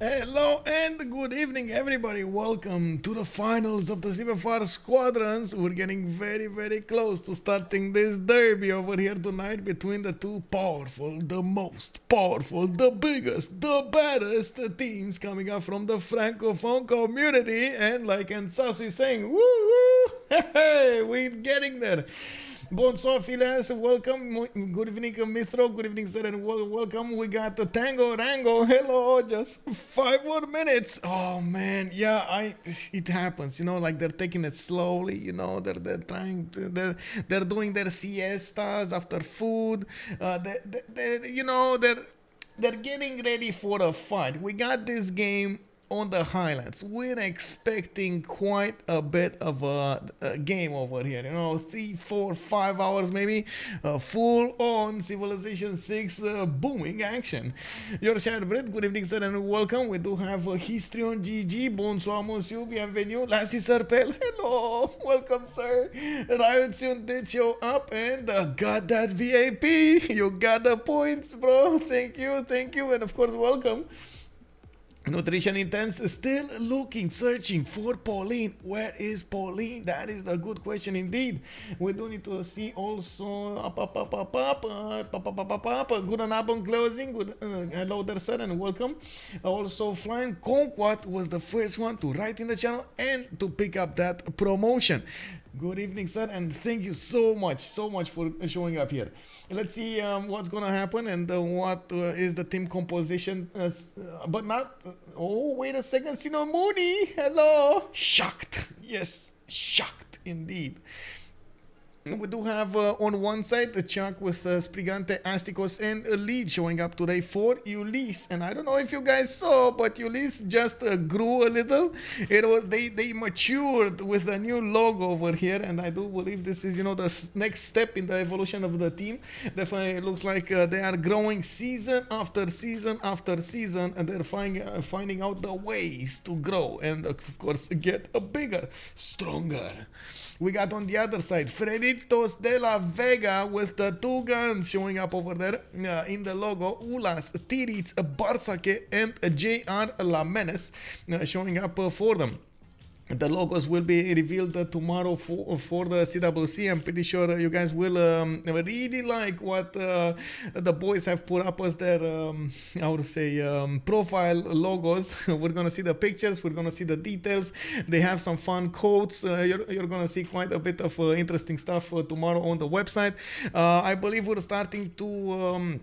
Hello and good evening, everybody. Welcome to the finals of the CivFR Squadrons. We're getting very close to starting this derby over here tonight between the two powerful, the most powerful, the biggest, the baddest teams coming up from the Francophone community. And like Ensas is saying, woo woo, hey, we're getting there. Bonsoir, Ulhas. Welcome. Good evening, Mithro. Good evening, sir, and welcome. We got the Tango Rango. Hello. Just 5 more minutes. Oh man, yeah. It happens. You know, like they're taking it slowly. You know, they're trying to. They're doing their siestas after food. They're getting ready for a fight. We got this game on the highlights. We're expecting quite a bit of a game over here, 3, 4, 5 hours maybe, full on Civilization 6 booming action. Your shared bread, good evening, sir, and welcome. We do have a history on GG. Bonsoir, monsieur, bienvenue. Lassie Serpel, hello, welcome, sir. Riot soon did show up and got that VIP. You got the points, bro. Thank you, and of course, welcome. Nutrition Intense is still looking, searching for Pauline. Where is Pauline? That is a good question indeed. We do need to see also good on closing. Good, hello there, sir, and welcome. Also, Flying Conquat was the first one to write in the channel and to pick up that promotion. Good evening, sir, and thank you so much for showing up here. Let's see what's gonna happen and what is the team composition. But not. Oh, wait a second, Sino Mooney. Hello. Shocked. Yes, shocked indeed. We do have on one side the Chuck with Spriggante, Astikos, and Lege showing up today for Ulyss. And I don't know if you guys saw, but Ulyss just grew a little. It was they matured with a new logo over here, and I do believe this is the next step in the evolution of the team. Definitely, it looks like they are growing season after season after season, and they're finding out the ways to grow and of course get bigger, stronger. We got on the other side Freritos de la Vega with the 2 guns showing up over there in the logo. Ulhas, Titiits, BartSake, and JR La Menace showing up for them. The logos will be revealed tomorrow for the CWC. I'm pretty sure you guys will really like what the boys have put up as their, profile logos. We're going to see the pictures. We're going to see the details. They have some fun quotes. You're going to see quite a bit of interesting stuff tomorrow on the website. I believe we're starting to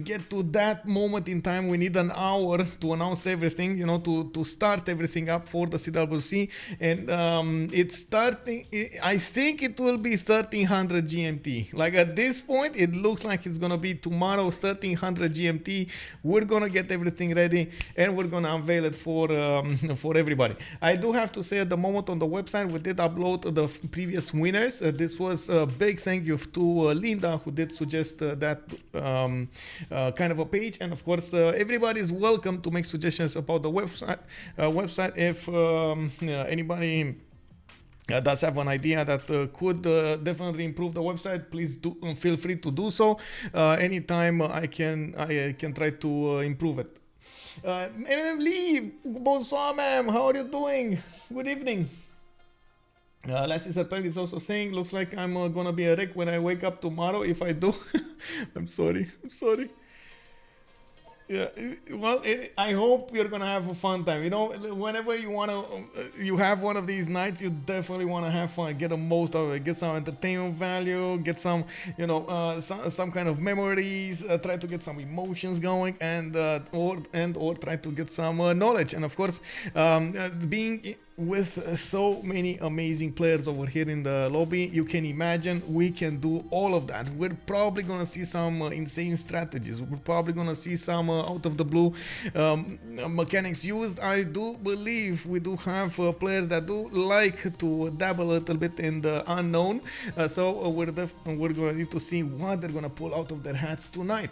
get to that moment in time. We need an hour to announce everything, to start everything up for the CWC, and it's starting. I think it will be 1300 GMT. Like at this point, it looks like it's gonna be tomorrow 1300 GMT. We're gonna get everything ready and we're gonna unveil it for everybody. I do have to say at the moment on the website we did upload the previous winners. This was a big thank you to Linda, who did suggest that kind of a page, and of course everybody is welcome to make suggestions about the website. If anybody does have an idea that could definitely improve the website, please do feel free to do so. Anytime I can try to improve it. Lee, bonsoir, ma'am. How are you doing? Good evening. Lassie Serpent is also saying, looks like I'm gonna be a wreck when I wake up tomorrow. If I do, I'm sorry. Yeah, well, I hope you're gonna have a fun time. Whenever you have one of these nights, you definitely wanna have fun, get the most of it, get some entertainment value, get some, some kind of memories, try to get some emotions going, and or try to get some knowledge, and of course, being with so many amazing players over here in the lobby, you can imagine we can do all of that. We're probably gonna see some insane strategies. We're probably gonna see some out of the blue mechanics used. I do believe we do have players that do like to dabble a little bit in the unknown, so we're gonna need to see what they're gonna pull out of their hats tonight.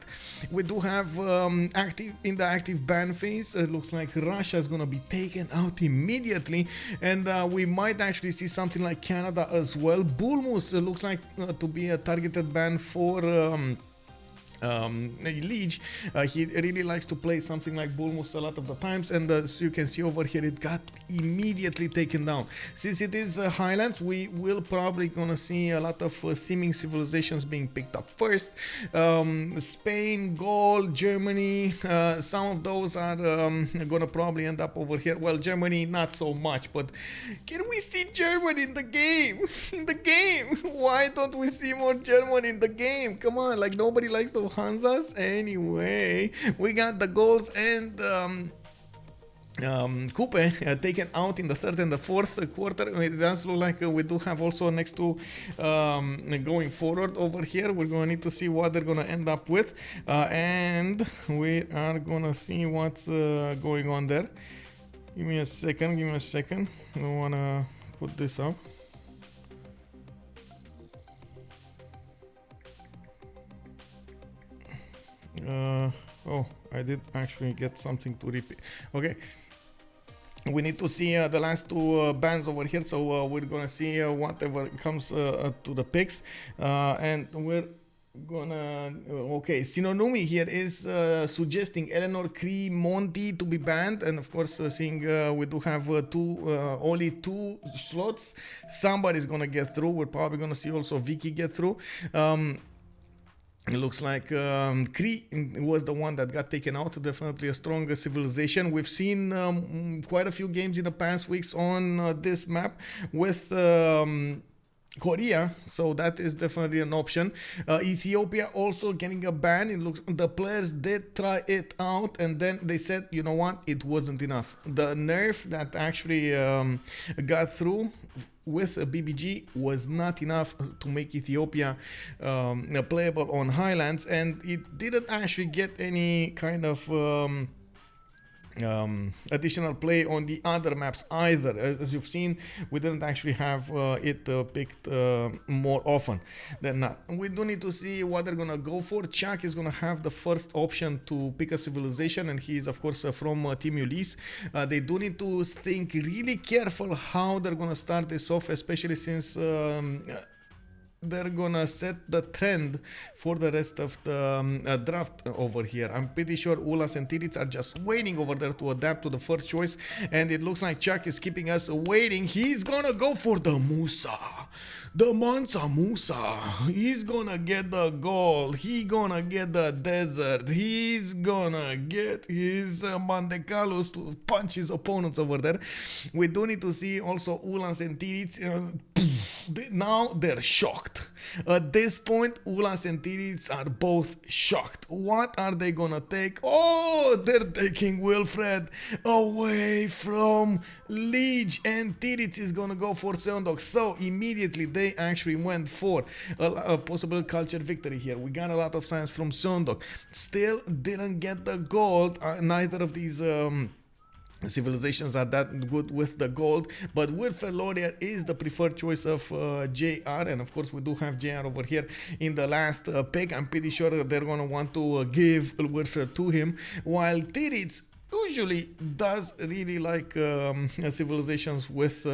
We do have active ban phase. It looks like Russia is gonna be taken out immediately, and we might actually see something like Canada as well. Bull Moose looks like to be a targeted ban for Lege, he really likes to play something like Bulmus a lot of the times, and as you can see over here, it got immediately taken down. Since it is Highlands, we will probably gonna see a lot of seeming civilizations being picked up first. Spain, Gaul, Germany, some of those are gonna probably end up over here. Well, Germany not so much, but can we see Germany in the game? In the game, why don't we see more Germany in the game? Come on, like nobody likes the Hansas. Anyway, we got the goals and Kupe taken out in the third and the fourth quarter. It does look like we do have also next to going forward over here. We're going to need to see what they're going to end up with, and we are going to see what's going on there. Give me a second. I want to put this up. Oh, I did actually get something to repeat. Okay, we need to see the last two bands over here, so we're gonna see whatever comes to the picks, and we're gonna okay, Sinonumi here is suggesting Eleanor, Cree, Monty to be banned, and of course seeing we do have only two slots, somebody's gonna get through. We're probably gonna see also Vicky get through. It looks like Cree was the one that got taken out. Definitely a stronger civilization. We've seen quite a few games in the past weeks on this map with Korea, so that is definitely an option. Ethiopia also getting a ban. It looks the players did try it out, and then they said, you know what, it wasn't enough. The nerf that actually got through with a BBG was not enough to make Ethiopia playable on Highlands, and it didn't actually get any kind of additional play on the other maps either. As you've seen, we didn't actually have it picked more often than not. We do need to see what they're gonna go for. Chuck is gonna have the first option to pick a civilization, and he's of course from Team Ulyss. They do need to think really careful how they're gonna start this off, especially since they're gonna set the trend for the rest of the draft over here. I'm pretty sure Ulhas and Titiits are just waiting over there to adapt to the first choice, and it looks like Chuck is keeping us waiting. He's gonna go for the Musa, the Mansa Musa. He's gonna get the gold. He's gonna get the desert. He's gonna get his Mandecalus to punch his opponents over there. We do need to see also Ulhas and Titiits. Now they're shocked. At this point, Ulhas and Titiits are both shocked. What are they gonna take? Oh, they're taking Wilfred away from Lege, and Titiits is gonna go for Seondok. So immediately they actually went for a possible culture victory here. We got a lot of science from Seondok. Still didn't get the gold. Neither of these civilizations are that good with the gold, but Wilfred Laurier is the preferred choice of JR, and of course we do have JR over here in the last pick. I'm pretty sure they're gonna want to give Wilfred to him, while Titiits usually does really like civilizations with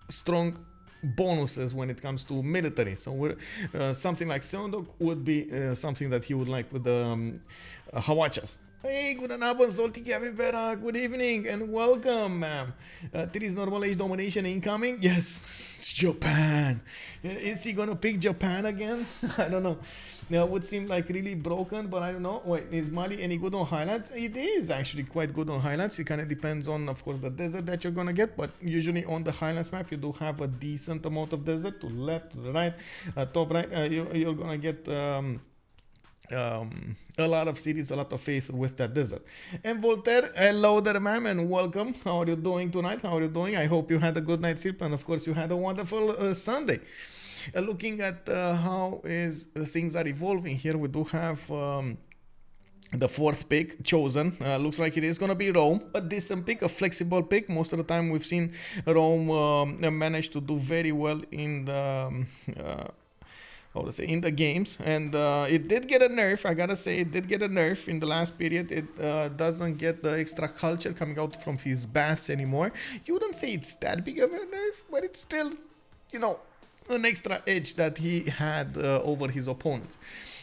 strong bonuses when it comes to military. So we're, something like Seondok would be something that he would like with the Hawachas. Hey, good abend, Zolti Capybara. Good evening and welcome, ma'am. Titiits normal age domination incoming? Yes, it's Japan. Is he gonna pick Japan again? I don't know. It would seem like really broken, but I don't know. Wait, is Mali any good on highlights? It is actually quite good on highlights. It kind of depends on, of course, the desert that you're gonna get, but usually on the highlights map, you do have a decent amount of desert to the left, to the right, top right. You're gonna get a lot of cities, a lot of faith with that desert. And Voltaire, hello there, ma'am, and welcome. How are you doing tonight? How are you doing? I hope you had a good night's sleep, and of course you had a wonderful Sunday. Looking at how things are evolving here, we do have the fourth pick chosen. Looks like it is going to be Rome. A decent pick, a flexible pick. Most of the time we've seen Rome manage to do very well in the in the games, and it did get a nerf. I gotta say, it did get a nerf in the last period. It doesn't get the extra culture coming out from his baths anymore. You wouldn't say it's that big of a nerf, but it's still, you know, an extra edge that he had over his opponents.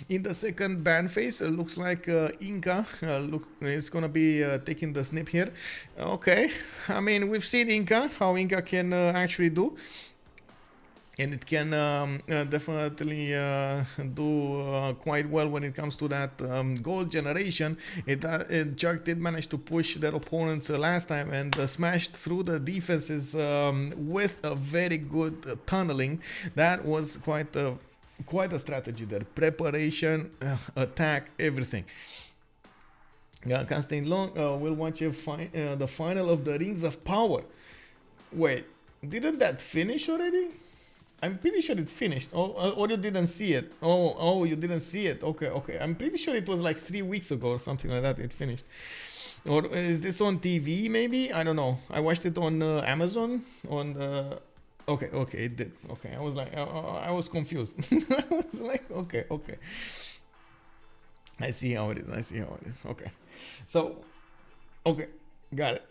In the second ban phase, looks like Inca is gonna be taking the snip here. Okay, I mean, we've seen Inca, how Inca can actually do. And it can definitely do quite well when it comes to that gold generation. Chuck did manage to push their opponents last time and smashed through the defenses with a very good tunneling. That was quite a strategy there. Preparation, attack, everything. Can't stay long. We'll watch the final of the Rings of Power. Wait, didn't that finish already? I'm pretty sure it finished. Or you didn't see it. Oh, you didn't see it. Okay. I'm pretty sure it was like 3 weeks ago or something like that. It finished. Or is this on TV? Maybe, I don't know. I watched it on Amazon. Okay, it did. Okay, I was like, I was confused. I was like, okay. I see how it is. Okay, so, okay, got it.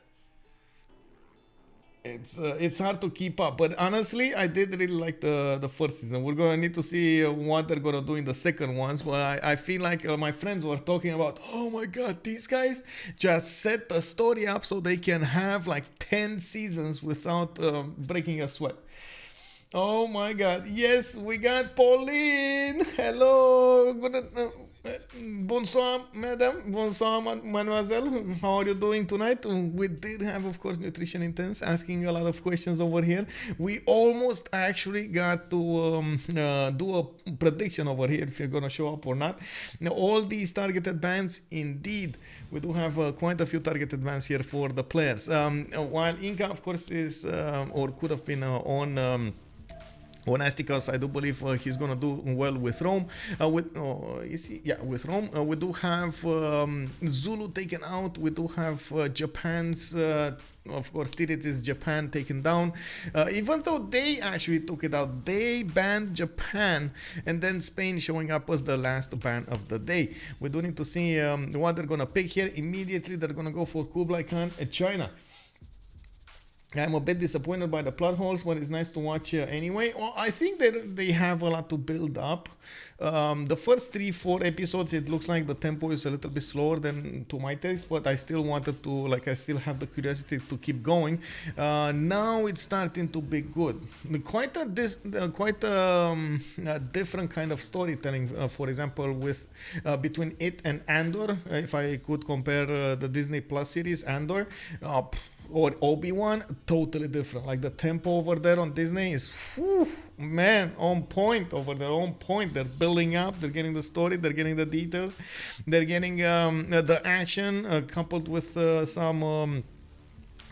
It's hard to keep up, but honestly, I did really like the first season. We're gonna need to see what they're gonna do in the second ones, but I feel like my friends were talking about, oh my god, these guys just set the story up so they can have like 10 seasons without breaking a sweat. Oh my god, yes, we got Pauline. Hello, bonsoir, madam. Bonsoir, mademoiselle. How are you doing tonight? We did have, of course, Nutrition Intense asking a lot of questions over here. We almost actually got to do a prediction over here if you're gonna show up or not. Now, all these targeted bans, indeed, we do have quite a few targeted bans here for the players. While Inca, of course, is or could have been on Astikos, I do believe he's gonna do well with Rome. With Rome. We do have Zulu taken out. We do have Japan's, of course, Titiits is Japan taken down. Even though they actually took it out, they banned Japan, and then Spain showing up as the last ban of the day. We do need to see what they're gonna pick here. Immediately, they're gonna go for Kublai Khan and China. I'm a bit disappointed by the plot holes, but it's nice to watch anyway. Well, I think that they have a lot to build up. The first 3-4 episodes, it looks like the tempo is a little bit slower than to my taste, but I still wanted to, I still have the curiosity to keep going. Now it's starting to be good. Quite a different kind of storytelling, for example, with between it and Andor. If I could compare the Disney Plus series, Andor, or Obi-Wan, totally different. Like the tempo over there on Disney is, man, on point over there, on point. They're building up, they're getting the story, they're getting the details, they're getting the action coupled with some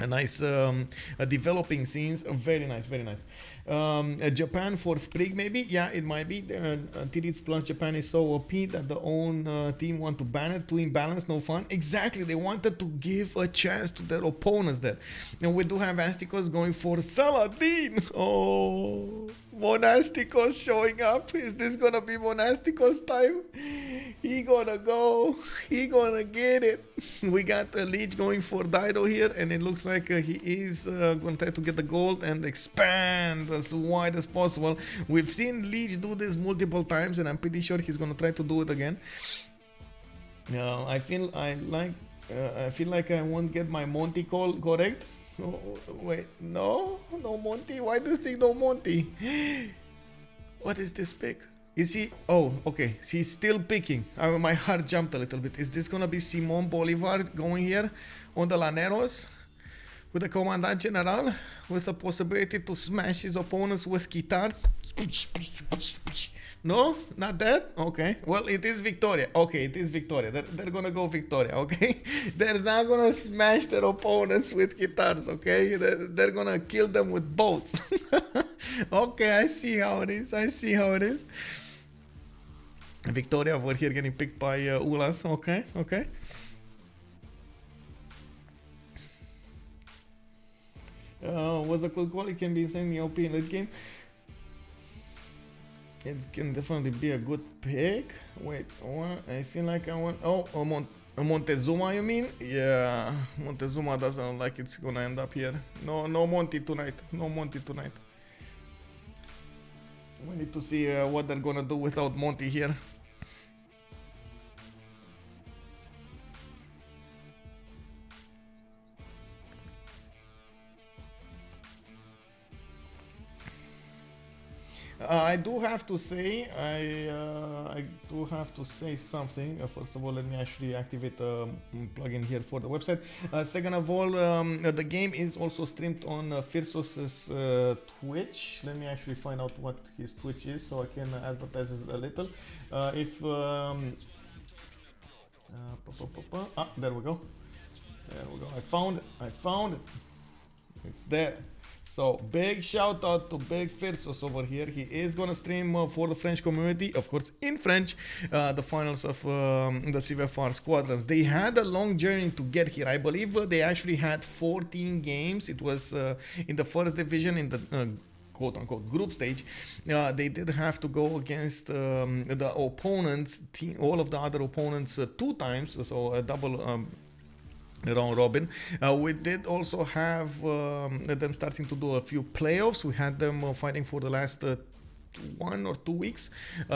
nice developing scenes. Very nice. Japan for Sprig, maybe. Yeah, it might be. Titiits plus Japan is so OP that the own team want to ban it. Too imbalanced, no fun. Exactly, they wanted to give a chance to their opponents there. And we do have Astikos going for Saladin. Oh, Astikos showing up. Is this gonna be Astikos time? He gonna go. He gonna get it. We got Lege going for Dido here, and it looks like he is gonna try to get the gold and expand as wide as possible. We've seen Lege do this multiple times, and I'm pretty sure he's gonna try to do it again. I feel like I won't get my Monty call correct. Oh, wait, no Monty. Why do you think no Monty? What is this pick? Is he? Oh, okay. He's still picking. My heart jumped a little bit. Is this gonna be Simon Bolivar going here on the Laneros with the Commandant General, with the possibility to smash his opponents with guitars? No, not that. Okay. Well, it is Victoria. Okay, it is Victoria. They're gonna go Victoria. Okay. They're not gonna smash their opponents with guitars. Okay. They're gonna kill them with boats. Okay, I see how it is. Victoria over here getting picked by Ulhas. Okay. Was a cool quality, can be insane OP in late game. It can definitely be a good pick. Wait, what? I feel like I want... Montezuma, you mean? Yeah, Montezuma doesn't look like it's gonna end up here. No Monty tonight. We need to see what they're gonna do without Monty here. I do have to say, I do have to say something. First of all, let me actually activate a plugin here for the website. Second of all, the game is also streamed on Freritos' Twitch. Let me actually find out what his Twitch is so I can advertise it a little. There we go. There we go. I found it. It's there. So big shout out to Big Freritos over here. He is gonna stream for the French community, of course in French, the finals of the CivFR Squadrons. They had a long journey to get here. I believe they actually had 14 games. It was in the first division in the quote-unquote group stage. They did have to go against the opponents, all of the other opponents 2 times, so a double round robin. We did also have them starting to do a few playoffs. We had them fighting for the last 1 or 2 weeks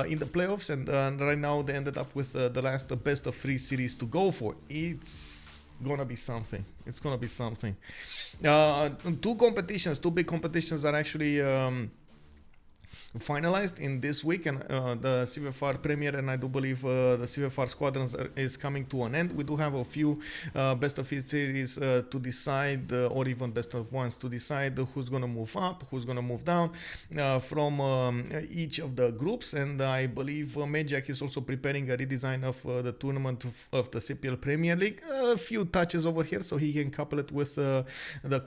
in the playoffs, and right now they ended up with the last best of 3 series to go for. It's gonna be something. It's gonna be something. 2 competitions, 2 big competitions are actually finalized in this week, and the CivFR Premier, and I do believe the CivFR Squadrons is coming to an end. We do have a few best of 3 series to decide, or even best of 1s to decide who's gonna move up, who's gonna move down from each of the groups. And I believe Majak is also preparing a redesign of the tournament of the CPL Premier League. A few touches over here so he can couple it with the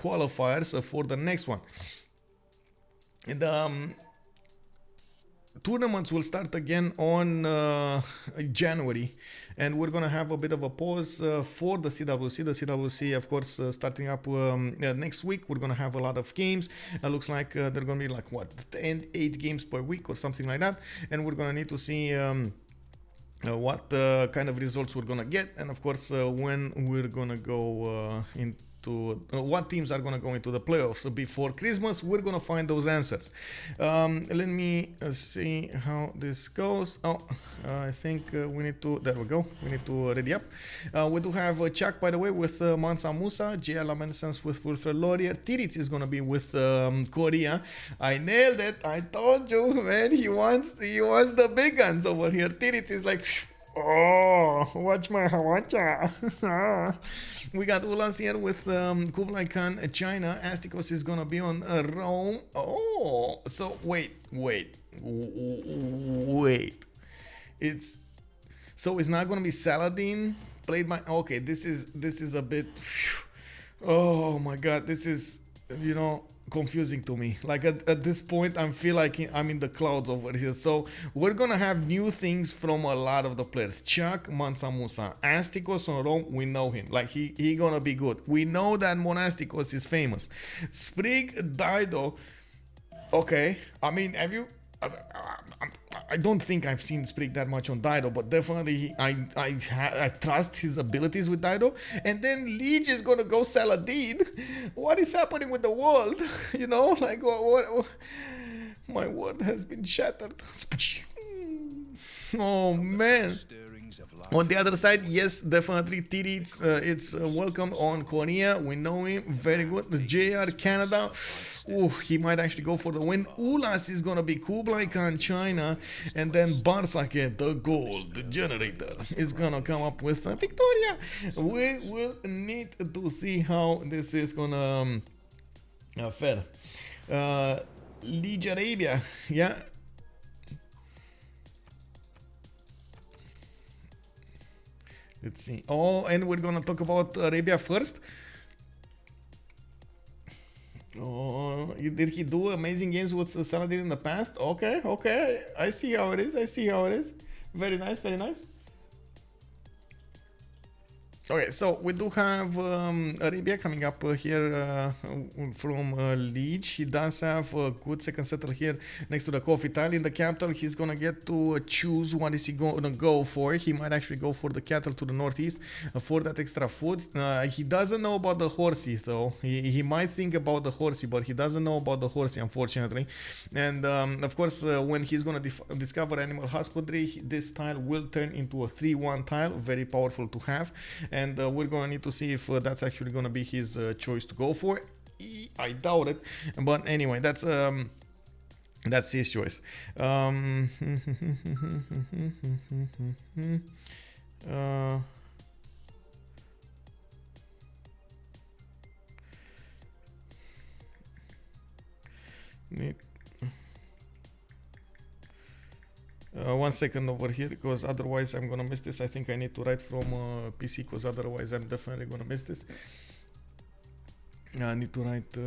qualifiers for the next one. And tournaments will start again on January, and we're gonna have a bit of a pause for the CWC. The CWC, of course, starting up next week. We're gonna have a lot of games. Looks like they're gonna be like what, 8 games per week or something like that, and we're gonna need to see what kind of results we're gonna get, and of course when we're gonna go into what teams are gonna go into the playoffs before Christmas. We're gonna find those answers. Let me see how this goes. I think we need to, there we go, we need to ready up. We do have Chuck, by the way, with Mansa Musa, JL Amensense with Wilfred Laurier. Titiits is gonna be with Korea. I nailed it. I told you, man. He wants the big guns over here. Titiits is like, oh, watch my hawacha. We got Ulhas here with Kublai Khan, China. Astikos is gonna be on Rome. Oh, so wait. It's not gonna be Saladin played by. Okay, this is a bit. Oh my God, this is, you know, confusing to me. Like at this point I feel like I'm in the clouds over here. So we're gonna have new things from a lot of the players. Chuck, Mansa Musa, Astikos on Rome, we know him, like he gonna be good. We know that Monastikos is famous. Sprig, Dido, okay, I mean, have you I don't think I've seen Sprig that much on Dido, but definitely I trust his abilities with Dido. And then Lege is gonna go Saladin. What is happening with the world? You know, like what my world has been shattered. Oh man. On the other side, yes, definitely Titiits, it's welcome on Korea. We know him, very good. The JR Canada, ooh, he might actually go for the win. Ulhas is gonna be Kublai Khan, China, and then BartSake, the gold generator, is gonna come up with Victoria. We will need to see how this is gonna fare. Lege Arabia, yeah. Let's see. Oh, and we're gonna talk about Arabia first. Oh, did he do amazing games with Saladin in the past? Okay, okay. I see how it is. Very nice, very nice. Okay, so we do have Arabia coming up here from Lege. He does have a good second settle here next to the coffee tile. In the capital, he's gonna get to choose what is he gonna go for. He might actually go for the cattle to the northeast for that extra food. He doesn't know about the horsey though. He might think about the horsey, but he doesn't know about the horsey, unfortunately. And of course, when he's gonna discover animal husbandry, this tile will turn into a 3-1 tile, very powerful to have. And we're gonna need to see if that's actually gonna be his choice to go for. I doubt it, but anyway, that's his choice. One second over here, because otherwise I'm gonna miss this. I think I need to write from PC, because otherwise I'm definitely gonna miss this. I need to write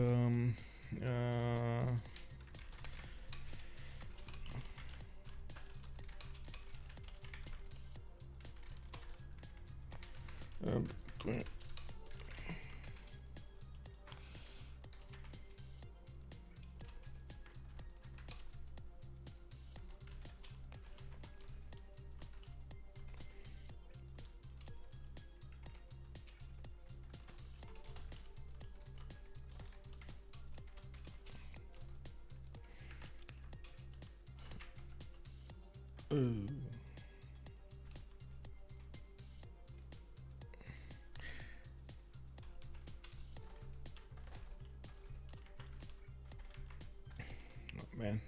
man.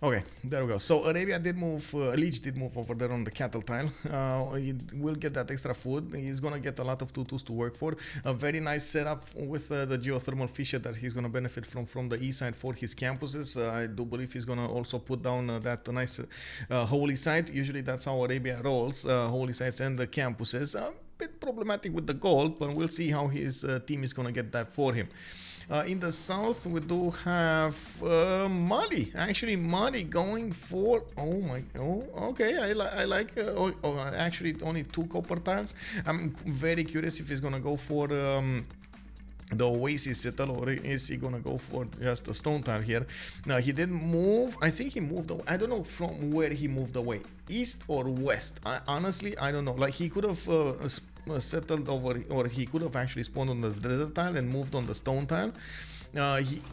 Okay, there we go. So Arabia did move, Lege did move over there on the cattle tile. He will get that extra food. He's gonna get a lot of tutus to work for. A very nice setup with the geothermal fissure that he's gonna benefit from the east side for his campuses. I do believe he's gonna also put down that nice holy site. Usually that's how Arabia rolls, holy sites and the campuses. A bit problematic with the gold, but we'll see how his team is gonna get that for him. In the south, we do have Mali. Actually, Mali going for... okay. I like... actually, only 2 copper tiles. I'm very curious if he's gonna go for... the Oasis settle, or is he gonna go for just a stone tile here? Now he did move. I think he moved away. I don't know from where he moved away, east or west. Honestly, I don't know. Like he could have settled over, or he could have actually spawned on the desert tile and moved on the stone tile.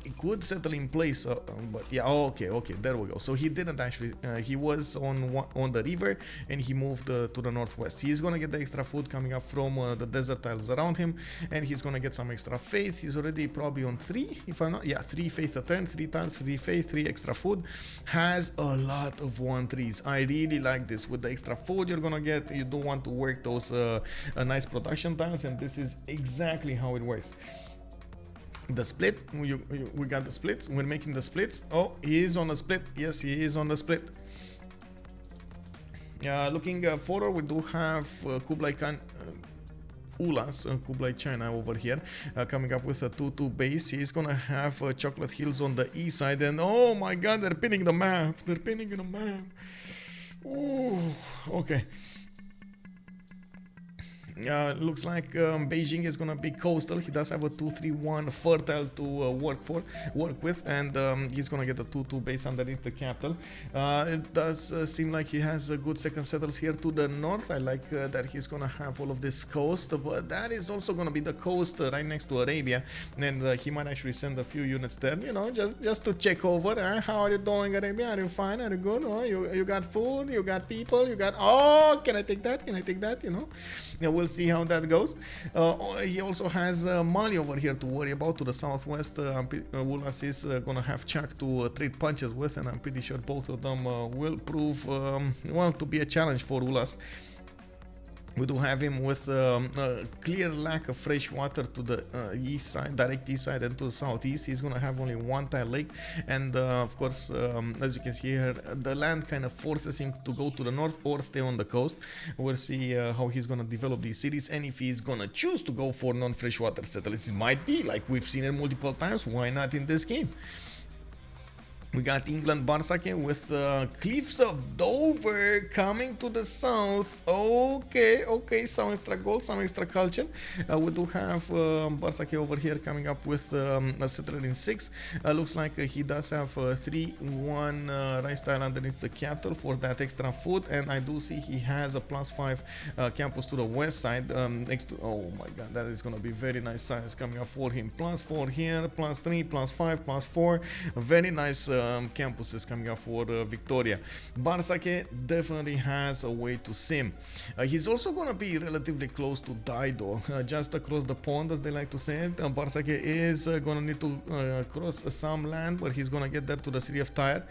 He could settle in place, but yeah, okay, there we go. So he didn't actually, he was on the river and he moved to the northwest. He's gonna get the extra food coming up from the desert tiles around him, and he's gonna get some extra faith. He's already probably on 3, if I'm not, yeah, 3 faith a turn, 3 tiles, 3 faith, 3 extra food. Has a lot of 1-3s. I really like this. With the extra food you're gonna get, you do want to work those nice production tiles, and this is exactly how it works. The split, we got the splits. We're making the splits. Oh, he is on the split. Yes, he is on the split. Looking forward, we do have Kublai Khan, Ulhas, Kublai China over here, coming up with a 2-2 base. He's gonna have Chocolate Hills on the east side, and oh my god, they're pinning the map. They're pinning the map. Ooh, okay. Looks like Beijing is gonna be coastal. He does have a 2-3-1 fertile to work with, and he's gonna get a 2-2 base underneath the capital. It does seem like he has a good second settles here to the north. I like that he's gonna have all of this coast, but that is also gonna be the coast right next to Arabia, and he might actually send a few units there, you know, just to check over. How are you doing, Arabia? Are you fine? Are you good? Oh, you got food? You got people? You got... Oh, can I take that? Can I take that? You know, yeah, we'll see how that goes. He also has Mali over here to worry about to the southwest. Ulhas is gonna have Chak to trade punches with, and I'm pretty sure both of them will prove well to be a challenge for Ulhas. We do have him with a clear lack of fresh water to the east side, direct east side, and to the southeast. He's gonna have only one tile lake, and of course, as you can see here, the land kind of forces him to go to the north or stay on the coast. We'll see how he's gonna develop these cities, and if he's gonna choose to go for non-freshwater settlers. It might be like we've seen it multiple times. Why not in this game? We got England BartSake with Cliffs of Dover coming to the south. Okay, some extra gold, some extra culture. We do have BartSake over here coming up with a settler in 6. Looks like he does have 3-1 rice tile underneath the capital for that extra food, and I do see he has a +5 campus to the west side. Next to, oh my god, that is gonna be very nice science coming up for him. +4 here, +3, +5, +4. Very nice campuses coming up for Victoria. BartSake definitely has a way to sim. He's also gonna be relatively close to Dido, just across the pond, as they like to say it. BartSake is gonna need to cross some land, but he's gonna get there to the city of Tyre.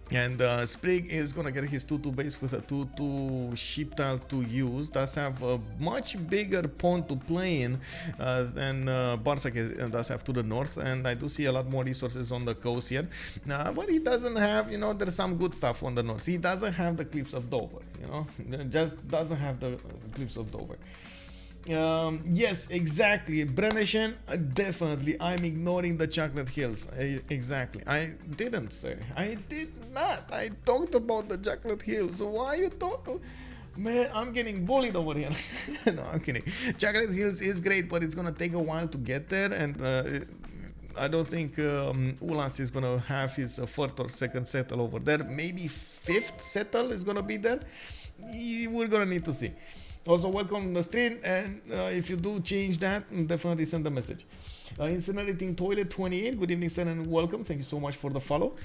And Sprig is gonna get his 2-2 base with a 2-2 sheep tile to use. Does have a much bigger pond to play in than BartSake does have to the north, and I do see a lot more resources on the coast here. But he doesn't have, you know, there's some good stuff on the north. He doesn't have the Cliffs of Dover, you know, just doesn't have the Cliffs of Dover. Yes, exactly. Brenneshen, definitely. I'm ignoring the Chocolate Hills. Exactly. I didn't say. I did not. I talked about the Chocolate Hills. Why you talk? Man, I'm getting bullied over here. No, I'm kidding. Chocolate Hills is great, but it's gonna take a while to get there, and I don't think Ulhas is gonna have his first or second settle over there. Maybe fifth settle is gonna be there. We're gonna need to see. Also, welcome to the stream, and if you do change that, definitely send a message. Incinerating Toilet 28, good evening, sir, and welcome. Thank you so much for the follow.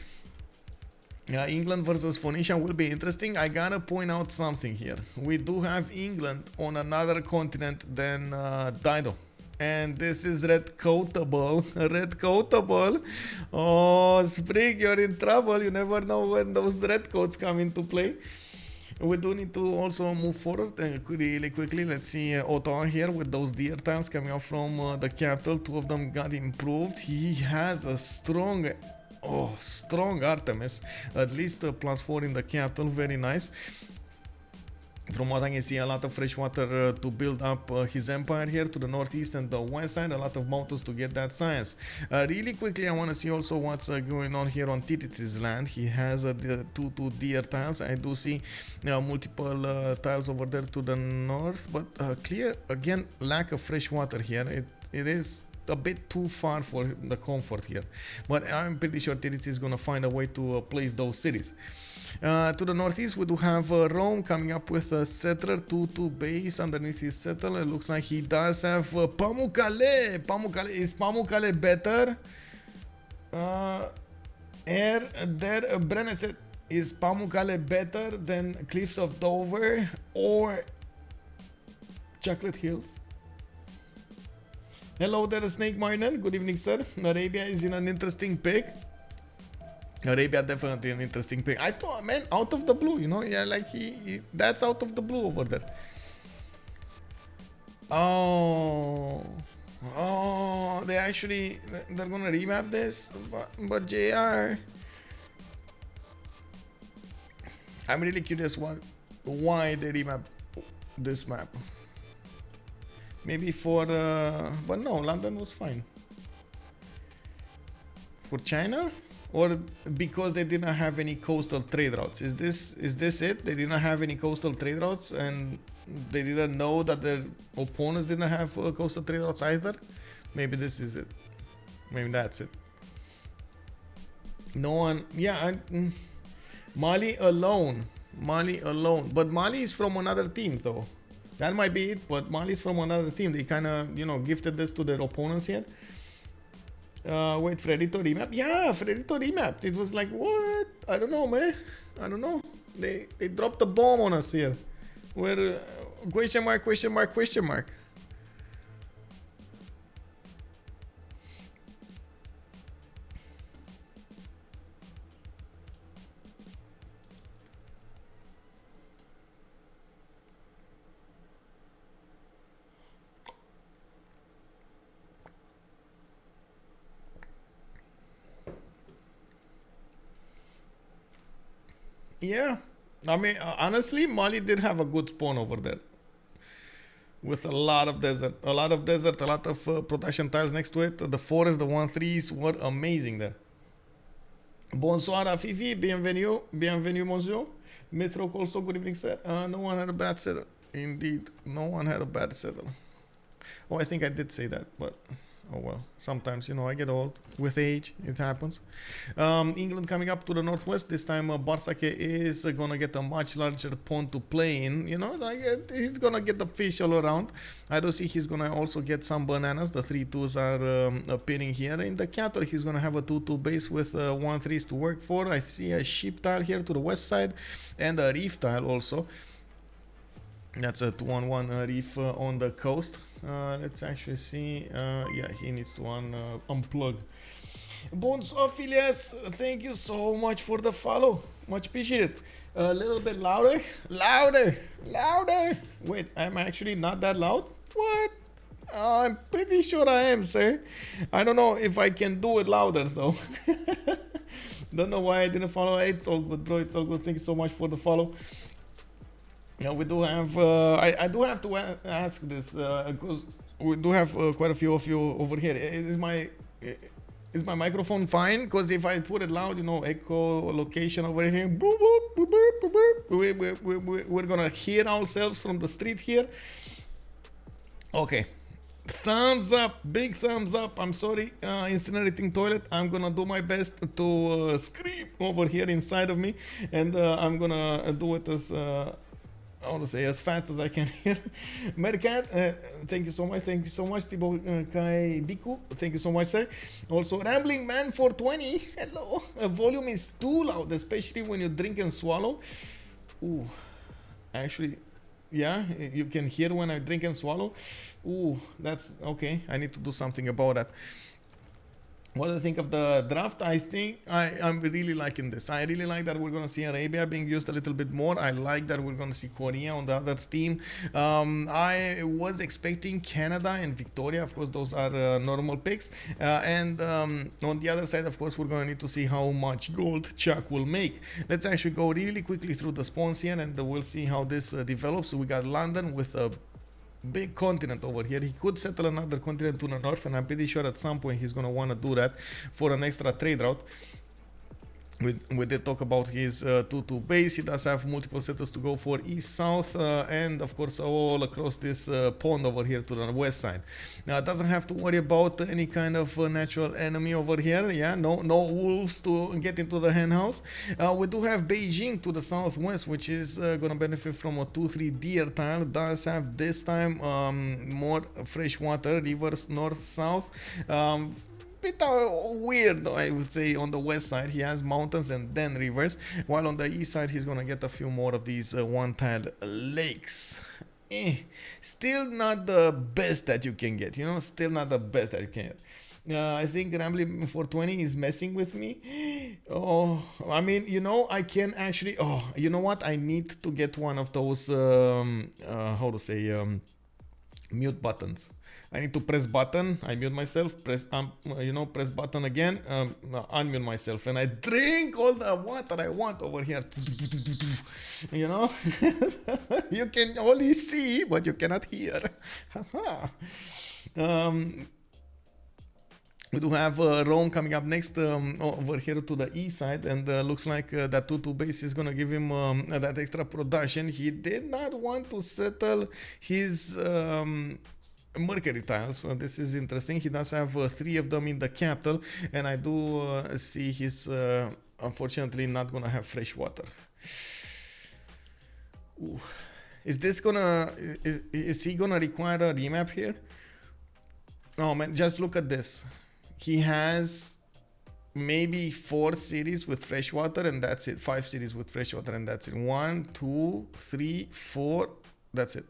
England versus Phoenicia will be interesting. I gotta point out something here. We do have England on another continent than Dido. And this is red coatable. Red coatable. Oh, Sprig, you're in trouble. You never know when those red coats come into play. We do need to also move forward really quickly. Let's see Ottawa here with those deer tiles coming out from the capital. 2 of them got improved. He has a strong Artemis. At least a +4 in the capital. Very nice. From what I can see, a lot of fresh water to build up his empire here to the northeast and the west side. A lot of mountains to get that science. Really quickly, I want to see also what's going on here on Titiits' land. He has the 2 deer tiles. I do see multiple tiles over there to the north, but clear again lack of fresh water here. It is a bit too far for the comfort here, but I'm pretty sure Titiits is gonna find a way to place those cities. To the northeast, we do have Rome coming up with a settler 2-2 base underneath his settler. It looks like he does have Pamukkale. Is Pamukkale better? Brennan, is Pamukkale better than Cliffs of Dover or Chocolate Hills? Hello there, Snake Miner. Good evening, sir. Arabia is in an interesting pick. Arabia definitely an interesting pick. I thought, man, out of the blue, you know, yeah, like that's out of the blue over there. Oh, they're gonna remap this, but JR, I'm really curious why they remap this map. Maybe for, but no, London was fine. For China? Or because they didn't have any coastal trade routes? Is this it? They didn't have any coastal trade routes, and they didn't know that their opponents didn't have coastal trade routes either? Maybe this is it. Maybe that's it. No one. Yeah, Mali alone. But Mali is from another team, though. That might be it. But Mali is from another team. They kind of, you know, gifted this to their opponents here. Wait, Frerito remap? Yeah, Frerito remapped. It was like, what? I don't know, man. I don't know. They dropped a bomb on us here. Where, question mark. Yeah. I mean, honestly, Mali did have a good spawn over there. With a lot of desert, a lot of desert, a lot of production tiles next to it. The forest, the 1-3s were amazing there. Bonsoir Afifi, bienvenue, bienvenue monsieur. Metro also, good evening sir. No one had a bad settle. Indeed, no one had a bad settle. Oh, I think I did say that, but oh well. Sometimes, you know, I get old. With age, it happens. England coming up to the northwest. This time, BartSake is gonna get a much larger pond to play in. You know, like he's gonna get the fish all around. I do see he's gonna also get some bananas. The 3-2s are appearing here. In the cattle, he's gonna have a 2-2 base with 1-3s to work for. I see a sheep tile here to the west side and a reef tile also. That's a 2-on-1 reef on the coast. Let's actually see. Yeah, he needs to unplug. Bones Ulyss, thank you so much for the follow. Much appreciated. A little bit louder. Louder. Louder. Wait, I'm actually not that loud? What? I'm pretty sure I am, sir. I don't know if I can do it louder, though. Don't know why I didn't follow. It's all good, bro. It's all good. Thank you so much for the follow. Yeah, we do have. I do have to ask this because we do have quite a few of you over here. Is my microphone fine? Because if I put it loud, you know, echo location over here, boop, boop, boop, boop, boop, we're gonna hear ourselves from the street here. Okay. Thumbs up, big thumbs up. I'm sorry, incinerating toilet. I'm gonna do my best to scream over here inside of me, and I'm gonna do it as. I want to say as fast as I can here. Mercat, thank you so much. Thank you so much. Thibaut Kai Biku, thank you so much, sir. Also, Rambling Man 420, hello. Volume is too loud, especially when you drink and swallow. Ooh, actually, yeah, you can hear when I drink and swallow. Ooh, that's okay. I need to do something about that. What do you think of the draft? I think I'm really liking this. I really like that we're going to see Arabia being used a little bit more. I like that we're going to see Korea on the other team. I was expecting Canada and Victoria. Of course, those are normal picks. And on the other side, of course, we're going to need to see how much gold Chuck will make. Let's actually go really quickly through the spawns here, and we'll see how this develops. So we got London with a big continent over here. He could settle another continent to the north, and I'm pretty sure at some point he's gonna want to do that for an extra trade route. We did talk about his 2-2 base. He does have multiple settles to go for east-south, and of course all across this pond over here to the west side. Now it doesn't have to worry about any kind of natural enemy over here. Yeah, no wolves to get into the hen house. We do have Beijing to the southwest, which is gonna benefit from a 2-3 deer tile. It does have this time more freshwater rivers north-south. Bit weird, I would say. On the west side he has mountains and then rivers, while on the east side he's gonna get a few more of these one-tile lakes. Still not the best that you can get, you know, still not the best that you can get. I think Rambling 420 is messing with me. Oh, I mean, you know, I can actually, oh, you know what, I need to get one of those how to say mute buttons. I need to press button, I mute myself, press you know, press button again, unmute myself, and I drink all the water I want over here. You know, you can only see, but you cannot hear. We do have Rome coming up next over here to the east side, and looks like that 2-2 base is gonna give him that extra production. He did not want to settle his Mercury tiles. This is interesting. He does have 3 of them in the capital, and I do see he's unfortunately not gonna have fresh water. Ooh. Is this gonna is he gonna require a remap here? Oh man, just look at this. He has maybe 4 cities with fresh water, and that's it. 5 cities with fresh water, and that's it. 1, 2, 3, 4, that's it.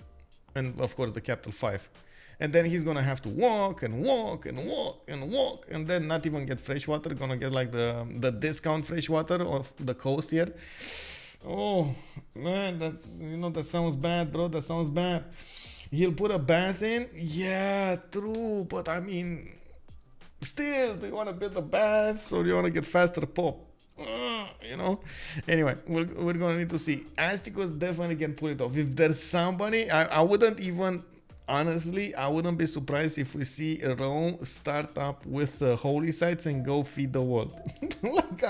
And of course the capital 5. And then he's gonna have to walk and walk and walk and walk, and then not even get fresh water. Gonna get like the discount fresh water of the coast here. Oh man, that's, you know, that sounds bad, bro. That sounds bad. He'll put a bath in. Yeah, true. But I mean, still, do you want to build a bath or do you want to get faster pop? You know. Anyway, we're gonna need to see. Astikos definitely can pull it off. If there's somebody, I wouldn't even. Honestly, I wouldn't be surprised if we see Rome start up with holy sites and go feed the world. Like,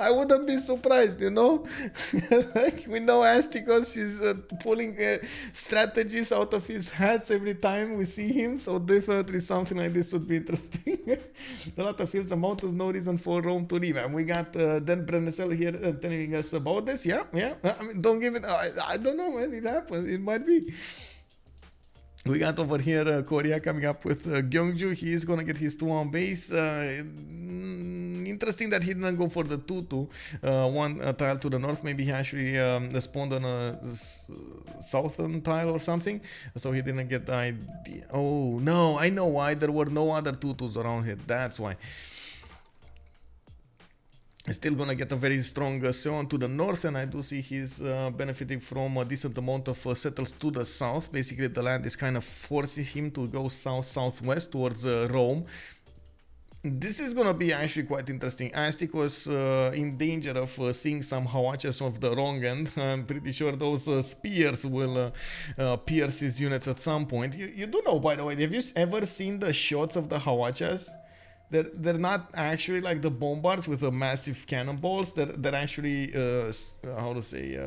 I wouldn't be surprised, you know? Like, we know Astikos is pulling strategies out of his hats every time we see him, so definitely something like this would be interesting. A lot of fields and mountains, no reason for Rome to leave. And we got Dan Brennesel here telling us about this. Yeah. I mean, don't give it. I don't know when it happens. It might be. We got over here Korea coming up with Gyeongju. He is gonna get his 2 on base. Interesting that he didn't go for the 2-2. One tile to the north. Maybe he actually spawned on a southern tile or something. So he didn't get the idea. Oh no, I know why. There were no other 2-2s around here. That's why. Still gonna get a very strong Seon to the north, and I do see he's benefiting from a decent amount of settles to the south. Basically, the land is kind of forcing him to go south-southwest towards Rome. This is gonna be actually quite interesting. Astik was in danger of seeing some hawachas of the wrong end. I'm pretty sure those spears will pierce his units at some point. You do know, by the way, have you ever seen the shots of the hawachas? They're not actually like the bombards with the massive cannonballs. They're actually how to say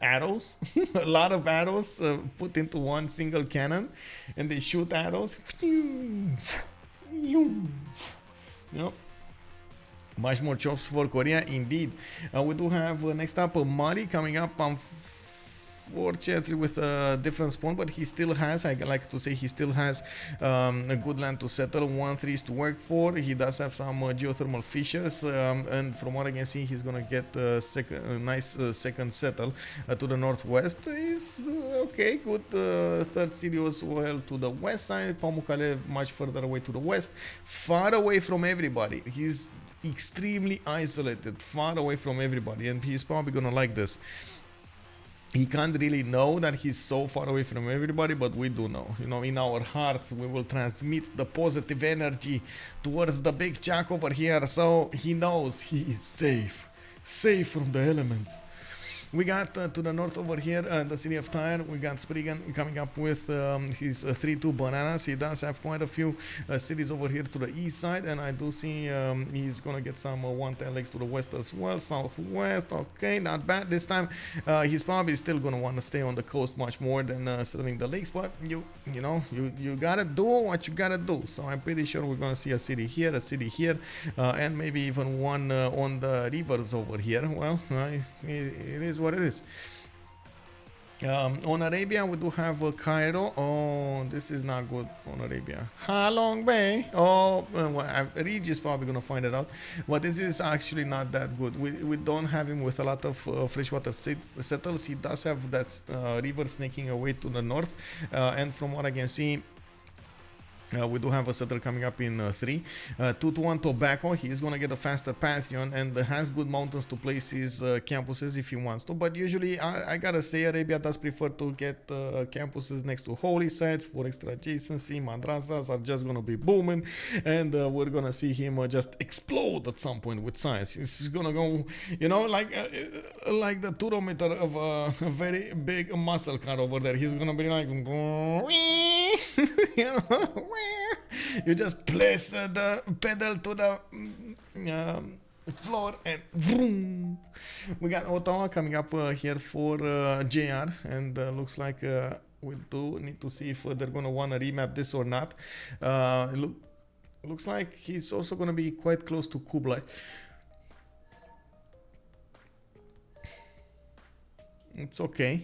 arrows. A lot of arrows put into one single cannon, and they shoot arrows. You know, much more chops for Korea indeed. We do have next up Mali coming up. Fortunately with a different spawn, but he still has, I like to say, he still has a good land to settle. 1-3s to work for. He does have some geothermal fissures, and from what I can see, he's gonna get a nice second settle to the northwest. Is okay, good. Third city as well to the west side. Pamukkale much further away to the west, far away from everybody. He's extremely isolated, far away from everybody, and he's probably gonna like this. He can't really know that he's so far away from everybody, but we do know. You know, in our hearts, we will transmit the positive energy towards the big Jack over here, so he knows he is safe from the elements. We got to the north over here, the city of Tyre. We got Spriggante coming up with his 3-2 bananas. He does have quite a few cities over here to the east side, and I do see he's gonna get some 1-10 legs to the west as well, southwest. Okay, not bad this time. He's probably still gonna want to stay on the coast much more than settling the lakes, but you gotta do what you gotta do. So I'm pretty sure we're gonna see a city here, and maybe even one on the rivers over here. Well, it is what it is. On Arabia, we do have Cairo. Oh, this is not good on Arabia. Halong Bay. Oh, well, Reg is probably gonna find it out, but this is actually not that good. We don't have him with a lot of freshwater settles. He does have that river snaking away to the north, and from what I can see, we do have a settler coming up in 3. 2-1 Tobacco. He is going to get a faster Pantheon and has good mountains to place his campuses if he wants to. But usually, I gotta say, Arabia does prefer to get campuses next to holy sites for extra adjacency. Madrasas are just going to be booming. And we're going to see him just explode at some point with science. He's going to go, you know, like the turometer of a very big muscle car over there. He's going to be like... you know, you just place the pedal to the floor and vroom. We got Ottawa coming up here for JR, and looks like we do need to see if they're gonna want to remap this or not. Looks like he's also gonna be quite close to Kublai. It's okay.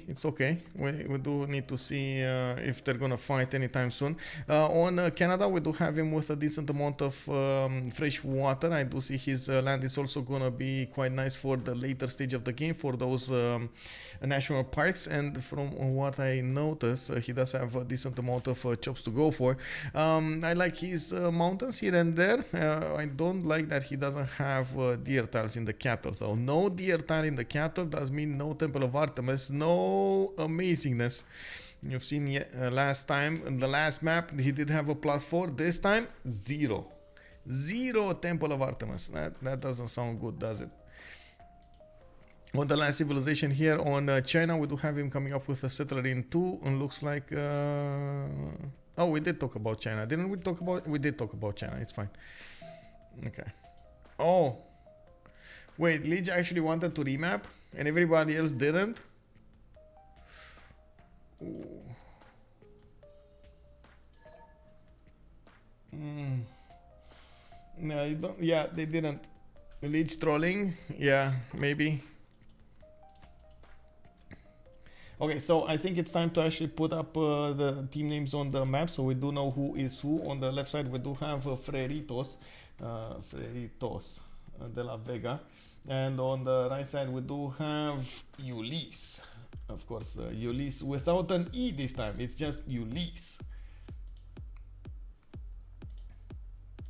We do need to see if they're gonna fight anytime soon. On Canada, we do have him with a decent amount of fresh water. I do see his land is also gonna be quite nice for the later stage of the game, for those national parks. And from what I noticed, he does have a decent amount of chops to go for. I like his mountains here and there. I don't like that he doesn't have deer tiles in the capital, though. No deer tile in the capital does mean no Temple of Artemis. No amazingness. You've seen last time in the last map he did have a +4. This time 0 Temple of Artemis. That doesn't sound good, does it? On the last civilization here on China, we do have him coming up with a settler in 2, and looks like oh, we did talk about China, didn't we? We did talk about China. It's fine. Okay. Oh, wait, Lege actually wanted to remap and everybody else didn't. Ooh. No, you don't. Yeah, they didn't. Lege trolling. Yeah, maybe. Okay, so I think it's time to actually put up the team names on the map, so we do know who is who. On the left side, we do have Freritos de la Vega, and on the right side, we do have Ulyss. Of course, Ulyss without an E this time. It's just Ulyss.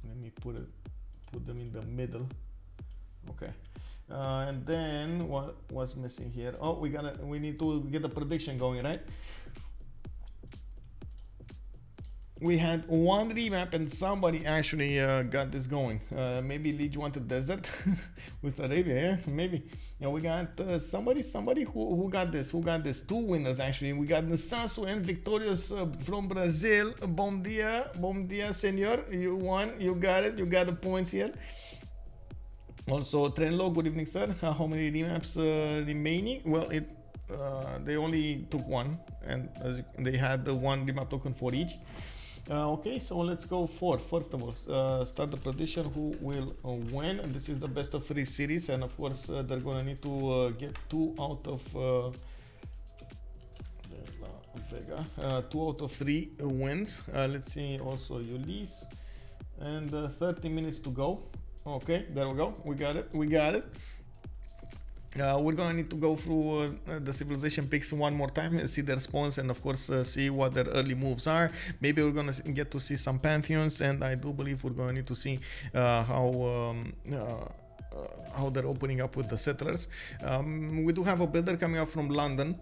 Let me put them in the middle. Okay. And then what was missing here? Oh, we need to get the prediction going, right? We had one remap and somebody actually got this going. Maybe Lege wanted desert with Arabia, yeah, maybe. Yeah, we got somebody who got this. Who got this? 2 winners actually. We got Nasasu and Victorious from Brazil. Bom dia, senor. You won. You got it. You got the points here. Also, Trenlo, good evening, sir. How many remaps remaining? Well, they only took 1, and they had the 1 remap token for each. Okay, so let's go for, first of all, start the prediction who will win. And this is the best of 3 series, and of course they're gonna need to get 2 out of Vega, 2 out of 3 wins. Let's see also Ulyss, and 30 minutes to go. Okay, there we go. We got it. We're gonna need to go through the civilization picks one more time, see their spawns, and of course see what their early moves are. Maybe we're gonna get to see some pantheons, and I do believe we're gonna need to see how they're opening up with the settlers. We do have a builder coming up from London.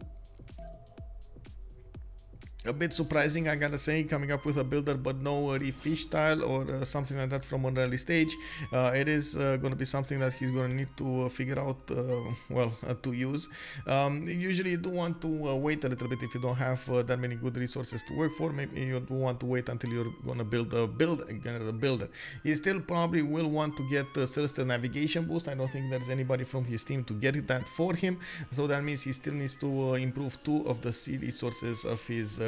A bit surprising, I gotta say, coming up with a builder but no refish tile or something like that from an early stage. It is gonna be something that he's gonna need to figure out to use. Usually you do want to wait a little bit if you don't have that many good resources to work for. Maybe you do want to wait until you're gonna build a builder. He still probably will want to get Celestial Navigation boost. I don't think there's anybody from his team to get that for him, so that means he still needs to improve 2 of the sea resources of his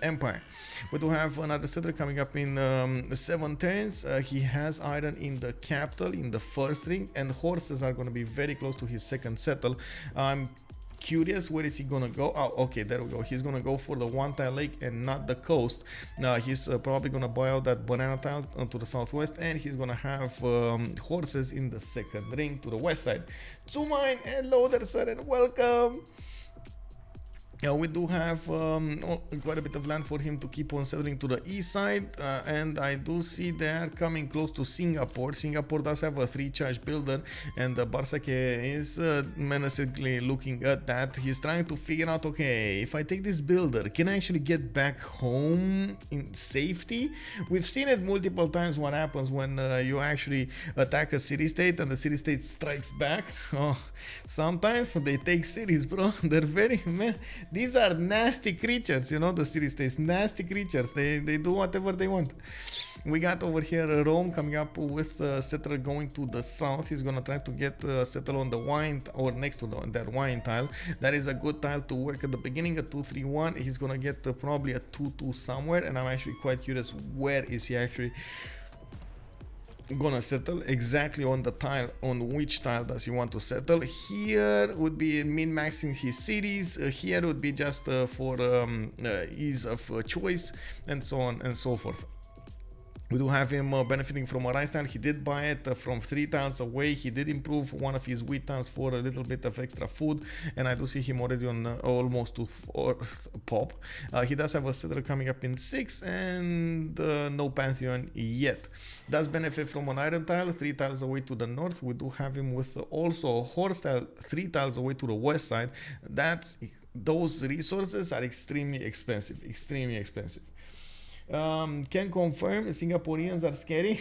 empire. We do have another settler coming up in 7 turns. He has iron in the capital in the first ring, and horses are going to be very close to his second settle. I'm curious, where is he gonna go? Oh, okay, there we go. He's gonna go for the 1 tile lake and not the coast. He's probably gonna buy out that banana tile to the southwest, and he's gonna have horses in the second ring to the west side. To mine, hello there, sir, and welcome. We do have quite a bit of land for him to keep on settling to the east side, and I do see they are coming close to Singapore. Singapore does have a 3-charge builder, and BartSake is menacingly looking at that. He's trying to figure out, okay, if I take this builder, can I actually get back home in safety? We've seen it multiple times what happens when you actually attack a city-state and the city-state strikes back. Oh, sometimes they take cities, bro. They're very, man, these are nasty creatures, you know, the city-states, nasty creatures. They do whatever they want. We got over here Rome coming up with a settler going to the south. He's gonna try to get a settle on the wine, or next to that wine tile. That is a good tile to work at the beginning, a 2-3-1. He's gonna get probably a 2-2 somewhere, and I'm actually quite curious, where is he actually gonna settle exactly on the tile? On which tile does he want to settle? Here would be min-maxing his cities, here would be just for ease of choice, and so on and so forth. We do have him benefiting from a rice tile. He did buy it from 3 tiles away. He did improve one of his wheat tiles for a little bit of extra food, and I do see him already on almost to 4th pop. He does have a settler coming up in 6, and no pantheon yet. Does benefit from an iron tile 3 tiles away to the north. We do have him with also a horse tile 3 tiles away to the west side. Those resources are extremely expensive, Can confirm Singaporeans are scary.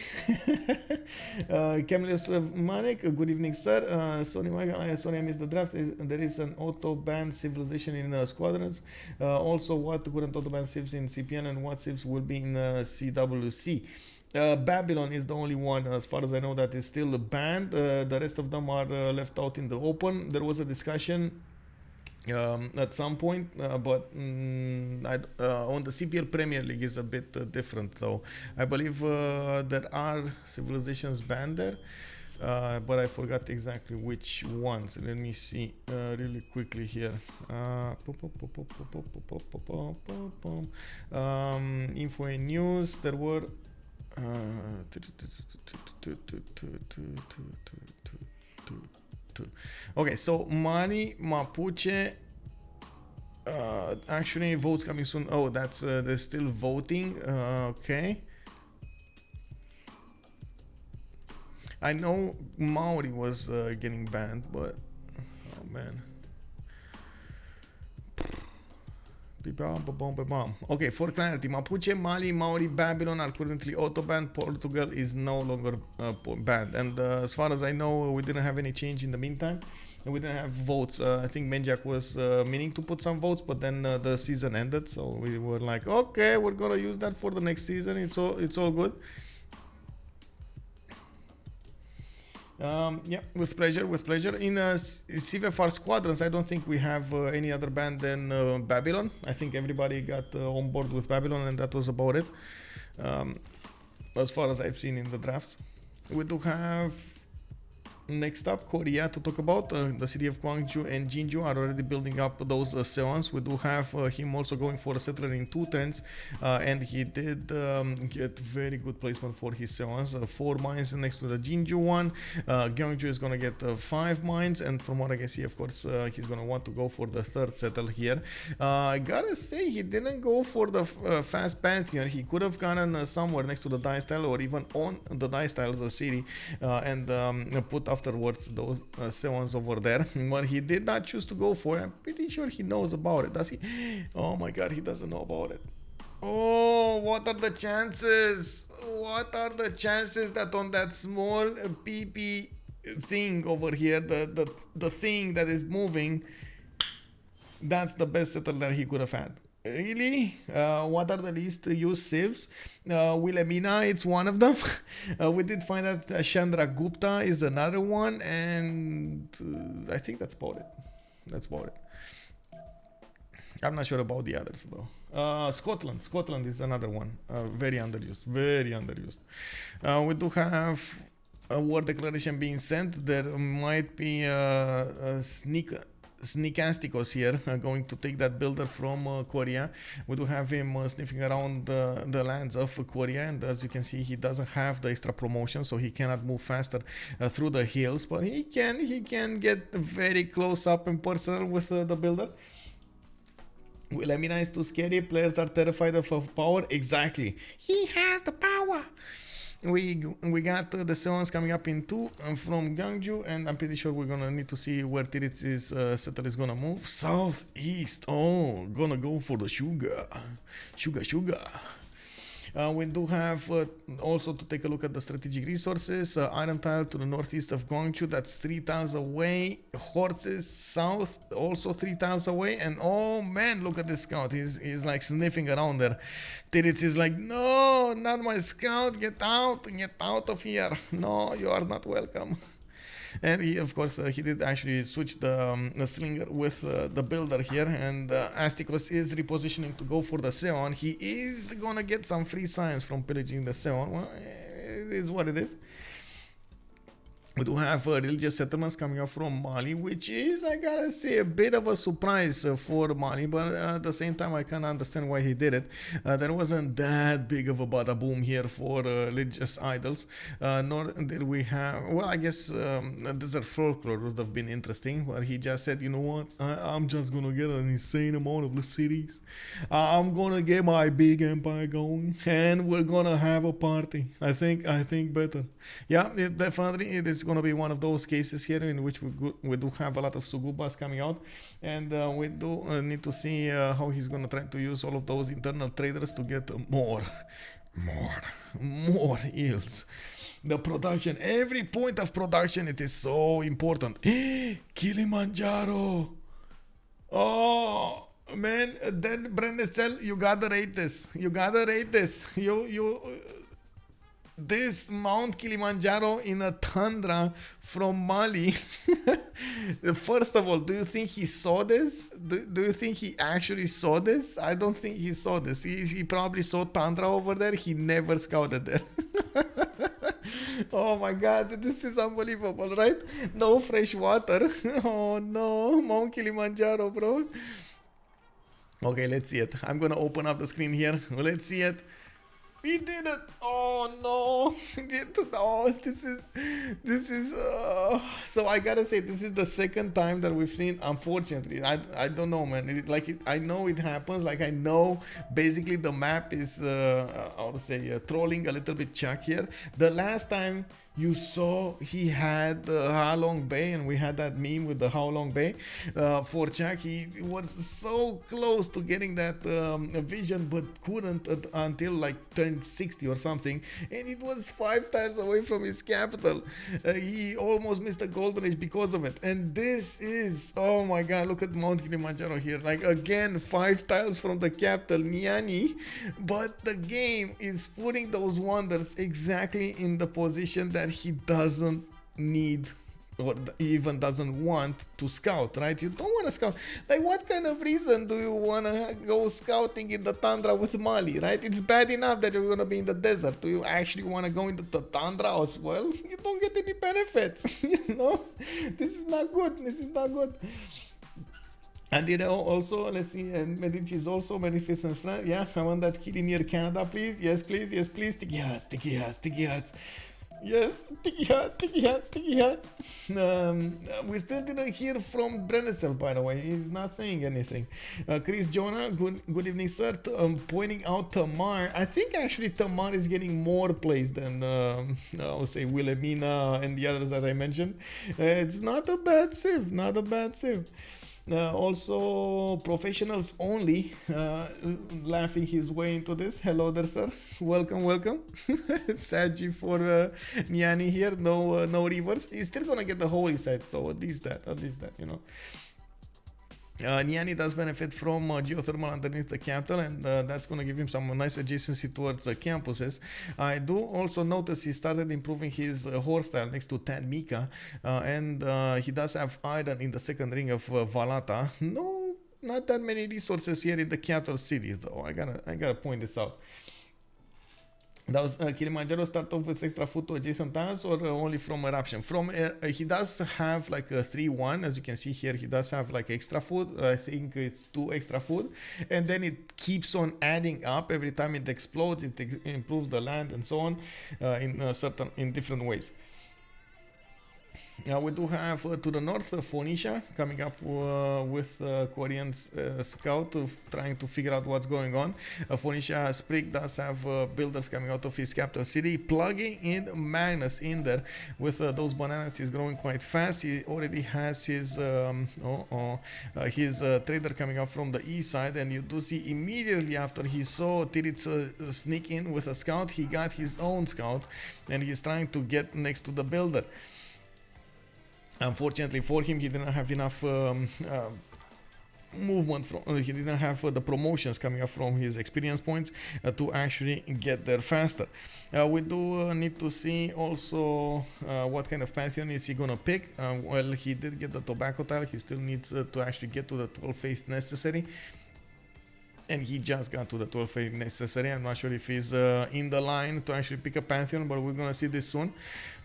Camillus Manek, good evening, sir. Sorry, Michael, sorry I missed the draft. There is an auto ban civilization in Squadrons. Also, what current auto ban civs in CPN and what civs will be in CWC? Babylon is the only one, as far as I know, that is still banned. The rest of them are left out in the open. There was a discussion at some point, but on the CPL Premier League is a bit different, though. I believe there are civilizations banned there, but I forgot exactly which ones. Let me see really quickly here. Info and news. There were. Okay, so Mali, Mapuche, actually votes coming soon. Oh, that's they're still voting. Okay, I know Maori was getting banned, but oh man. Okay, for clarity, Mapuche, Mali, Maori, Babylon are currently auto-banned. Portugal is no longer banned. And as far as I know, we didn't have any change in the meantime. We didn't have votes. I think Menjak was meaning to put some votes, but then the season ended. So we were like, okay, we're going to use that for the next season. It's all good. Yeah, with pleasure. In CivFR Squadrons, I don't think we have any other band than Babylon. I think everybody got on board with Babylon, and that was about it. As far as I've seen in the drafts, we do have next up Korea to talk about. The city of Gwangju and Jinju are already building up those Seons. We do have him also going for a settler in 2 turns, and he did get very good placement for his Seons. 4 mines next to the Jinju one. Gwangju is gonna get 5 mines, and from what I can see, of course, he's gonna want to go for the 3rd settle here. I gotta say, he didn't go for the fast pantheon. He could have gone somewhere next to the dice tile, or even on the dice tiles, the city, and put afterwards those Seons over there, but he did not choose to go for it. I'm pretty sure he knows about it, does he? Oh my god, he doesn't know about it. Oh, what are the chances? What are the chances that on that small PP thing over here, the thing that is moving, that's the best settler he could have had? Really? What are the least used civs? Wilhelmina, it's one of them. We did find that Chandra Gupta is another one, and I think that's about it. I'm not sure about the others though. Scotland is another one. Very underused. We do have a war declaration being sent. There might be a Astikos here, going to take that builder from Korea. We do have him sniffing around the lands of Korea, and as you can see, he doesn't have the extra promotion, so he cannot move faster through the hills, but he can get very close up and personal with the builder. Wilhelmina is too scary. Players are terrified of power. Exactly. He has the power. We got the Seons coming up in 2 from Gwangju, and I'm pretty sure we're gonna need to see where Titiits' settle is gonna move. Southeast. Oh, gonna go for the sugar. We do have also to take a look at the strategic resources. Iron tile to the northeast of Gwangju, that's 3 tiles away. Horses south, also 3 tiles away. And oh man, look at this scout. He's like sniffing around there. Titiits is like, no, not my scout. Get out of here. No, you are not welcome. And he, of course, he did actually switch the slinger with the builder here, and Astikos is repositioning to go for the Seon. He is gonna get some free science from pillaging the Seon. Well, it is what it is. We do have religious settlements coming up from Mali, which is, I gotta say, a bit of a surprise for Mali, but at the same time, I can't understand why he did it. There wasn't that big of a bada boom here for religious idols, nor did we have, well, I guess desert folklore would have been interesting, but he just said, you know what, I'm just gonna get an insane amount of the cities. I'm gonna get my big empire going, and we're gonna have a party. I think better. Yeah, definitely, it is gonna be one of those cases here in which we do have a lot of Sugubas coming out, and we do need to see how he's gonna try to use all of those internal traders to get more yields. The production, every point of production, it is so important. Kilimanjaro. Oh man, then Brennesel, you gotta rate this. You gotta rate this. This Mount Kilimanjaro in a tundra from Mali. First of all, do you think he saw this? Do you think he actually saw this? I don't think he saw this. He probably saw tundra over there. He never scouted there. Oh my god, this is unbelievable, right? No fresh water. Oh no, Mount Kilimanjaro, bro. Okay, let's see it. I'm gonna open up the screen here. Let's see it. He did it! Oh no! Oh, this is. So I gotta say, this is the second time that we've seen. Unfortunately, I don't know, man. I know it happens. Like I know, basically the map is, I would say, trolling a little bit Chuck here. The last time you saw he had the Ha Long Bay, and we had that meme with the Ha Long Bay. For Chuck, he was so close to getting that vision, but couldn't until like turned 60 or something, and it was 5 tiles away from his capital. He almost missed the golden age because of it. And this is, oh my god, look at Mount Kilimanjaro here. Like again, 5 tiles from the capital, Niani, but the game is putting those wonders exactly in the position that he doesn't need or even doesn't want to scout, right? You don't want to scout. Like, what kind of reason do you want to go scouting in the tundra with Mali, right? It's bad enough that you're going to be in the desert. Do you actually want to go into the tundra as well? You don't get any benefits, you know? This is not good. This is not good. And you know, also, let's see, and Medici is also Magnificent friend. Yeah, I want that kitty near Canada, please. Yes, please. Yes, please. Sticky hats, sticky hats, sticky hats. Yes, sticky hats, sticky hats, sticky hats. We still didn't hear from Brennesel, by the way. He's not saying anything. Chris Jonah, good evening, sir. Pointing out Tamar. I think actually Tamar is getting more plays than, I would say, Wilhelmina and the others that I mentioned. It's not a bad civ, not a bad civ. Also, professionals only, laughing his way into this. Hello there, sir. Welcome, welcome. Saji for Niani here. No reverse. He's still gonna get the holy sites though. At least that, you know. Niani does benefit from geothermal underneath the capital, and that's going to give him some nice adjacency towards campuses. I do also notice he started improving his horse style next to Tad Mika, and he does have iron in the second ring of Valata. No, not that many resources here in the capital cities, though. I gotta point this out. Does Kilimanjaro start off with extra food to adjacent tiles or only from eruption? From he does have like a 3-1, as you can see here. He does have like extra food. I think it's 2 extra food, and then it keeps on adding up every time it explodes. It improves the land and so on in different ways. We do have to the north Phoenicia coming up with Korean scout trying to figure out what's going on. Phoenicia Sprig does have builders coming out of his capital city, plugging in Magnus in there with those bananas. He's growing quite fast. He already has his trader coming up from the east side, and you do see immediately after he saw Titiits sneak in with a scout, he got his own scout, and he's trying to get next to the builder. Unfortunately for him, he didn't have enough movement from. He didn't have the promotions coming up from his experience points to actually get there faster. We do need to see also what kind of pantheon is he gonna pick. Well, he did get the tobacco tile. He still needs to actually get to the 12 faith necessary. And he just got to the 12 faith necessary. I'm not sure if he's in the line to actually pick a Pantheon, but we're gonna see this soon.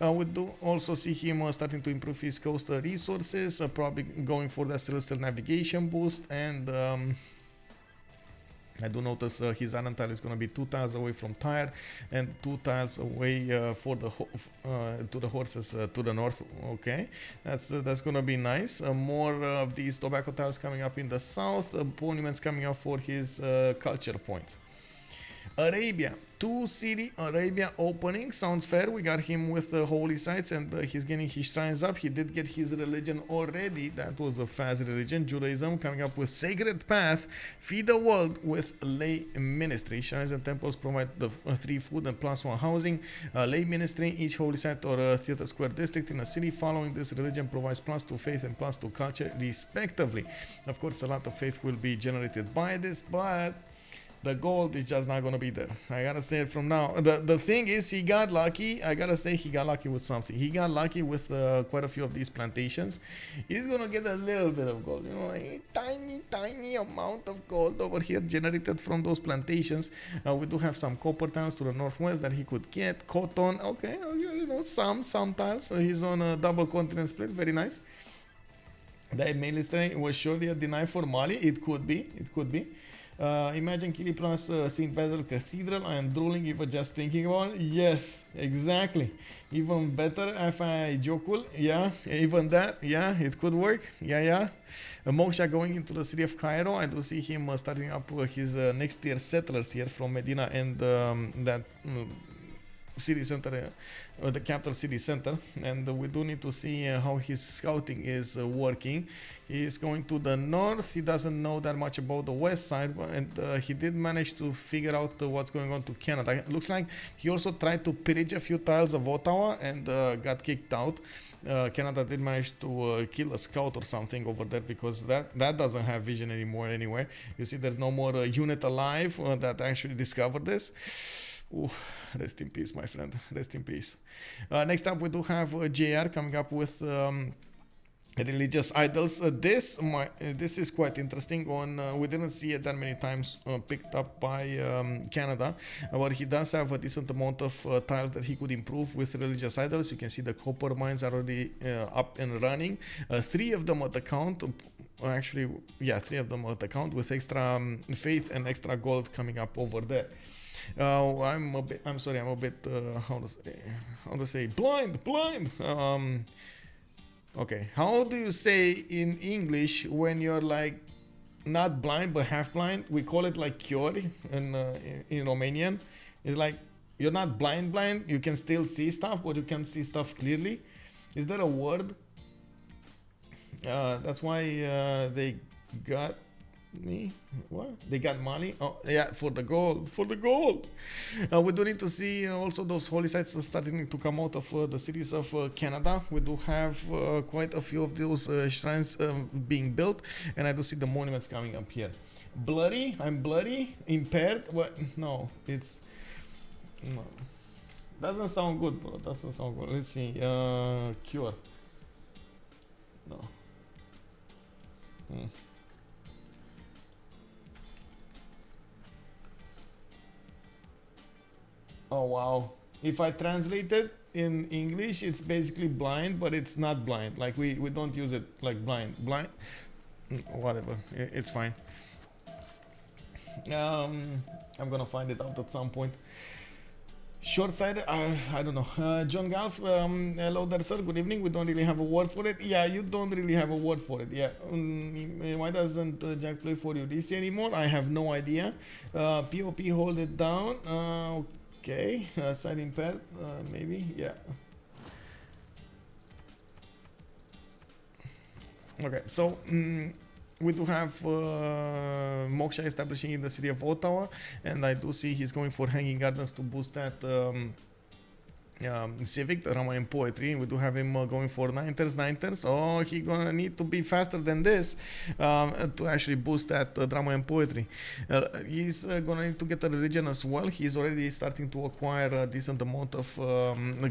We do also see him starting to improve his coastal resources, probably going for that celestial navigation boost, and I do notice his island tile is going to be 2 tiles away from Tyre and 2 tiles away for the to the horses to the north. Okay, that's going to be nice. More of these tobacco tiles coming up in the south. Monuments coming up for his culture points. Arabia, 2 city Arabia opening, sounds fair. We got him with the holy sites, and he's getting his shrines up. He did get his religion already. That was a fast religion. Judaism coming up with sacred path. Feed the world with lay ministry. Shrines and temples provide the 3 food and +1 housing. Lay ministry, each holy site or theater square district in a city following this religion provides +2 faith and +2 culture respectively. Of course, a lot of faith will be generated by this, but the gold is just not gonna be there. I gotta say it from now. The thing is, he got lucky. I gotta say, he got lucky with something. He got lucky with quite a few of these plantations. He's gonna get a little bit of gold, you know, a tiny amount of gold over here generated from those plantations. We do have some copper tiles to the northwest that he could get. Cotton, okay, you know, some tiles. He's on a double continent split, very nice. That military was surely a deny for Mali. It could be. Imagine Kili plus St. Basil Cathedral. I am drooling even just thinking about it. Yes, exactly. Even better if I Jokul. Yeah, even that. Yeah, it could work. Yeah. Moksha going into the city of Cairo. I do see him starting up his next tier settlers here from Medina and that city center, the capital city center, and we do need to see how his scouting is working. He is going to the north. He doesn't know that much about the west side, and he did manage to figure out what's going on to Canada. It looks like he also tried to pillage a few tiles of Ottawa and got kicked out. Canada did manage to kill a scout or something over there, because that doesn't have vision anymore anywhere. You see, there's no more unit alive that actually discovered this. Ooh, rest in peace, my friend. Rest in peace. Next up, we do have JR coming up with religious idols. This is quite interesting. We didn't see it that many times picked up by Canada, but he does have a decent amount of tiles that he could improve with religious idols. You can see the copper mines are already up and running. 3 of them at the count. Actually, yeah, 3 of them at the count, with extra faith and extra gold coming up over there. I'm a bit how to say blind. Okay, how do you say in English when you're like not blind but half blind? We call it like chiori in Romanian. It's like you're not blind, you can still see stuff, but you can't see stuff clearly. Is there a word? That's why they got me. What? They got Mali? Oh yeah, for the gold. We do need to see also those holy sites starting to come out of the cities of Canada. We do have quite a few of those shrines being built, and I do see the monuments coming up here. Bloody? I'm bloody? Impaired? What? No, it's no. Doesn't sound good, bro. Doesn't sound good. Let's see. Cure. No. Oh wow. If I translate it in English, it's basically blind, but it's not blind. Like we don't use it like blind. Whatever. It's fine. I'm gonna find it out at some point. Short-sighted, I don't know. John Golf, hello there, sir. Good evening. We don't really have a word for it. Yeah, you don't really have a word for it. Yeah. Why doesn't Jack play for Ulyss anymore? I have no idea. POP, hold it down. Okay. Side impaired, maybe. Yeah. Okay, so we do have Moksha establishing in the city of Ottawa, and I do see he's going for Hanging Gardens to boost that Civic, the Rama and Poetry. We do have him going for 9ters. Oh, he's gonna need to be faster than this to actually boost that Drama and Poetry. He's gonna need to get a religion as well. He's already starting to acquire a decent amount of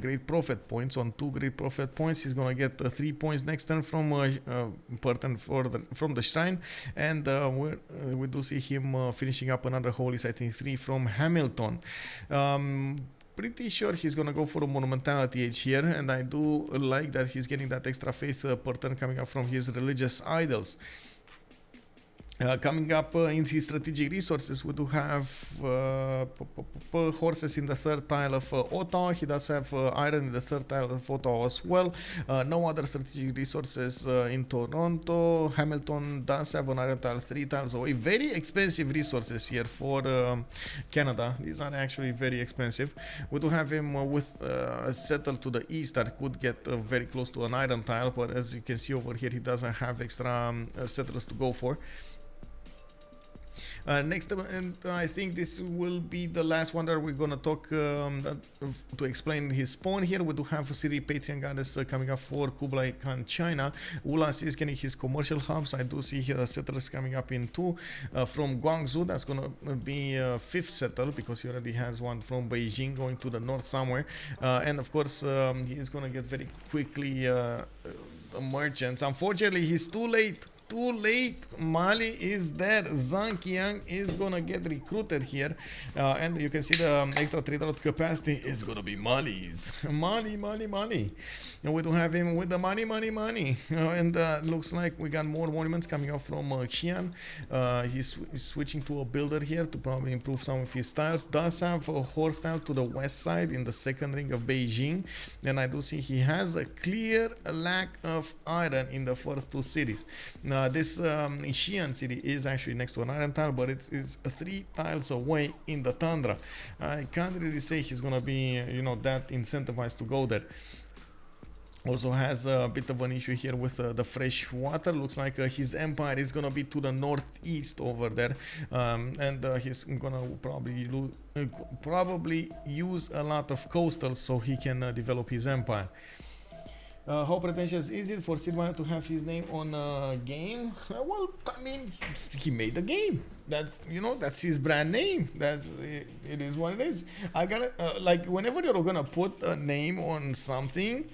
great prophet points. On 2 great prophet points, he's gonna get 3 points next turn from per turn from the shrine, and we do see him finishing up another holy site in 3 from Hamilton. Pretty sure he's gonna go for a monumentality age here, and I do like that he's getting that extra faith per turn coming up from his religious idols. Coming up in his strategic resources, we do have horses in the third tile of Ottawa. He does have iron in the third tile of Ottawa as well. No other strategic resources in Toronto. Hamilton does have an iron tile 3 tiles away. Very expensive resources here for Canada. These are actually very expensive. We do have him with a settle to the east that could get very close to an iron tile, but as you can see over here, he doesn't have extra settlers to go for. Next, and I think this will be the last one that we're gonna talk to explain his spawn here. We do have a City Patreon goddess coming up for Kublai Khan China. Ulhas is getting his commercial hubs. I do see here settlers coming up in 2 from Guangzhou. That's gonna be 5th settle because he already has one from Beijing going to the north somewhere. And of course, he is gonna get very quickly the merchants. Unfortunately, he's too late. Too late. Mali is there. Zhang Qiang is gonna get recruited here, and you can see the extra $3 capacity is gonna be Mali's. Mali. And we don't have him with the money. And looks like we got more monuments coming up from Xi'an. He's switching to a builder here to probably improve some of his tiles. Does have a horse tile to the west side in the second ring of Beijing, and I do see he has a clear lack of iron in the first 2 cities. This Xi'an city is actually next to an iron tile, but it is 3 tiles away in the tundra. I can't really say he's gonna be, that incentivized to go there. Also has a bit of an issue here with the fresh water. Looks like his empire is gonna be to the northeast over there, and he's gonna probably use a lot of coastals so he can develop his empire. How pretentious is it for Silvana to have his name on a game? Well, I mean, he made the game. That's his brand name. It is what it is. I gotta like whenever you're gonna put a name on something,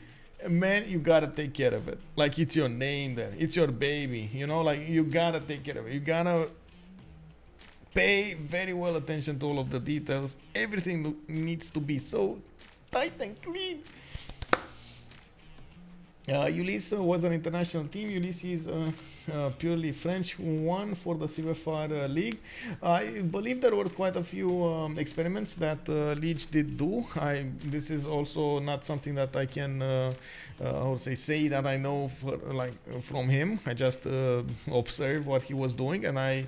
man, you gotta take care of it. Like it's your name there. It's your baby. Like you gotta take care of it. You gotta pay very well attention to all of the details. Everything needs to be so tight and clean. Ulyss was an international team. Ulyss is purely French one for the CivFR League. I believe there were quite a few experiments that Lege did do. This is also not something that I can say that I know from him. I just observed what he was doing, and I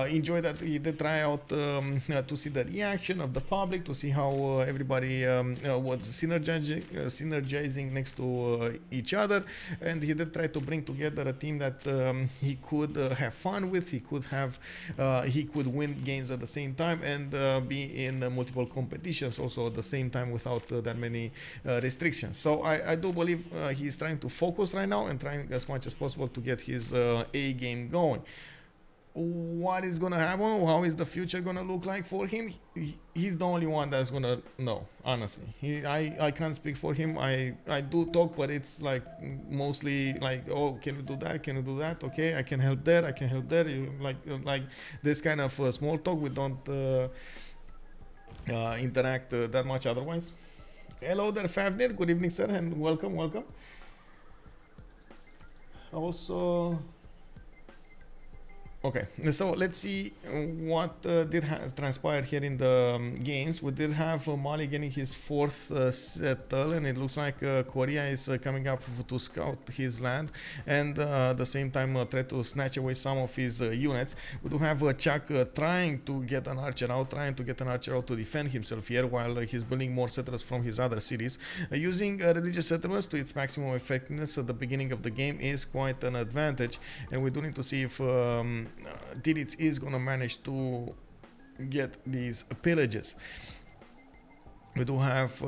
enjoyed that he did try out to see the reaction of the public, to see how everybody was synergizing next to each other, and he did try to bring together a team that he could have fun with. He could win games at the same time and be in multiple competitions also at the same time without that many restrictions. So I do believe he's trying to focus right now and trying as much as possible to get his A game going. What is gonna happen? How is the future gonna look like for him? He's the only one that's gonna know, honestly. I can't speak for him. I do talk, but it's like mostly like, oh, can you do that? Can you do that? Okay, I can help there. I can help there. Like this kind of small talk. We don't interact that much otherwise. Hello there, Favnir. Good evening, sir, and welcome. Also. Okay, so let's see what did transpire here in the games. We did have Mali getting his 4th settle, and it looks like Korea is coming up to scout his land, and at the same time try to snatch away some of his units. We do have Chuck trying to get an archer out to defend himself here, while he's building more settlers from his other cities. Using religious settlements to its maximum effectiveness at the beginning of the game is quite an advantage, and we do need to see if Titiits is gonna manage to get these pillages. We do have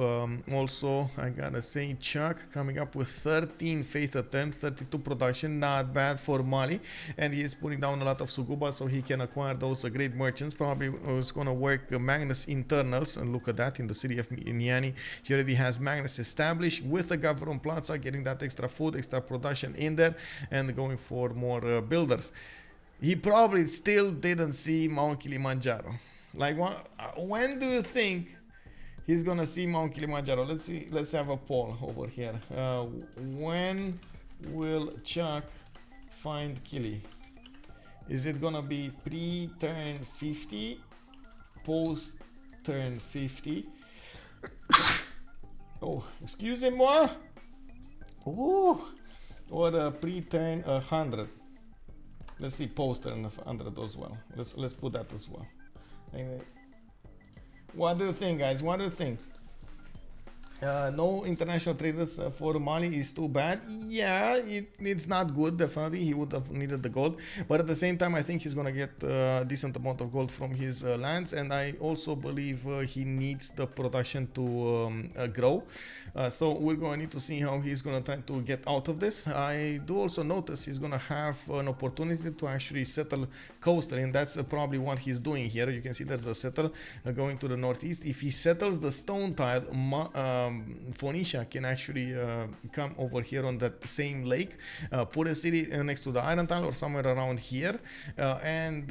also, I gotta say, Chuck coming up with 13 faith attempts, 32 production, not bad for Mali, and he is putting down a lot of Suguba so he can acquire those great merchants. Probably was gonna work Magnus internals, and look at that, in the city of Niani he already has Magnus established with the Gavron Plaza, getting that extra food, extra production in there, and going for more builders. He probably still didn't see Mount Kilimanjaro. Like, when do you think he's gonna see Mount Kilimanjaro? Let's see. Let's have a poll over here. When will Chuck find Kili? Is it gonna be pre-turn 50, post-turn 50? Oh, excusez-moi. Oh, or pre-turn 100. Let's see post-turn 100 as well. Let's put that as well. Anyway, what do you think, guys? What do you think? No international traders for Mali is too bad. Yeah, it's not good. Definitely, he would have needed the gold, but at the same time, I think he's gonna get a decent amount of gold from his lands, and I also believe he needs the production to grow. So we're gonna need to see how he's gonna try to get out of this. I do also notice he's gonna have an opportunity to actually settle coastal, and that's probably what he's doing here. You can see there's a settle going to the northeast. If he settles the stone tile, Phoenicia can actually come over here on that same lake, put a city next to the iron tile or somewhere around here, and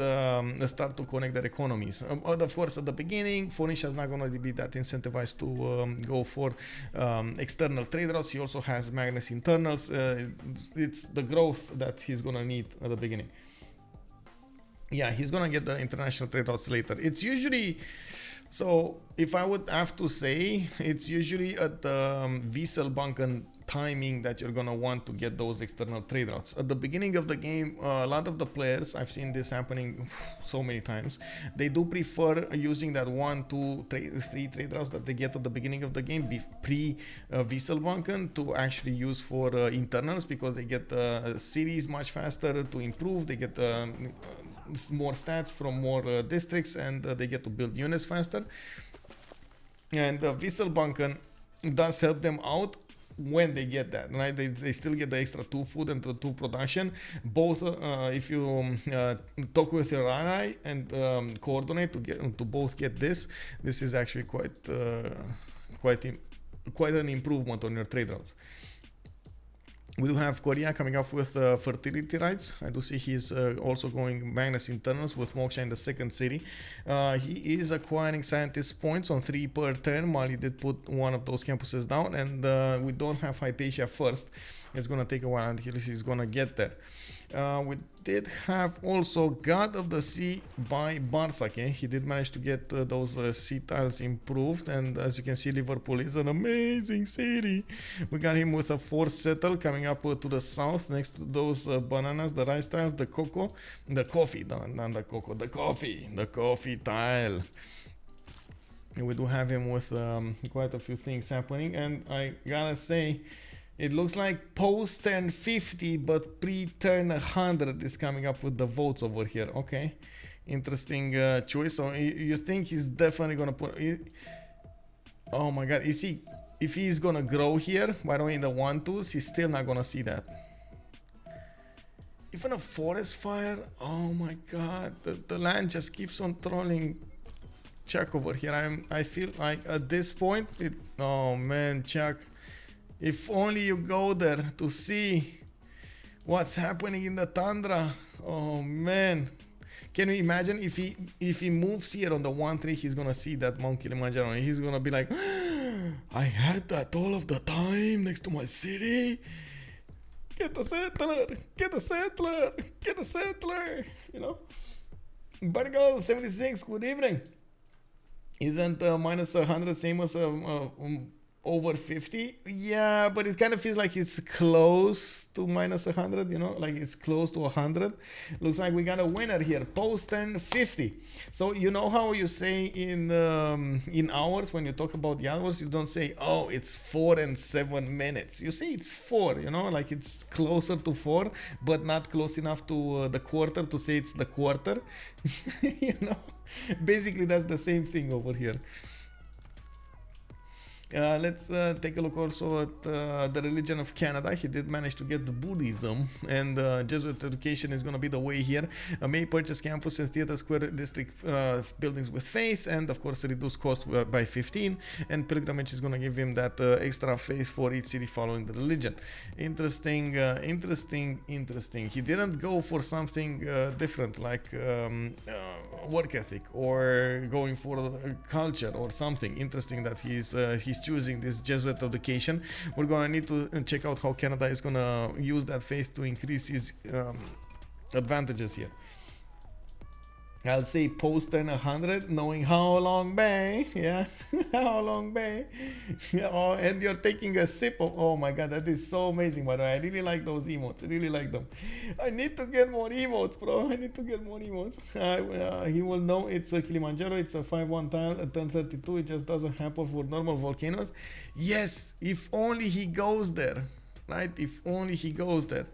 start to connect their economies. But of course, at the beginning, Phoenicia is not going to be that incentivized to go for external trade routes. He also has Magnus internals. It's the growth that he's going to need at the beginning. Yeah, he's going to get the international trade routes later. It's usually... So, if I would have to say, it's usually at the Wieselbanken timing that you're gonna want to get those external trade routes. At the beginning of the game, a lot of the players, I've seen this happening so many times, they do prefer using that 1, 2, 3 trade routes that they get at the beginning of the game, pre-Wieselbanken, to actually use for internals, because they get cities much faster to improve, they get more stats from more districts, and they get to build units faster. And Wieselbanken does help them out when they get that, right? They still get the extra 2 food and the 2 production. Both, if you talk with your ally and coordinate to both get this is actually quite an improvement on your trade routes. We do have Korea coming up with fertility rights. I do see he's also going Magnus internals with Moksha in the second city. He is acquiring scientist points on 3 per turn. Mali did put one of those campuses down, and we don't have Hypatia first. It's gonna take a while until he's gonna get there. We did have also God of the Sea by BartSake. He did manage to get those sea tiles improved, and as you can see, Liverpool is an amazing city. We got him with a 4th settle coming up to the south next to those bananas, the rice tiles, the cocoa, the coffee, not the cocoa, the coffee tile. And we do have him with quite a few things happening, and I gotta say, it looks like post-turn 50, but pre-turn 100 is coming up with the votes over here. Okay, interesting choice. So you think he's definitely gonna put... Oh my god, is he... If he's gonna grow here, by the way, in the 1-2s, he's still not gonna see that. Even a forest fire? Oh my god, the land just keeps on trolling Chuck over here. I feel like at this point, oh man, Chuck. If only you go there to see what's happening in the tundra. Oh man. Can you imagine if he moves here on the 1-3, he's gonna see that Mount Kilimanjaro and he's gonna be like, I had that all of the time next to my city. Get a settler, get a settler, get a settler, you know. Bargal 76, good evening. Isn't minus 100 same as over 50? Yeah, but it kind of feels like it's close to minus 100, you know, like it's close to 100. Looks like we got a winner here, post 1050. So you know how you say in hours, when you talk about the hours, you don't say, oh, it's 4 and 7 minutes. You say it's 4, you know, like it's closer to 4, but not close enough to the quarter to say it's the quarter. You know, basically that's the same thing over here. Let's take a look also at the religion of Canada. He did manage to get the Buddhism, and Jesuit education is going to be the way here. May purchase campus and theater square district buildings with faith, and of course reduce cost by 15, and pilgrimage is going to give him that extra faith for each city following the religion. Interesting. He didn't go for something different like work ethic or going for culture or something. Interesting that he's choosing this Jesuit education. We're gonna need to check out how Canada is gonna use that faith to increase his advantages here. I'll say post turn 100, knowing how long bay, yeah, how long bay. Oh, and you're taking a sip of, oh my god, that is so amazing, by the way. I really like those emotes, I really like them. I need to get more emotes, bro, I need to get more emotes. He will know it's a Kilimanjaro, it's a 5-1 tile, a turn 32, it just doesn't happen for normal volcanoes. Yes, if only he goes there, right, if only he goes there.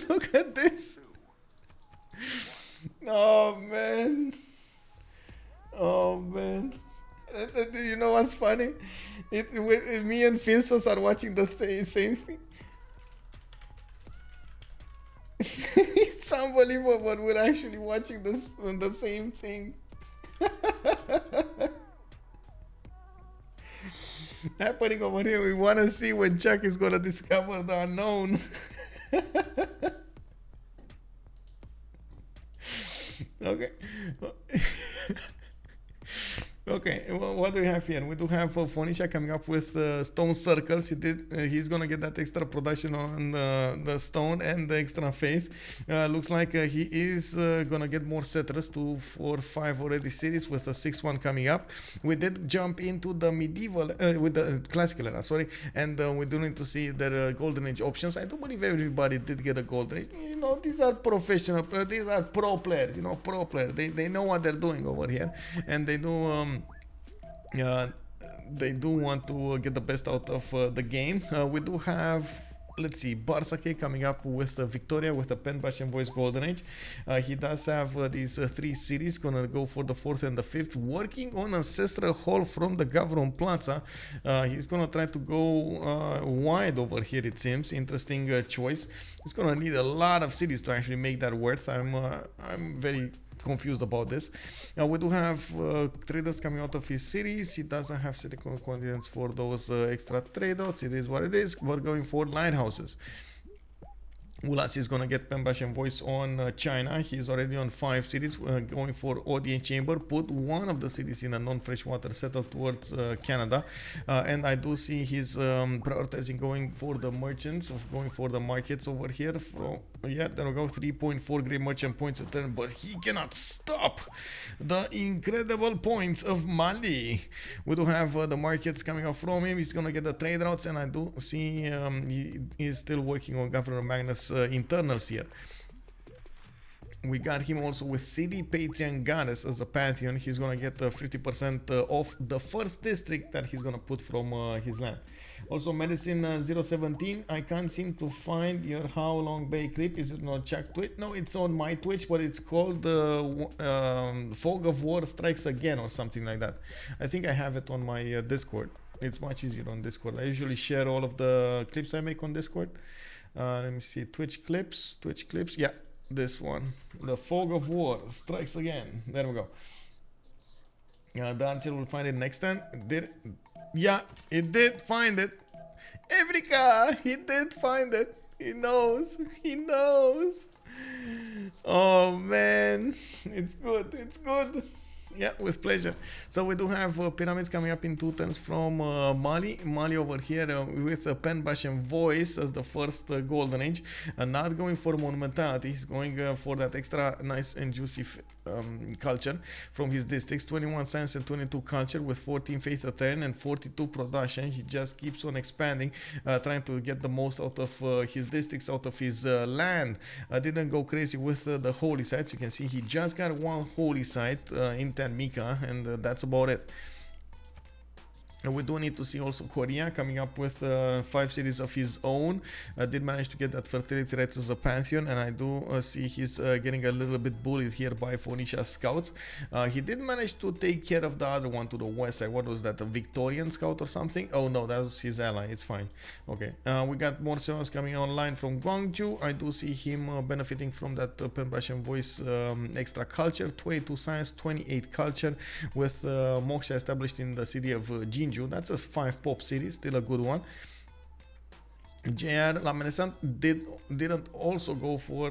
Look at this. Oh man. Oh man. You know what's funny? Me and Philsos are watching the same thing. It's unbelievable, but we're actually watching the same thing. Happening over here. We want to see when Chuck is going to discover the unknown. Okay. Okay, well, what do we have here? We do have Phoenicia coming up with stone circles. He's gonna get that extra production on the stone and the extra faith. Looks like he is gonna get more settlers, 2, 4, 5 already cities with a 6-1 coming up. We did jump into the medieval with the classical era, sorry, and we do need to see the golden age options. I do believe everybody did get a golden age. You know, these are professional, these are pro players. You know, pro players. They know what they're doing over here, and they do. They do want to get the best out of the game. We do have, let's see, BartSake coming up with Victoria with a pen bash and voice golden age. He does have these 3 cities, gonna go for the 4th and the 5th, working on ancestral hall from the Gavron Plaza. He's gonna try to go wide over here, it seems. Interesting choice. He's gonna need a lot of cities to actually make that worth. I'm very confused about this. We do have traders coming out of his cities. He doesn't have city continents for those extra trade outs. It is what it is. We're going for lighthouses. Ulhas is gonna get Pembash and voice on China. He's already on 5 cities, going for audience chamber. Put one of the cities in a non-freshwater, settled towards Canada, and I do see he's prioritizing going for the merchants, going for the markets over here. Yeah, there we go, 3.4 great merchant points a turn, but he cannot stop the incredible points of Mali. We do have the markets coming up from him. He's gonna get the trade routes, and I do see he is still working on Governor Magnus internals here. We got him also with City Patreon Goddess as a Pantheon. He's gonna get 50% off the first district that he's gonna put from his land. Also, Medicine 017, I can't seem to find your How Long Bay clip. Is it on Chuck Twitch? No, it's on my Twitch, but it's called Fog of War Strikes Again or something like that. I think I have it on my Discord. It's much easier on Discord. I usually share all of the clips I make on Discord. Let me see, Twitch clips, yeah, this one, the Fog of War Strikes Again. There we go. The archer will find it next time. Yeah, it did find it. Evrika, he did find it. He knows. Oh man, it's good. Yeah, with pleasure. So we do have pyramids coming up in 2 turns from Mali over here with pen bash and voice as the first golden age, not going for monumentality. He's going for that extra nice and juicy culture from his districts. 21 science and 22 culture with 14 faith a turn and 42 production. He just keeps on expanding, trying to get the most out of his districts, out of his land. Didn't go crazy with the holy sites. You can see he just got 1 holy site in Mika, and that's about it. And we do need to see also Korea coming up with 5 cities of his own. Did manage to get that fertility rights as a Pantheon, and I do see he's getting a little bit bullied here by Phoenicia scouts. He did manage to take care of the other one to the west side. What was that, a Victorian scout or something? Oh no, that was his ally, it's fine. Okay, we got more servants coming online from Gwangju. I do see him benefiting from that Penbash and voice extra culture. 22 science, 28 culture, with Moksha established in the city of Jinju. That's a 5 pop city, still a good one. JR Lamenesant didn't also go for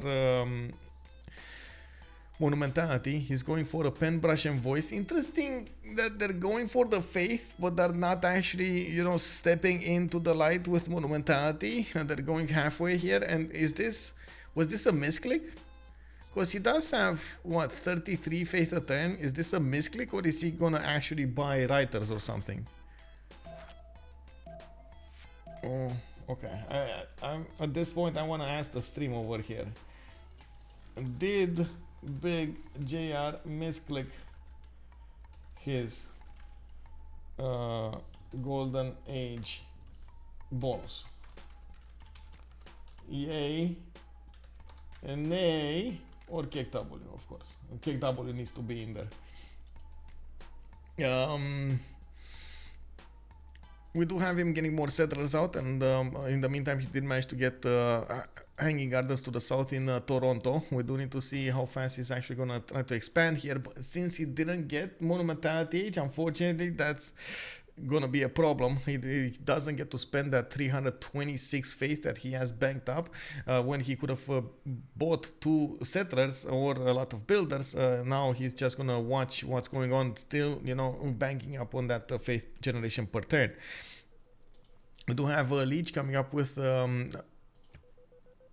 monumentality. He's going for a pen, brush and voice. Interesting that they're going for the faith, but they're not actually, you know, stepping into the light with monumentality. They're going halfway here. And was this a misclick? Because he does have, what, 33 faith a turn? Is this a misclick, or is he gonna actually buy writers or something? Oh, okay. I'm at this point, I want to ask the stream over here. Did Big JR misclick his Golden Age bonus? Yay, nay, or kick W, of course. Kick W needs to be in there. We do have him getting more settlers out, and in the meantime, he did manage to get hanging gardens to the south in Toronto. We do need to see how fast he's actually gonna try to expand here, but since he didn't get Monumentality Age, unfortunately, that's gonna be a problem. He doesn't get to spend that 326 faith that he has banked up when he could have bought 2 settlers or a lot of builders. Now he's just gonna watch what's going on, still, you know, banking up on that faith generation per turn. We do have Lege coming up with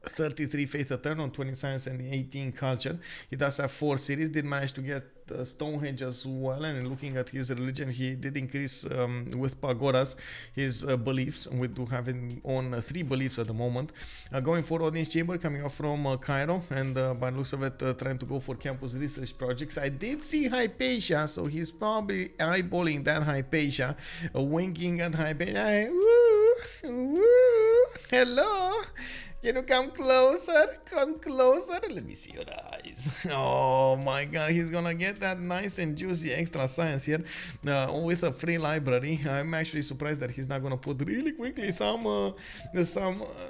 33 faith a turn on 20 science and 18 culture. He does have 4 cities, did manage to get Stonehenge as well, and looking at his religion, he did increase with pagodas his beliefs. We do have him on 3 beliefs at the moment. Going for audience chamber, coming up from Cairo, and by the looks of it, trying to go for campus research projects. I did see Hypatia, so he's probably eyeballing that Hypatia, winking at Hypatia. Hey, woo, woo, hello. Can you come closer? Come closer. Let me see your eyes. Oh my god, he's gonna get that nice and juicy extra science here with a free library. I'm actually surprised that he's not gonna put really quickly some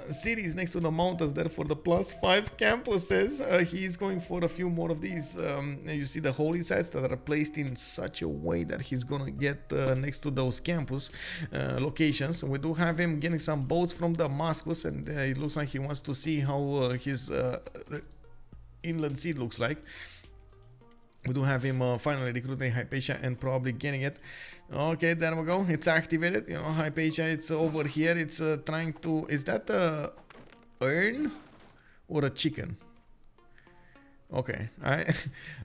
cities next to the mountains there for the +5 campuses. He's going for a few more of these. You see the holy sites that are placed in such a way that he's gonna get next to those campus locations. We do have him getting some boats from Damascus, and it looks like he wants to see how his inland sea looks like. We do have him finally recruiting Hypatia and probably getting it. Okay, there we go. It's activated. You know, Hypatia, it's over here. It's trying to... Is that a urn or a chicken? Okay,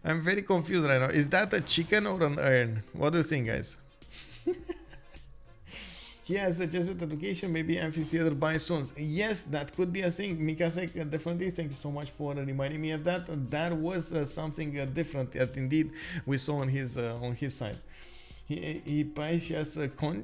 I'm very confused right now. Is that a chicken or an urn? What do you think, guys? He has a Jesuit education, maybe amphitheater by stones. Yes, that could be a thing. Mikasek, definitely. Thank you so much for reminding me of that. That was something different that indeed we saw on his side. He has a con.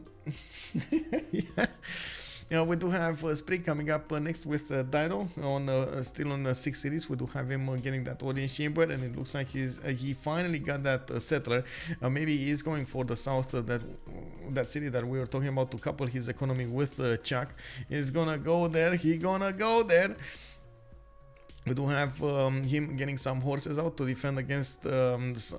Yeah. We do have Sprig coming up next with Dido on still on 6 cities. We do have him getting that audience chamber, and it looks like he finally got that settler. Maybe he's going for the south, that city that we were talking about, to couple his economy with Chuck. He's gonna go there. He gonna go there. We do have him getting some horses out to defend against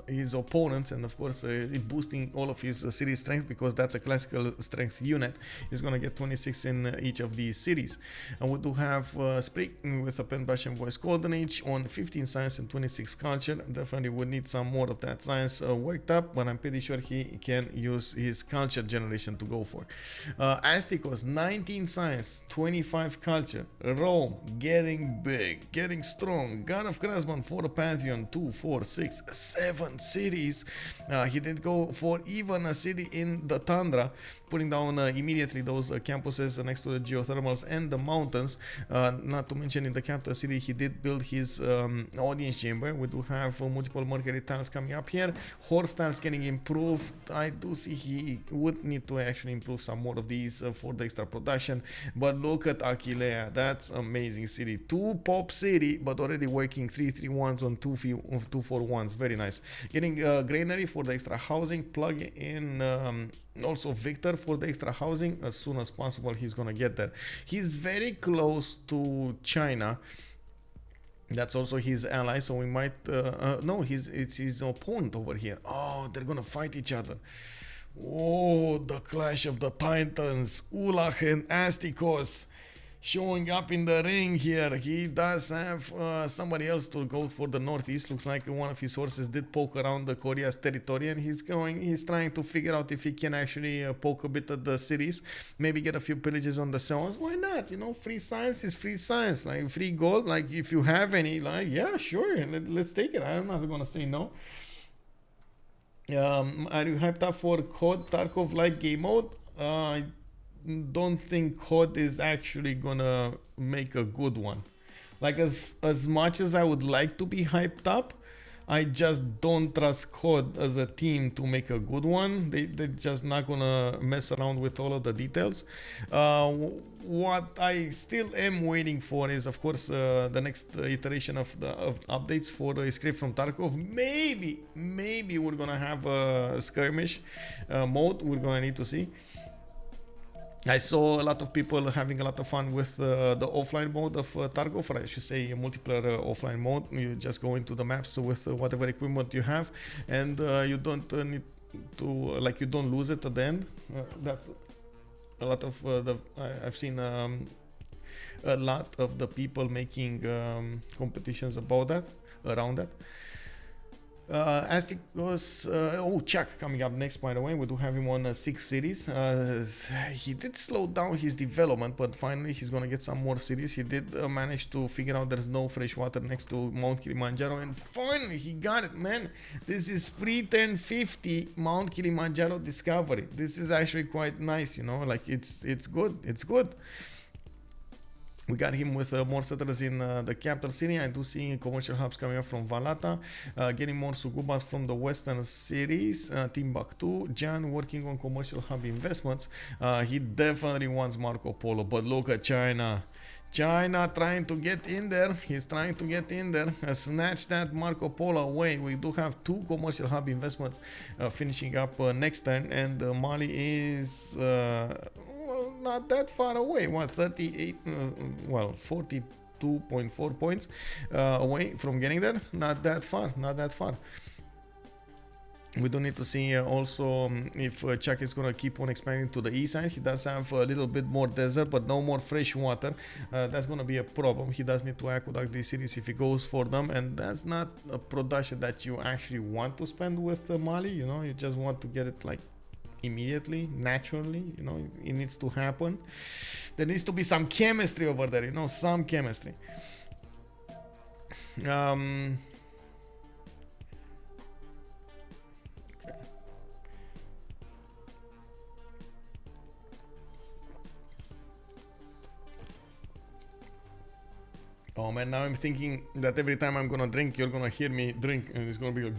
his opponents, and of course boosting all of his city strength, because that's a classical strength unit. He's gonna get 26 in each of these cities. And we do have Sprig with a pen, brush, and voice golden age on 15 science and 26 culture. Definitely would need some more of that science worked up, but I'm pretty sure he can use his culture generation to go for. Astikos, 19 science, 25 culture. Rome, getting big, getting strong. God of Craftsman for the Pantheon, 2, 4, 6, 7 cities. He did go for even a city in the tundra, putting down immediately those campuses next to the geothermals and the mountains. Not to mention, in the capital city, he did build his audience chamber. We do have multiple Mercury tiles coming up here. Horse tiles getting improved. I do see he would need to actually improve some more of these for the extra production. But look at Aquilea. That's amazing city. 2 pop city, but already working 331s on 241s. Very nice. Getting granary for the extra housing. Plug in also Victor for the extra housing. As soon as possible, he's gonna get that. He's very close to China. That's also his ally, so we might no, it's his opponent over here. Oh, they're gonna fight each other. Oh, the clash of the titans, Ulhas and Astikos. showing up in the ring here. He does have somebody else to go for the northeast. Looks like one of his horses did poke around the Korea's territory, and he's trying to figure out if he can actually poke a bit at the cities, maybe get a few pillages on the zones. Why not? You know, free science is free science. Like free gold, like if you have any, like yeah, sure, let's take it. I'm not gonna say no. Are you hyped up for COD Tarkov like game mode? I don't think COD is actually gonna make a good one. Like as much as I would like to be hyped up, I just don't trust COD as a team to make a good one. They're just not gonna mess around with all of the details. What I still am waiting for is, of course, the next iteration of updates for the Escape from Tarkov. Maybe we're gonna have a skirmish mode. We're gonna need to see. I saw a lot of people having a lot of fun with the offline mode of Tarkov, or I should say multiplayer offline mode. You just go into the maps with whatever equipment you have, and you don't need to, like, you don't lose it at the end. That's a lot of I've seen a lot of the people making competitions about that, around that. Astikos, Chuck coming up next, by the way. We do have him on 6 cities. He did slow down his development, but finally he's gonna get some more cities. He did manage to figure out there's no fresh water next to Mount Kilimanjaro, and finally he got it, man. This is pre-1050 Mount Kilimanjaro discovery. This is actually quite nice, you know, like it's good, it's good. We got him with more settlers in the capital city. I do see commercial hubs coming up from Valata, getting more sugubas from the western cities, Timbuktu. Jan working on commercial hub investments. He definitely wants Marco Polo, but look at China. China trying to get in there. He's trying to get in there. Snatch that Marco Polo away. We do have 2 commercial hub investments finishing up next turn, and Mali is not that far away. What, 42.4 points away from getting there. Not that far. We do need to see also if Chuck is going to keep on expanding to the east side. He does have a little bit more desert, but no more fresh water. That's going to be a problem. He does need to aqueduct these cities if he goes for them, and that's not a production that you actually want to spend with Mali. You know, you just want to get it like immediately, naturally. You know, it needs to happen. There needs to be some chemistry over there, you know, some chemistry. Oh man, now I'm thinking that every time I'm gonna drink, you're gonna hear me drink, and it's gonna be like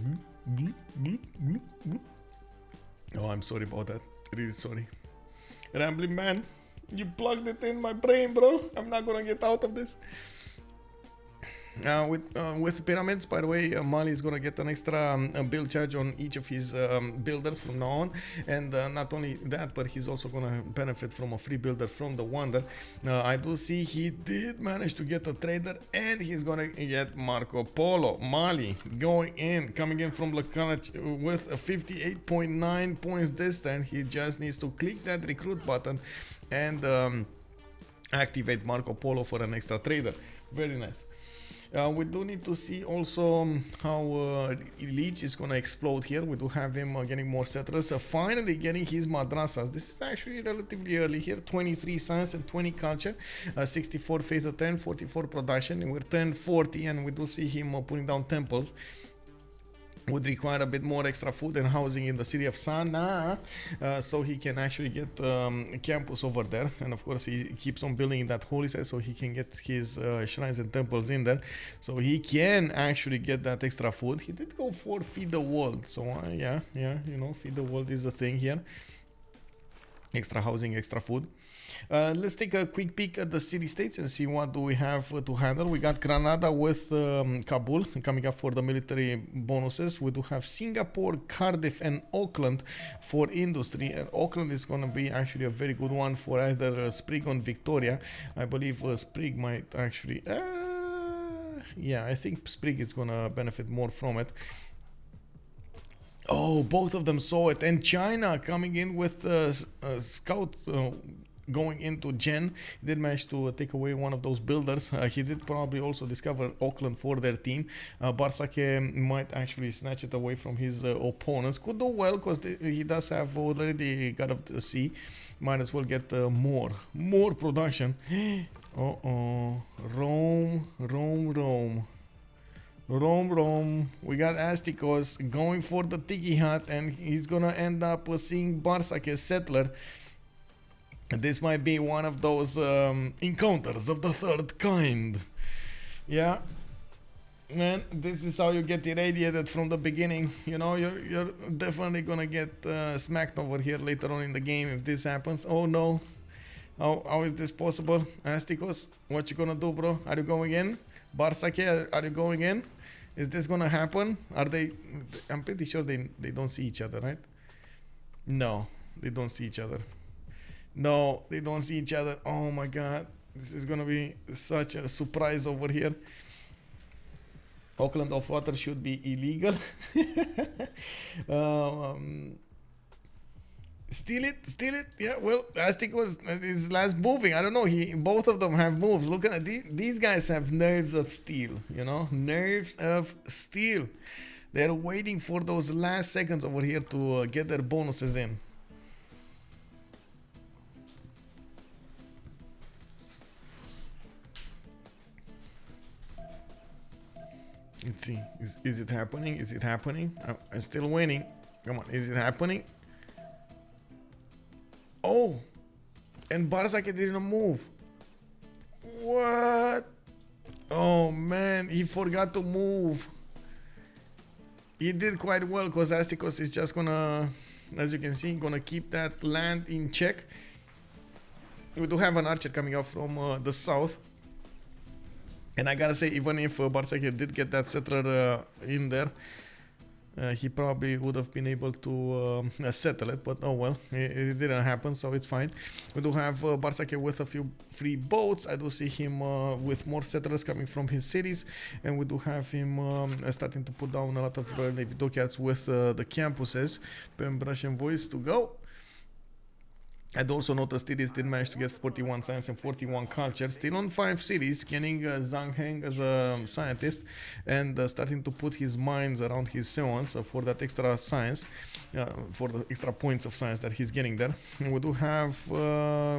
oh, I'm sorry about that. Really sorry. Rambling man, you plugged it in my brain, bro. I'm not gonna get out of this. With pyramids, by the way, Mali is gonna get an extra build charge on each of his builders from now on, and not only that, but he's also gonna benefit from a free builder from the Wonder. I do see he did manage to get a trader, and he's gonna get Marco Polo. Mali coming in from Lakanach with a 58.9 points this time. He just needs to click that recruit button and activate Marco Polo for an extra trader. Very nice. We do need to see also how Lege is going to explode here. We do have him getting more settlers, finally getting his madrasas. This is actually relatively early here. 23 science and 20 culture, 64 faith at 10, 44 production, and we're 1040, and we do see him putting down temples. Would require a bit more extra food and housing in the city of Sana, so he can actually get a campus over there. And of course he keeps on building that holy site so he can get his shrines and temples in there, so he can actually get that extra food. He did go for feed the world, so yeah, you know, feed the world is the thing here. Extra housing, extra food. Let's take a quick peek at the city-states and see what do we have to handle. We got Granada with Kabul coming up for the military bonuses. We do have Singapore, Cardiff and Auckland for industry, and Auckland is going to be actually a very good one for either Sprig or Victoria. I believe Sprig might actually yeah, I think Sprig is going to benefit more from it. Oh, both of them saw it. And China coming in with scout going into Gen. He did manage to take away one of those builders. He did probably also discover Auckland for their team. BartSake might actually snatch it away from his opponents. Could do well because he does have already God of the Sea. Might as well get more production. Rome. We got Astikos going for the Tiki Hut, and he's gonna end up seeing BartSake as settler. This might be one of those encounters of the third kind. Yeah, man, this is how you get irradiated from the beginning. You know, you're definitely gonna get smacked over here later on in the game if this happens. Oh no, how is this possible? Astikos, what you gonna do, bro? Are you going in? BartSake, are you going in? Is this gonna happen? Are they? I'm pretty sure they don't see each other, right? No, they don't see each other. No, they don't see each other. Oh my god, this is gonna be such a surprise over here. Auckland off water should be illegal. Steal it. Yeah, well, Astikos is last moving. I don't know. Both of them have moves. Look at these guys have nerves of steel. You know, nerves of steel. They're waiting for those last seconds over here to get their bonuses in. Let's see. Is it happening? Is it happening? I'm still waiting. Come on. Is it happening? Oh, and BartSake didn't move. What? Oh man, he forgot to move. He did quite well because Astikos is just gonna, as you can see, gonna keep that land in check. We do have an archer coming up from the south. And I gotta say, even if BartSake did get that settler in there, he probably would have been able to settle it, but oh well, it didn't happen, so it's fine. We do have BartSake with a few free boats. I do see him with more settlers coming from his cities, and we do have him starting to put down a lot of Navy dockyards with the campuses. Pembrush and Voice to go. I'd also noticed Titiits did manage to get 41 science and 41 culture, still on 5 cities, getting Zhang Heng as a scientist and starting to put his mines around his seance for that extra science, for the extra points of science that he's getting there. And we do have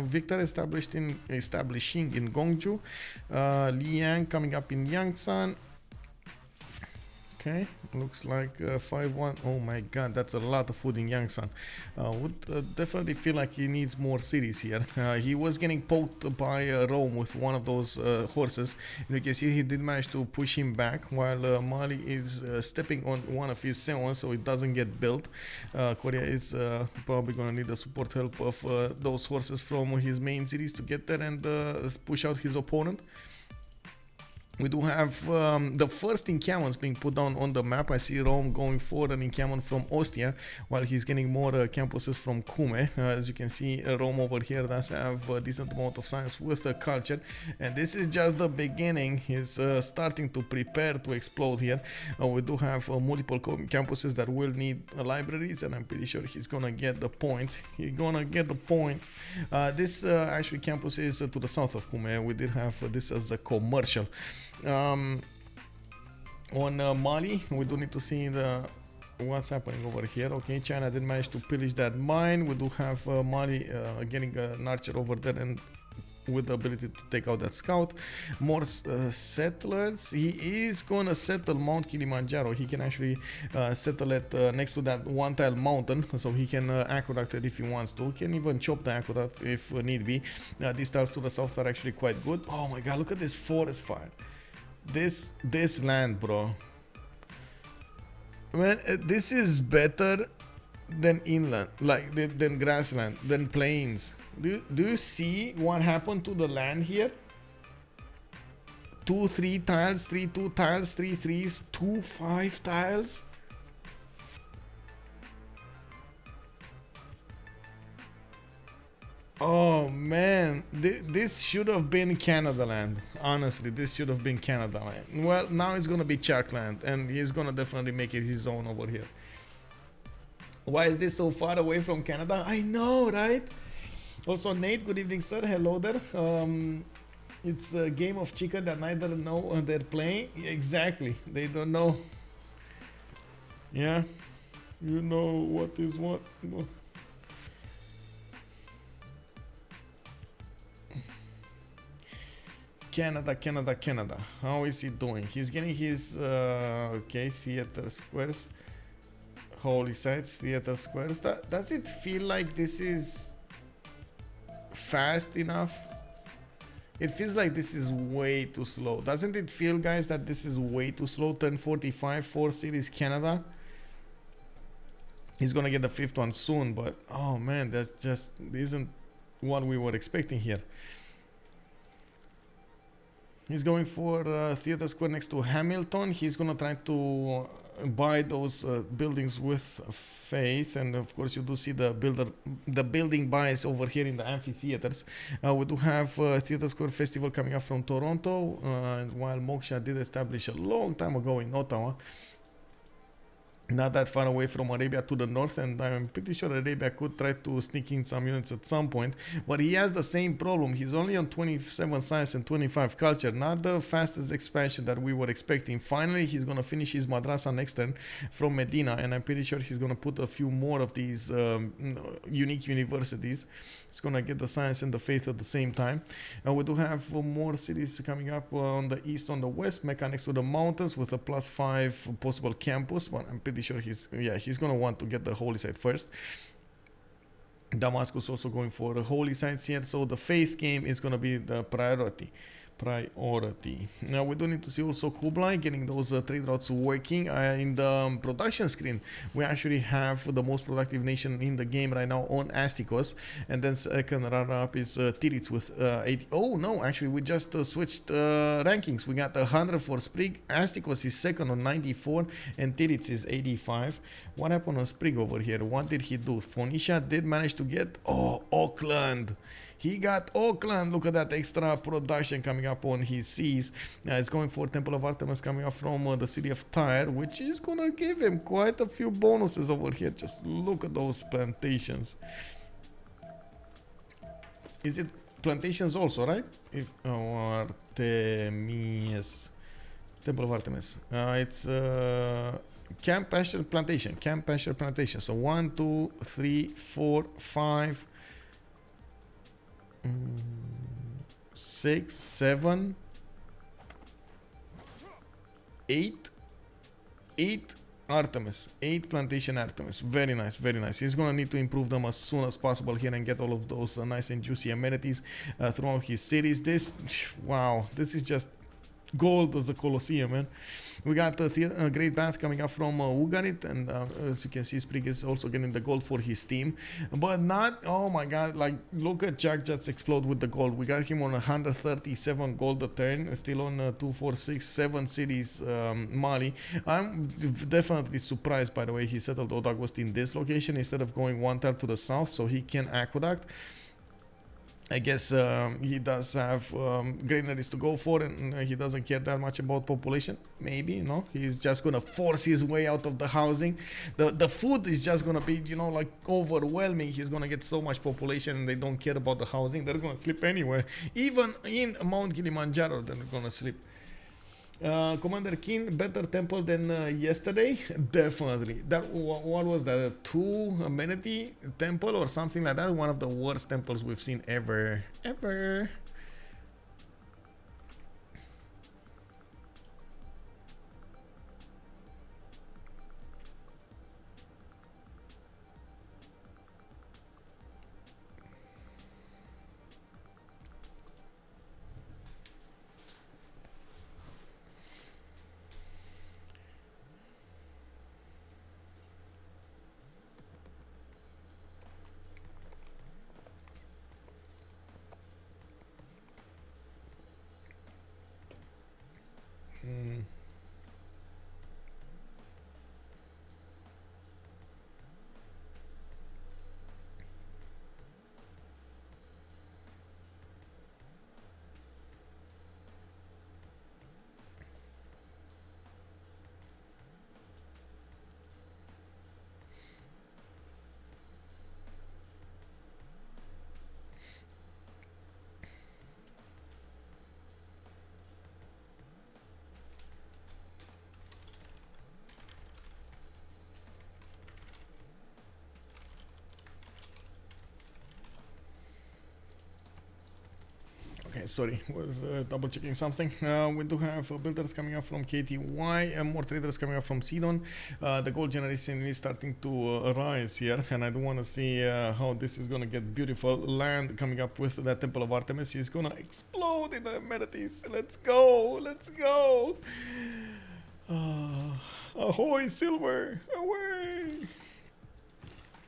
Victor establishing in Gongju, Liang coming up in Yangsan. Okay, looks like 5-1. Oh my god, that's a lot of food in Yangsan. Would definitely feel like he needs more cities here. He was getting poked by Rome with one of those horses. And you can see he did manage to push him back while Mali is stepping on one of his seons so it doesn't get built. Korea is probably going to need the support help of those horses from his main cities to get there and push out his opponent. We do have the first encampments being put down on the map. I see Rome going for an encampment from Ostia, while he's getting more campuses from Kume. As you can see, Rome over here does have a decent amount of science with culture, and this is just the beginning. He's starting to prepare to explode here. We do have multiple campuses that will need libraries, and I'm pretty sure he's gonna get the points. This actually campus is to the south of Kume. We did have this as a commercial. On Mali, we do need to see what's happening over here. Okay, China did manage to pillage that mine. We do have Mali getting an archer over there and with the ability to take out that scout. More settlers. He is gonna settle Mount Kilimanjaro. He can actually settle it next to that one tile mountain, so he can aqueduct it if he wants to. Can even chop the aqueduct if need be. These tiles to the south are actually quite good. Oh my god, look at this forest fire. This land, bro. Man, this is better than inland, like than grassland, than plains. Do you see what happened to the land here? 2-3 tiles, 3-2 tiles, 3-3s, 2-5 tiles. Oh man, this should have been Canada land. Honestly, this should have been Canada land. Well, now it's gonna be Czech land, and he's gonna definitely make it his own over here. Why is this so far away from Canada? I know, right? Also, Nate, good evening, sir. Hello there. It's a game of chicken that neither know they're playing. Exactly. They don't know. Yeah. You know what is what. Canada, Canada, Canada. How is he doing? He's getting his okay, theater squares. Holy sites, theater squares. Does it feel like this is fast enough? It feels like this is way too slow. Doesn't it feel, guys, that this is way too slow? Turn 45, 4 cities, Canada. He's gonna get the 5th one soon, but oh man, that just isn't what we were expecting here. He's going for theater square next to Hamilton. He's gonna try to buy those buildings with faith, and of course you do see the building buys over here in the amphitheaters. We do have Theater Square Festival coming up from Toronto, while Moksha did establish a long time ago in Ottawa. Not that far away from Arabia to the north, and I'm pretty sure Arabia could try to sneak in some units at some point, but he has the same problem. He's only on 27 science and 25 culture, not the fastest expansion that we were expecting. Finally, he's gonna finish his madrasa next turn from Medina, and I'm pretty sure he's gonna put a few more of these unique universities. He's gonna get the science and the faith at the same time. And we do have more cities coming up on the east, on the west, Mecca next to the mountains with a +5 possible campus, but I'm pretty sure he's gonna want to get the holy site first. Damascus also going for the holy sites here, so the faith game is gonna be the priority. Now we do need to see also Kublai getting those trade routes working. In the production screen, we actually have the most productive nation in the game right now on Astikos, and then second runner-up is Titiits with 80. Oh no, actually we just switched rankings. We got 100 for Sprig. Astikos is second on 94, and Titiits is 85. What happened on Sprig over here? What did he do? Phoenicia did manage to get Auckland. He got Auckland. Look at that extra production coming up on his seas. It's going for Temple of Artemis coming up from the city of Tyre, which is gonna give him quite a few bonuses over here. Just look at those plantations. Is it plantations also, right? If Artemis, Temple of Artemis. It's Camp Pasture Plantation. Camp Pasture Plantation. So 1, 2, 3, 4, 5. 6, 7, 8 Artemis, 8 plantation Artemis. Very nice, very nice. He's gonna need to improve them as soon as possible here and get all of those nice and juicy amenities throughout his cities. Wow, this is just gold as a Colosseum, man. We got a great bath coming up from Ugarit, and as you can see, Sprig is also getting the gold for his team, but not, oh my god, like look at Jack just explode with the gold. We got him on 137 gold a turn, still on 2, 4, 6, 7 cities Mali. I'm definitely surprised, by the way, he settled Odagost in this location instead of going 1 tile to the south so he can aqueduct. I guess he does have granaries to go for, and he doesn't care that much about population. Maybe, no? He's just gonna force his way out of the housing. The food is just gonna be, you know, like overwhelming. He's gonna get so much population and they don't care about the housing. They're gonna sleep anywhere. Even in Mount Kilimanjaro, they're gonna sleep. Commander King, better temple than yesterday? Definitely. That what was that? A 2 amenity temple or something like that? One of the worst temples we've seen ever. Okay, sorry, was double checking something. We do have builders coming up from KTY and more traders coming up from Sidon. The gold generation is starting to rise here, and I do want to see how this is gonna get beautiful. Land coming up with that Temple of Artemis is gonna explode in the amenities. Let's go, let's go. Ahoy, silver, away.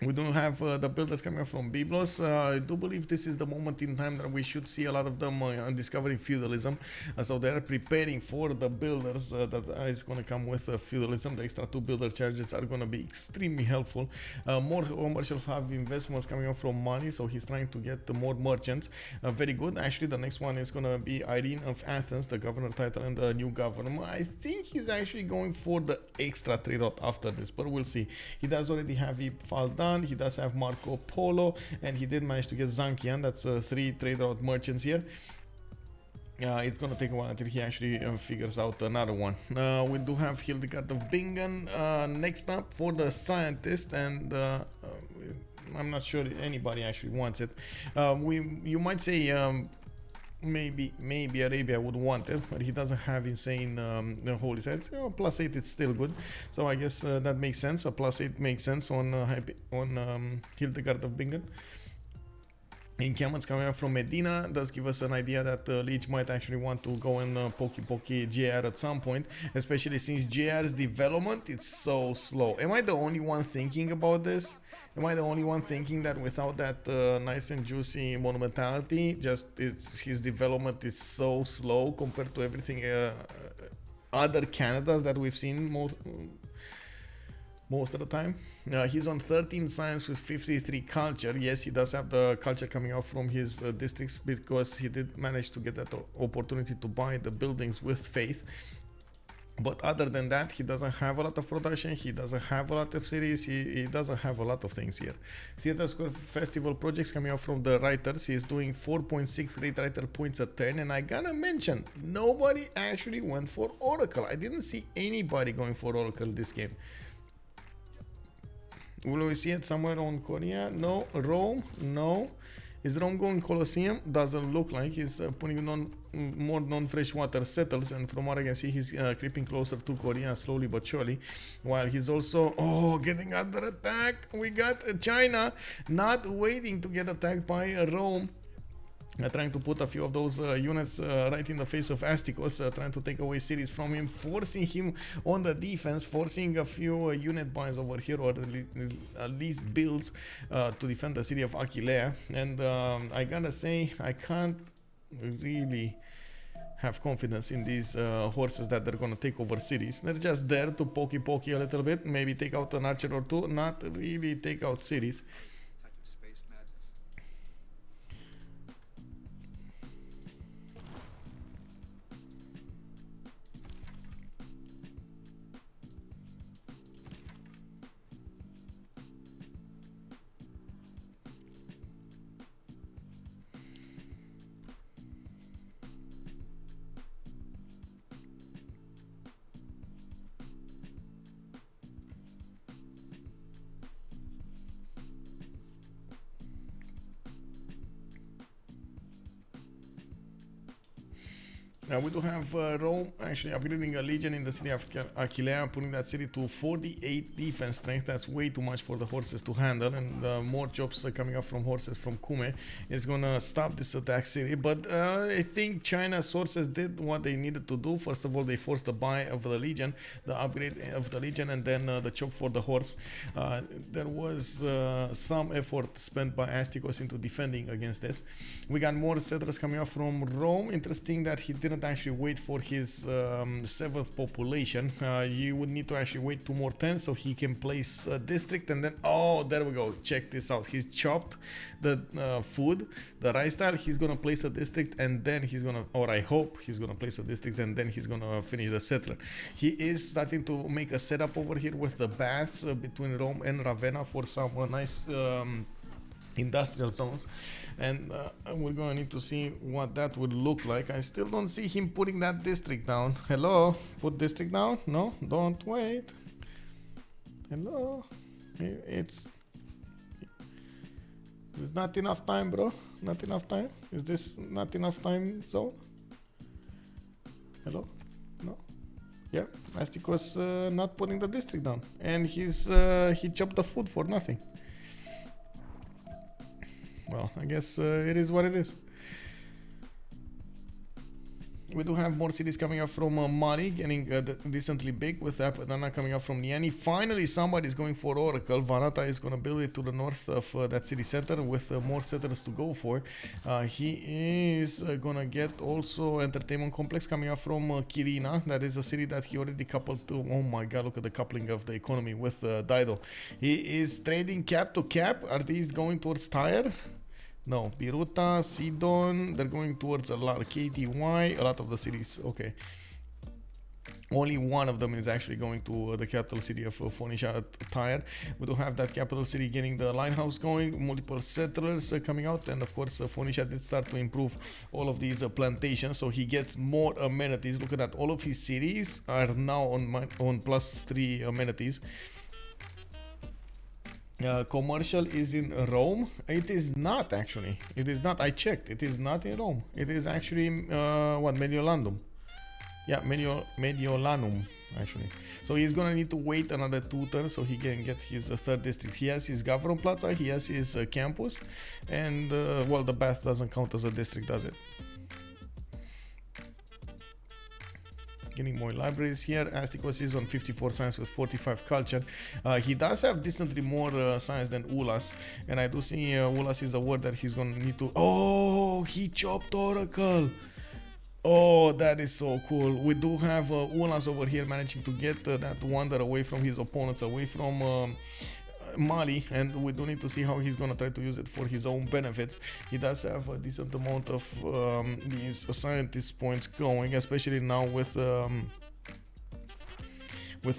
We do have the builders coming up from Byblos. I do believe this is the moment in time that we should see a lot of them discovering feudalism. So they are preparing for the builders that is going to come with feudalism. The extra 2 builder charges are going to be extremely helpful. More commercial have investments coming up from money, so he's trying to get more merchants. Very good. Actually, the next one is going to be Irene of Athens, the governor title and the new governor. I think he's actually going for the extra trade route after this, but we'll see. He does already have Faldan. He does have Marco Polo, and he did manage to get Zankian. That's 3 trade route merchants here. It's gonna take a while until he actually figures out another one. We do have Hildegard of Bingen next up for the scientist, and I'm not sure anybody actually wants it. You might say maybe Arabia would want it, but he doesn't have insane holy sites. +8 it's still good, so I guess that makes sense. A +8 makes sense on Hildegard of Bingen. Encampments coming up from Medina does give us an idea that Lege might actually want to go and pokey JR at some point, especially since JR's development is so slow. Am I the only one thinking about this? Am I the only one thinking that without that nice and juicy monumentality, his development is so slow compared to everything other Canadas that we've seen most of the time? He's on 13 science with 53 culture. Yes, he does have the culture coming out from his districts because he did manage to get that opportunity to buy the buildings with faith. But other than that, he doesn't have a lot of production, he doesn't have a lot of cities, he doesn't have a lot of things here. Theater Square Festival projects coming out from the writers. He's doing 4.6 great writer points a turn, and I gotta mention, nobody actually went for Oracle. I didn't see anybody going for Oracle this game. Will we see it somewhere on Korea? No. Rome? No. Is Rome going Colosseum? Doesn't look like. He's putting on more non-freshwater settles, and from what I can see, he's creeping closer to Korea slowly but surely. While he's also getting under attack. We got China not waiting to get attacked by Rome. Trying to put a few of those units right in the face of Astikos, trying to take away cities from him, forcing him on the defense, forcing a few unit buys over here, or at least builds to defend the city of Aquilea. And I gotta say, I can't really have confidence in these horses that they're gonna take over cities. They're just there to pokey a little bit, maybe take out an archer or two, not really take out cities. We do have Rome actually upgrading a legion in the city of Aquilea, putting that city to 48 defense strength. That's way too much for the horses to handle, and more jobs coming up from horses from Kume is gonna stop this attack city. But I think China's sources did what they needed to do. First of all, they forced the buy of the legion, the upgrade of the legion, and then the chop for the horse. There was some effort spent by Astikos into defending against this. We got more settlers coming up from Rome. Interesting that he didn't actually wait for his 7th population. You would need to actually wait 2 more turns so he can place a district, and then there we go. Check this out. He's chopped the food, the rice style. He's gonna place a district, and then he's gonna, or I hope he's gonna place a district, and then he's gonna finish the settler. He is starting to make a setup over here with the baths between Rome and Ravenna for some nice industrial zones, and we're gonna need to see what that would look like. I still don't see him putting that district down. Hello, put district down. No, don't wait. Hello, it's There's not enough time, bro. Not enough time. Is this not enough time zone? Hello? No? Yeah, Astikos not putting the district down. And he chopped the food for nothing. Well, I guess it is what it is. We do have more cities coming up from Mali, getting decently big, with Apadana coming up from Niani. Finally, somebody's going for Oracle. Vanata is going to build it to the north of that city center with more settlers to go for. He is going to get also entertainment complex coming up from Kirina. That is a city that he already coupled to. Oh my god, look at the coupling of the economy with Dido. He is trading cap to cap. Are these going towards Tyre? No, Biruta, Sidon, they're going towards a lot of KTY, a lot of the cities, okay. Only one of them is actually going to the capital city of Phoenicia, Tyre. We do have that capital city getting the lighthouse going, multiple settlers coming out, and of course Phoenicia did start to improve all of these plantations, so he gets more amenities. Look at that, all of his cities are now on +3 amenities. Commercial is in Rome. It is not actually. It is not. I checked. It is not in Rome. It is actually what, Mediolandum. Yeah, Mediolanum actually. So he's gonna need to wait another 2 turns so he can get his 3rd district. He has his Government Plaza. He has his campus, and well, the Bath doesn't count as a district, does it? Getting more libraries here. Astikos is on 54 science with 45 culture. He does have decently more science than Ulhas, and I do see Ulhas is a word that he's gonna need to. Oh, he chopped Oracle. Oh, that is so cool. We do have Ulhas over here managing to get that wonder away from his opponents, away from Mali, and we do need to see how he's gonna try to use it for his own benefits. He does have a decent amount of these scientist points going, especially now with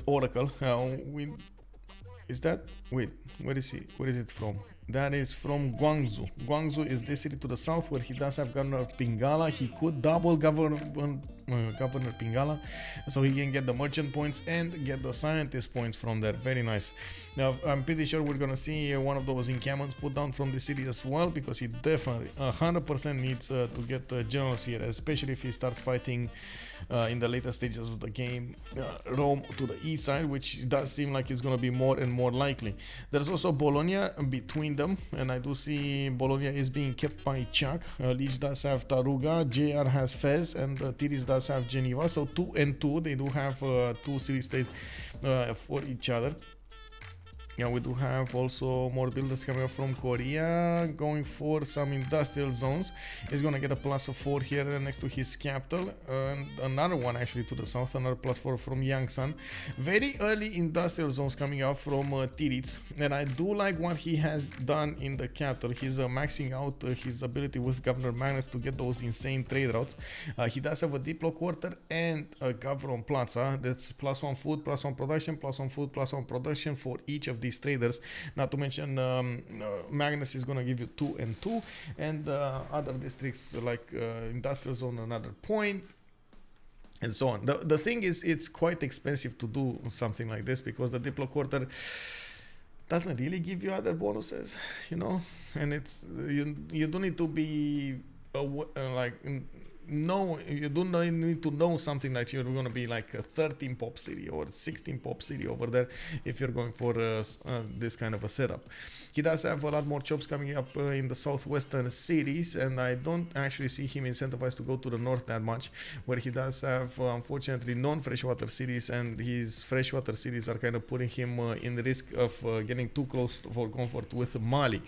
Oracle. Is that, wait, where is he? Where is it from? That is from Guangzhou. Guangzhou is this city to the south where he does have Governor Pingala. He could double Governor Pingala, so he can get the merchant points and get the scientist points from there. Very nice. Now, I'm pretty sure we're gonna see one of those encampments put down from the city as well, because he definitely 100% needs to get generals here, especially if he starts fighting in the later stages of the game Rome to the east side, which does seem like it's going to be more and more likely. There's also Bologna between them, and I do see Bologna is being kept by Chuck. Lege does have Taruga, JR has Fez, and Titiits does have Geneva. So 2 and 2, they do have 2 city states for each other. Yeah, we do have also more builders coming up from Korea, going for some industrial zones. He's gonna get a +4 here next to his capital, and another one actually to the south, another +4 from Yangsan. Very early industrial zones coming up from Titiits, and I do like what he has done in the capital. He's maxing out his ability with Governor Magnus to get those insane trade routes. He does have a Diplo quarter and a Government Plaza. That's +1 food, +1 production, +1 food, +1 production for each of these traders. Not to mention Magnus is gonna give you 2 and 2, and other districts like industrial zone another point, and so on. The thing is, it's quite expensive to do something like this, because the Diplo quarter doesn't really give you other bonuses, you know, and it's you don't need to be like no, you don't need to know something like you're going to be like a 13 pop city or 16 pop city over there if you're going for this kind of a setup. He does have a lot more chops coming up in the southwestern cities, and I don't actually see him incentivized to go to the north that much, where he does have unfortunately non-freshwater cities, and his freshwater cities are kind of putting him in the risk of getting too close for comfort with Mali.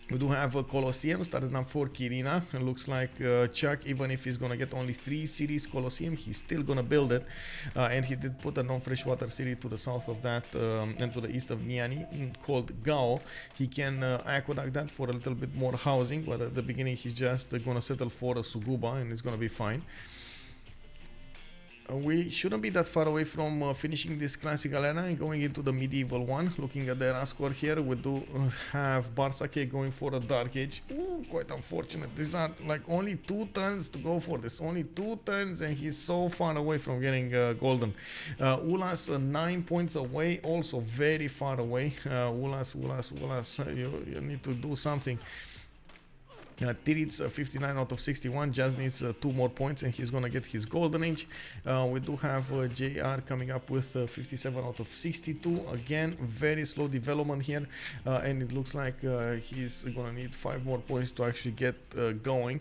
We do have a Colosseum started up for Kirina. It looks like Chuck, even if he's gonna get only 3 cities Colosseum, he's still gonna build it. And he did put a non-freshwater city to the south of that and to the east of Niani called Gao. He can aqueduct that for a little bit more housing, but at the beginning he's just gonna settle for a Suguba, and it's gonna be fine. we shouldn't be that far away from finishing this classic arena and going into the medieval one. Looking at the score here, we do have BartSake going for a Dark Age. Ooh, quite unfortunate. These are like only 2 turns to go for this. Only 2 turns and he's so far away from getting golden. Ulhas 9 points away, also very far away. Ulhas, you need to do something. Titiits 59 out of 61, just needs 2 more points and he's gonna get his golden age. We do have JR coming up with 57 out of 62. Again, very slow development here, and it looks like he's gonna need 5 more points to actually get going.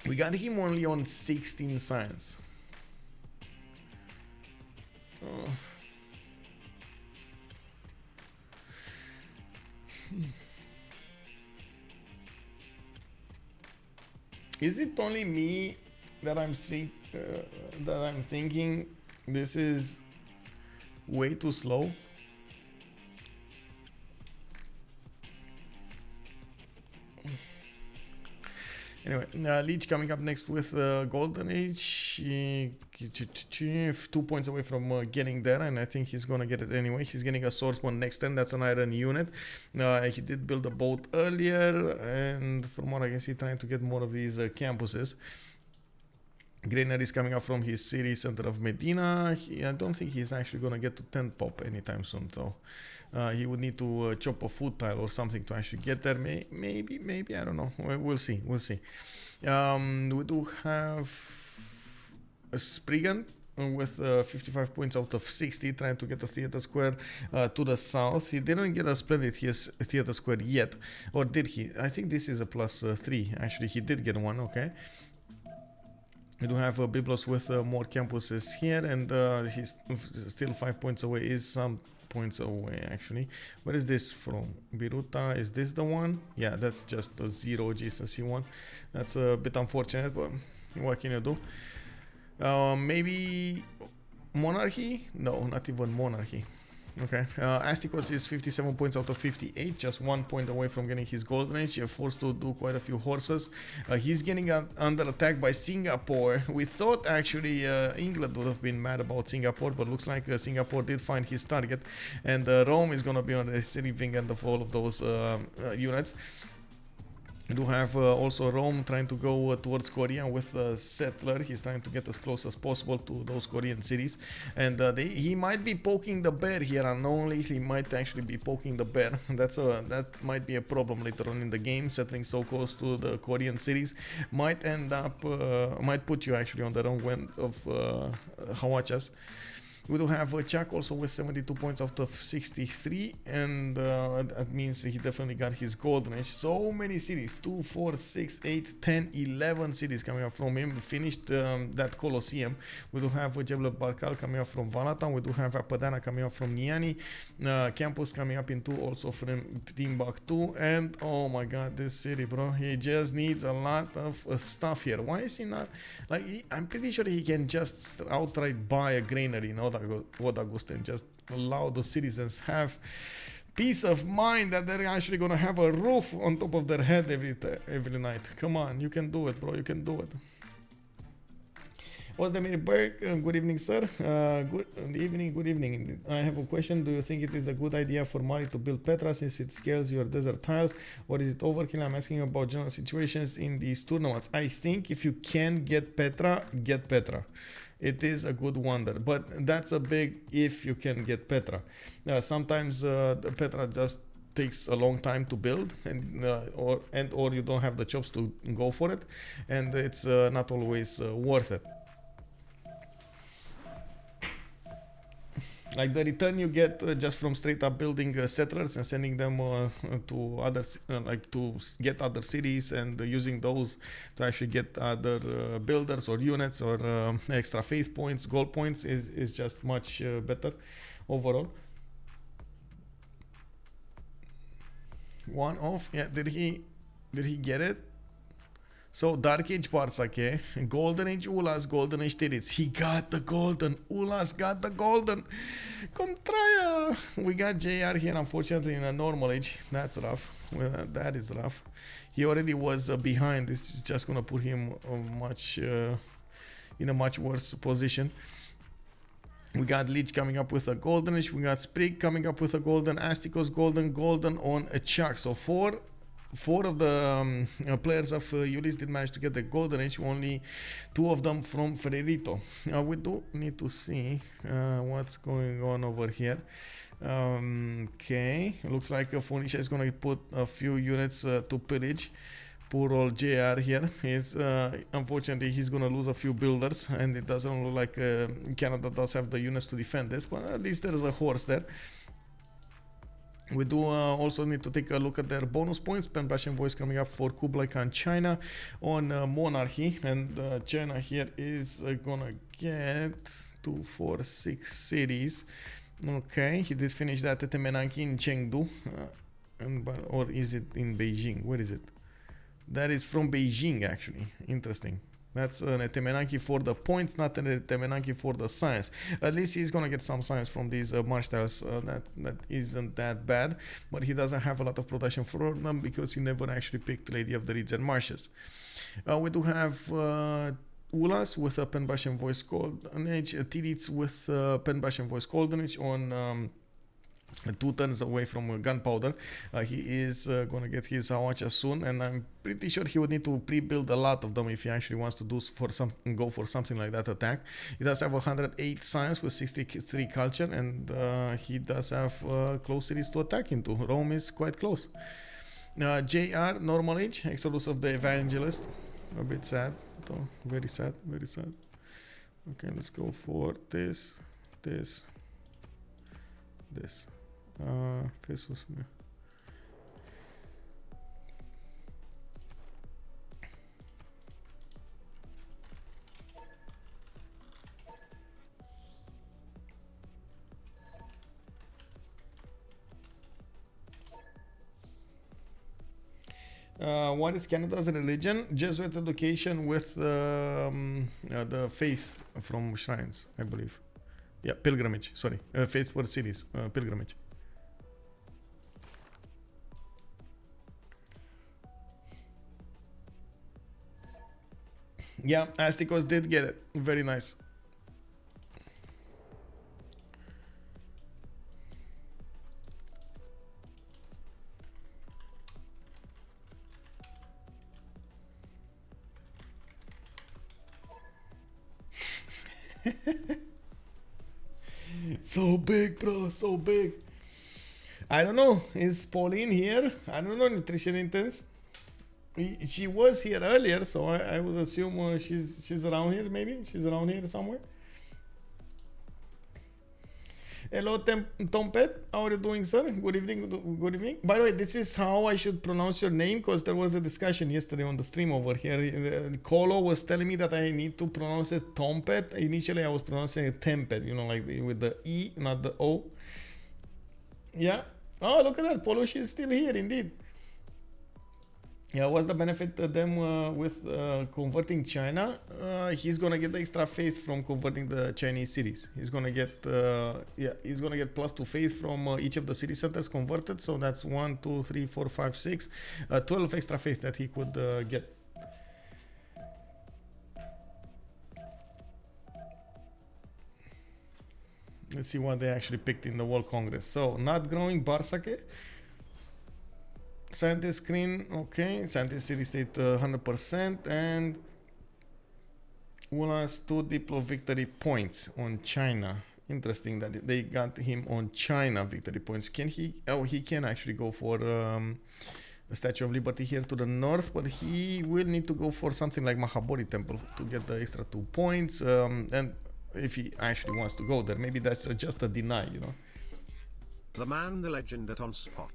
We got him only on 16 science. Is it only me that I'm thinking this is way too slow? Anyway, Lege coming up next with Golden Age. 2 points away from getting there, and I think he's gonna get it anyway. He's getting a swordsman next turn. That's an iron unit. He did build a boat earlier, and from what I can see, trying to get more of these campuses. Granary is coming up from his city center of Medina. I don't think he's actually gonna get to 10 pop anytime soon, though. He would need to chop a food tile or something to actually get there. Maybe I don't know. We'll see. We do have a Spriggante with 55 points out of 60, trying to get a theater square to the south. He didn't get a splendid theater square yet, or did he? I think this is a +3. Actually, he did get one. Okay. We do have Biblos with more campuses here, and he's still 5 points away. Is some points away actually. Where is this from? Biruta, is this the one? Yeah, that's just a 0 GCC one. That's a bit unfortunate, but what can you do? Maybe Monarchy? No, not even Monarchy. Okay, Astikos is 57 points out of 58, just 1 point away from getting his golden age. You're forced to do quite a few horses. He's getting under attack by Singapore. We thought actually England would have been mad about Singapore, but looks like Singapore did find his target, and Rome is gonna be on the receiving end of all of those units. We do have also Rome trying to go towards Korea with a settler. He's trying to get as close as possible to those Korean cities, and he might be poking the bear here unknowingly. He might actually be poking the bear. That might be a problem later on in the game. Settling so close to the Korean cities might end up might put you actually on the wrong end of Hawachas. We do have Chak also with 72 points out of 63, and that means he definitely got his golden age. So many cities, 2, 4, 6, 8, 10, 11 cities coming up from him. Finished that Colosseum. We do have Jebel Barkal coming up from Valatan. We do have Apadana coming up from Niani. Campus coming up in 2, also from Timbuktu. And oh my god, this city, bro. He just needs a lot of stuff here. Why is he not, like, I'm pretty sure he can just outright buy a granary, you know, what August, and just allow the citizens have peace of mind that they're actually gonna have a roof on top of their head every night. Come on, you can do it, bro. You can do it. Ozdemir Berg, good evening, sir. Good evening. I have a question. Do you think it is a good idea for Mali to build Petra since it scales your desert tiles, or is it overkill? I'm asking about general situations in these tournaments. I think if you can get Petra, get Petra. It is a good wonder, but that's a big if you can get Petra. Sometimes the Petra just takes a long time to build, and or you don't have the chops to go for it, and it's not always worth it. Like the return you get just from straight up building settlers and sending them to others, like to get other cities, and using those to actually get other builders or units or extra faith points, gold points is just much better overall. One off, yeah. Did he get it? So Dark Age BartSake, Golden Age Ulhas, Golden Age Titiits. He got the golden. Ulhas got the golden. Come try. We got JR here, unfortunately, in a normal age. That's rough. Well, that is rough. He already was behind. This is just gonna put him much in a much worse position. We got Lege coming up with a goldenish. We got Sprig coming up with a golden. Astikos golden on a Chuck. So four of the players of Ulyss did manage to get the goldenish. Only 2 of them from Frerito. We do need to see what's going on over here. Okay, looks like Phoenicia is gonna put a few units to pillage. Poor old JR here. He's unfortunately he's gonna lose a few builders, and it doesn't look like Canada does have the units to defend this, but at least there's a horse there. We do also need to take a look at their bonus points. Penbash Voice coming up for Kublai Khan China on Monarchy, and China here is gonna get 2, 4, 6 cities. Okay, he did finish that at Temenanki in Chengdu, or is it in Beijing? Where is it? That is from Beijing, actually. Interesting. That's an Temenanki for the points, not an Temenanki for the science. At least he's gonna get some science from these march tiles. That isn't that bad, but he doesn't have a lot of production for them because he never actually picked Lady of the Reeds and Marshes. We do have Ulhas with a Penbash Voice Goldenage, Titiits with Penbash Voice Goldenage on 2 turns away from gunpowder. He is gonna get his Hawacha soon, and I'm pretty sure he would need to pre-build a lot of them if he actually wants to go for something like that attack. He does have 108 science with 63 culture, and he does have close cities to attack into. Rome is quite close. JR normal age, Exodus of the Evangelist. A bit sad, though. Very sad, very sad. Okay, let's go for this. Jesus. What is Canada's religion? Jesuit education with the faith from shrines, I believe. Yeah, pilgrimage, sorry. Faith for cities, pilgrimage. Yeah, Astikos did get it. Very nice. So big, bro, so big. I don't know. Is Pauline here? I don't know, Nutrition Intense. She was here earlier, so I would assume she's around here. Maybe she's around here somewhere. Hello, Tompet. How are you doing, sir? Good evening. Good evening. By the way, this is how I should pronounce your name, because there was a discussion yesterday on the stream over here. Colo was telling me that I need to pronounce it Tompet. Initially, I was pronouncing it Tempet, you know, like with the E, not the O. Yeah. Oh, look at that. Polo, she's still here, indeed. Yeah, what's the benefit to them with converting China? He's gonna get extra faith from converting the Chinese cities. He's gonna get he's gonna get +2 faith from each of the city centers converted. So that's 1, 2, 3, 4, 5, 6, 12 extra faith that he could get. Let's see what they actually picked in the World Congress. So not growing BartSake. Scientist screen, okay. Scientist city state 100%, and Ulhas 2 Diplo victory points on China. Interesting that they got him on China victory points. Can he? Oh, he can actually go for the Statue of Liberty here to the north, but he will need to go for something like Mahabodhi Temple to get the extra 2 points. And if he actually wants to go there, maybe that's just a deny, you know. The man, the legend at OnSpot.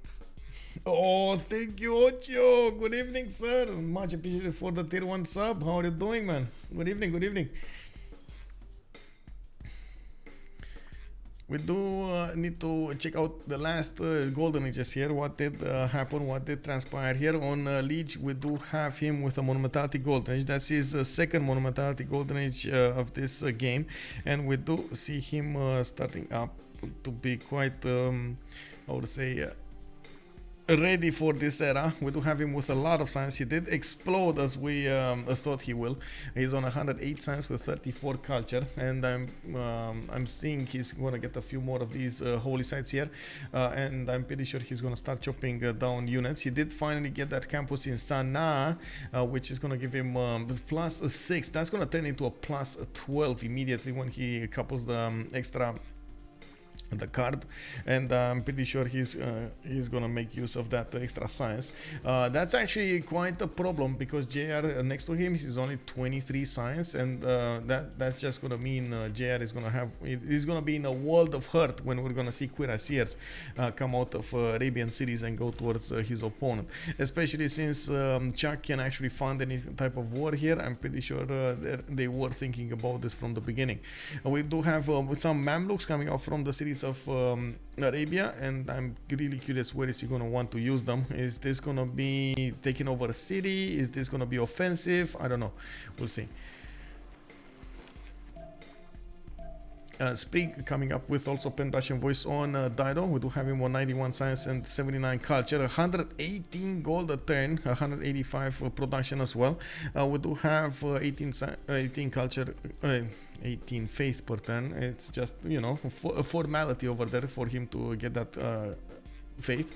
Oh, thank you, Ocho. Good evening, sir. Much appreciated for the tier 1 sub. How are you doing, man? Good evening, good evening. We do need to check out the last golden ages here. What did happen? What did transpire here? On Lege, we do have him with a Monumentality Golden Age. That's his second Monumentality Golden Age of this game. And we do see him starting up to be quite, I would say, ready for this era. We do have him with a lot of science. He did explode as we thought he will. He's on 108 science with 34 culture, and I'm seeing he's gonna get a few more of these holy sites here, and I'm pretty sure he's gonna start chopping down units. He did finally get that campus in Sanaa, which is gonna give him plus 6. That's gonna turn into a plus 12 immediately when he couples the extra the card, and I'm pretty sure he's gonna make use of that extra science. That's actually quite a problem because JR next to him is only 23 science, and that's just gonna mean JR is gonna be in a world of hurt when we're gonna see cuirassiers come out of Arabian cities and go towards his opponent, especially since Chuck can actually fund any type of war here. I'm pretty sure they were thinking about this from the beginning. We do have some Mamluks coming out from the cities of Arabia, and I'm really curious where is he gonna want to use them. Is this gonna be taking over a city? Is this gonna be offensive? I don't know. We'll see. Sprig coming up with also pen brush and voice on Dido. We do have him 191 science and 79 culture, 118 gold a turn, 185 production as well. We do have 18 culture, 18 faith per turn. It's just, you know, a formality over there for him to get that faith.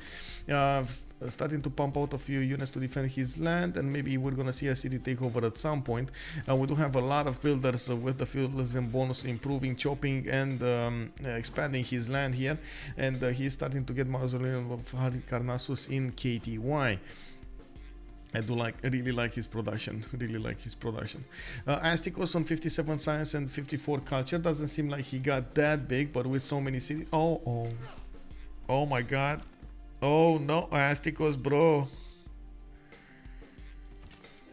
Starting to pump out a few units to defend his land, and maybe we're gonna see a city takeover at some point. We do have a lot of builders with the feudalism bonus improving, chopping, and expanding his land here, and he's starting to get mausoleum of Halicarnassus in KTY. I really like his production. Astikos on 57 science and 54 culture. Doesn't seem like he got that big, but with so many cities. Oh my god. Oh no, Astikos, bro.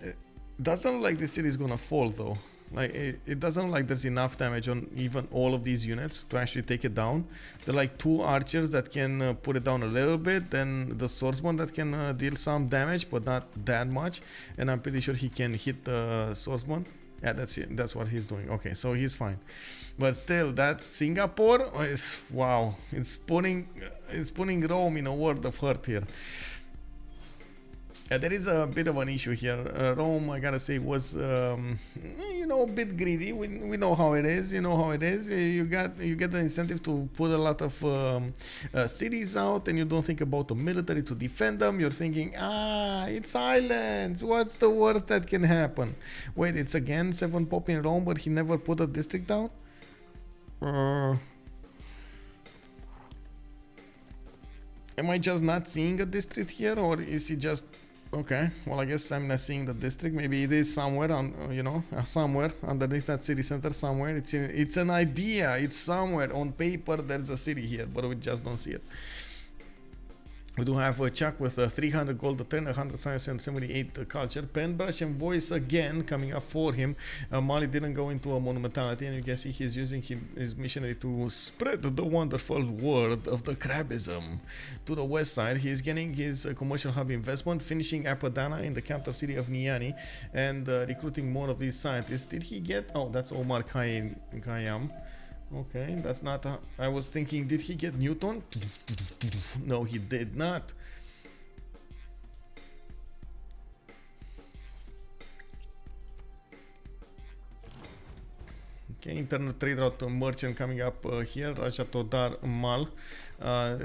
It doesn't look like the city is gonna fall though. Like it doesn't look like there's enough damage on even all of these units to actually take it down. There are like 2 archers that can put it down a little bit, then the swordsman that can deal some damage, but not that much. And I'm pretty sure he can hit the swordsman. Yeah, that's it. That's what he's doing. Okay, so he's fine. But still, that Singapore is wow. It's putting Rome in a world of hurt here. There is a bit of an issue here. Rome, I gotta say, was you know, a bit greedy. We know how it is. You know how it is. You get the incentive to put a lot of cities out, and you don't think about the military to defend them. You're thinking, it's islands. What's the worst that can happen? Wait, it's again 7 pop in Rome, but he never put a district down. Am I just not seeing a district here, or is he just... Okay, well, I guess I'm not seeing the district. Maybe it is somewhere on, you know, somewhere underneath that city center somewhere. It's an idea. It's somewhere on paper. There's a city here, but we just don't see it. We do have a Chuck with 300 gold a turn, 100 science and 78 culture. Pen brush and voice again coming up for him. Mali didn't go into a monumentality, and you can see he's using his missionary to spread the wonderful word of the crabism to the west side. He's getting his commercial hub investment, finishing Apadana in the capital city of Niani, and recruiting more of these scientists. Did he get... Oh, that's Omar Khayyam. Okay, that's not... I was thinking, did he get Newton? No, he did not. Okay, internal trade route merchant coming up here, Rajatodar Mal.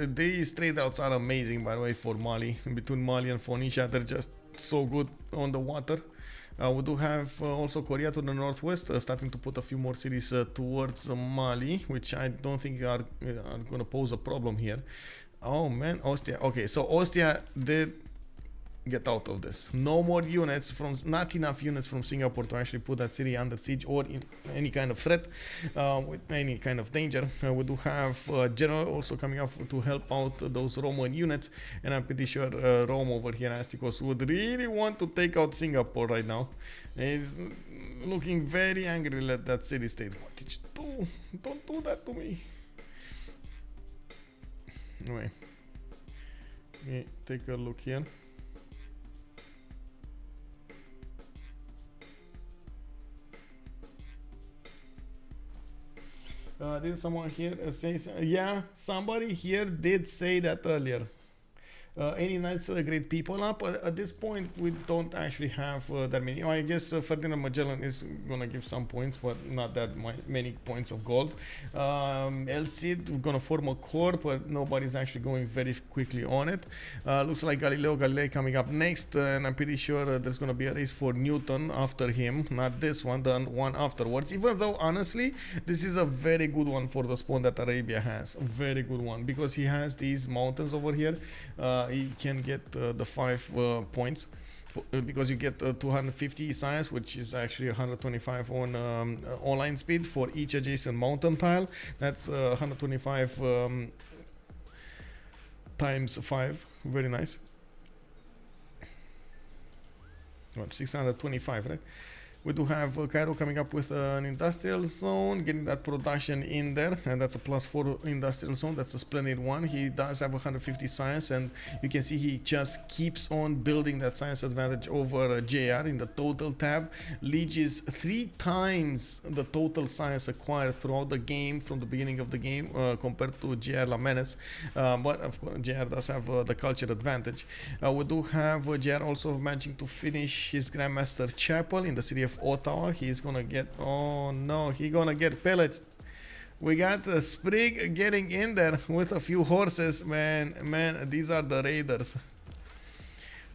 These trade routes are amazing, by the way, for Mali. Between Mali and Phoenicia, they're just so good on the water. We do have also Korea to the northwest, starting to put a few more cities towards Mali, which I don't think are going to pose a problem here. Oh man, Ostia. Okay, so Ostia did get out of this. No more units not enough units from Singapore to actually put that city under siege or in any kind of threat, with any kind of danger. We do have General also coming up to help out those Roman units, and I'm pretty sure Rome over here, Astikos, would really want to take out Singapore right now. He's looking very angry at that city state. What did you do? Don't do that to me. Anyway, let me take a look here. Did someone here say... Yeah, somebody here did say that earlier. Any nice great people up. At this point, we don't actually have that many. I guess Ferdinand Magellan is gonna give some points, but not that many points of gold. El Cid, we're gonna form a core, but nobody's actually going very quickly on it. Looks like Galileo Galilei coming up next, and I'm pretty sure there's gonna be a race for Newton after him. Not this one, the one afterwards. Even though honestly, this is a very good one for the spawn that Arabia has. A very good one because he has these mountains over here. He can get the 5 points because you get 250 science, which is actually 125 on online speed for each adjacent mountain tile. That's 125 times 5. Very nice. What, 625, right? We do have Cairo coming up with an industrial zone, getting that production in there, and that's a +4 industrial zone. That's a splendid one. He does have 150 science, and you can see he just keeps on building that science advantage over JR in the total tab. Lege is 3 times the total science acquired throughout the game from the beginning of the game compared to JR La Menace, but of course JR does have the culture advantage. We do have JR also managing to finish his Grandmaster Chapel in the city of Ottawa. He's gonna get, oh no, he's gonna get pillaged. We got Sprig getting in there with a few horses. Man, these are the raiders.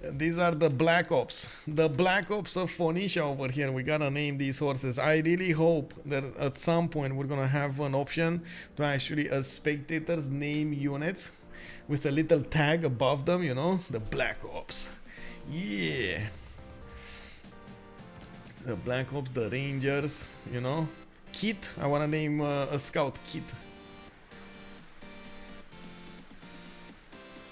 These are the Black Ops. The Black Ops of Phoenicia over here. We gotta name these horses. I really hope that at some point we're gonna have an option to actually, as spectators, name units with a little tag above them, you know, the Black Ops. Yeah. The Black Ops, the Rangers, you know. Kit, I wanna name a scout Kit.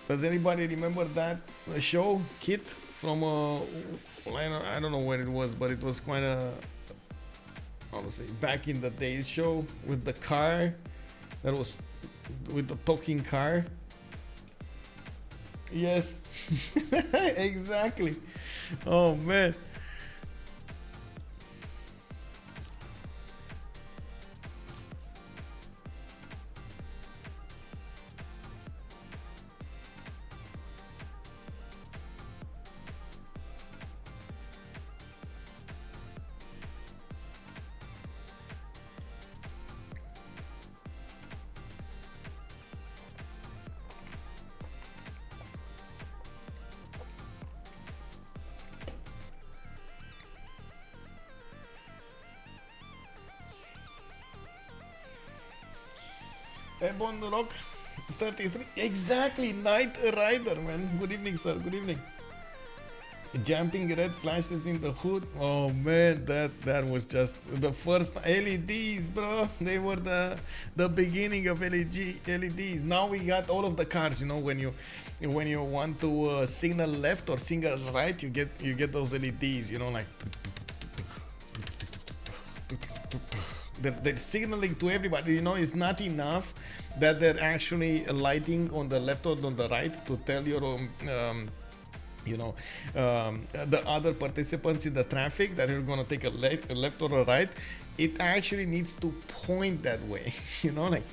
Does anybody remember that show, Kit? From I don't know where it was, but it was quite a, honestly, back in the days show with the car. That was with the talking car. Yes, exactly. Oh man. Ebon Rock 33, exactly, Night Rider, man. Good evening, sir, good evening. Jumping red flashes in the hood. Oh man, that was just the first LEDs, bro. They were the beginning of LEDs. Now we got all of the cars, you know, when you want to signal left or signal right, you get those LEDs, you know, like they're signaling to everybody, you know. It's not enough that they're actually lighting on the left or on the right to tell your you know, the other participants in the traffic that you're gonna take a left or a right. It actually needs to point that way, you know, like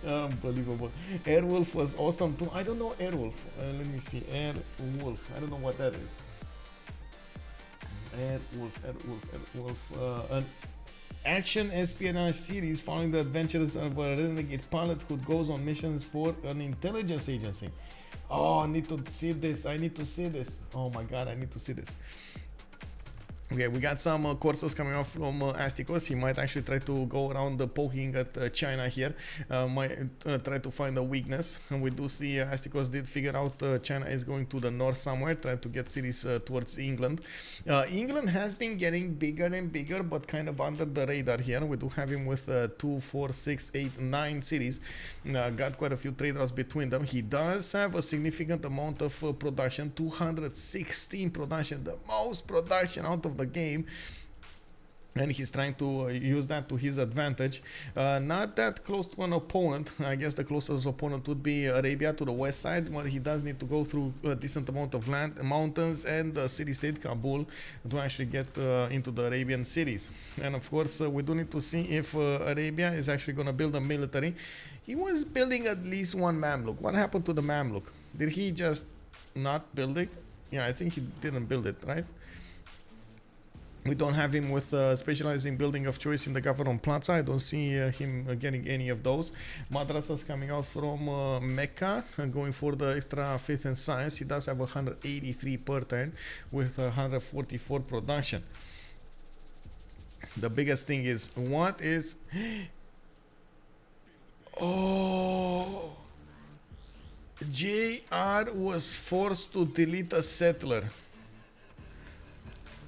unbelievable. Airwolf was awesome too. I don't know Airwolf. Let me see. Airwolf. I don't know what that is. Airwolf. An action espionage series following the adventures of a renegade pilot who goes on missions for an intelligence agency. Oh, I need to see this. I need to see this. Oh my god, I need to see this. Okay, we got some courses coming off from Astikos. He might actually try to go around poking at China here. Might try to find a weakness. And we do see Astikos did figure out China is going to the north somewhere, trying to get cities towards England. England has been getting bigger and bigger, but kind of under the radar here. We do have him with 2, 4, 6, 8, 9 cities. Got quite a few trade routes between them. He does have a significant amount of production, 216 production, the most production out of the game. and he's trying to use that to his advantage. Not that close to an opponent. I guess the closest opponent would be Arabia to the west side, where he does need to go through a decent amount of land, mountains, and the city-state Kabul to actually get into the Arabian cities. And of course, we do need to see if Arabia is actually going to build a military. He was building at least one Mamluk. What happened to the Mamluk? Did he just not build it? Yeah, I think he didn't build it, right? We don't have him with specializing building of choice in the government plaza. I don't see him getting any of those. Madrasas coming out from Mecca, going for the extra faith and science. He does have 183 per turn with 144 production. The biggest thing is, what is... Oh... JR was forced to delete a settler.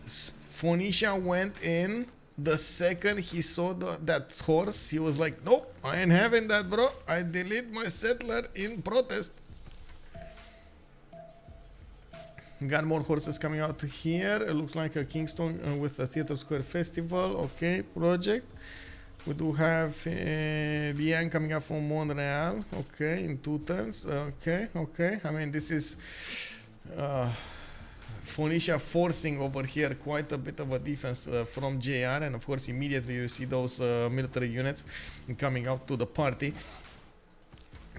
Phoenicia went in the second he saw that horse. He was like, nope, I ain't having that, bro. I delete my settler in protest. Got more horses coming out here. It looks like a Kingston with a Theatre Square Festival. Okay, project. We do have Lian coming up from Montreal. Okay, in 2 turns. Okay. I mean, this is... Phoenicia forcing over here quite a bit of a defense from JR, and of course immediately you see those military units coming out to the party,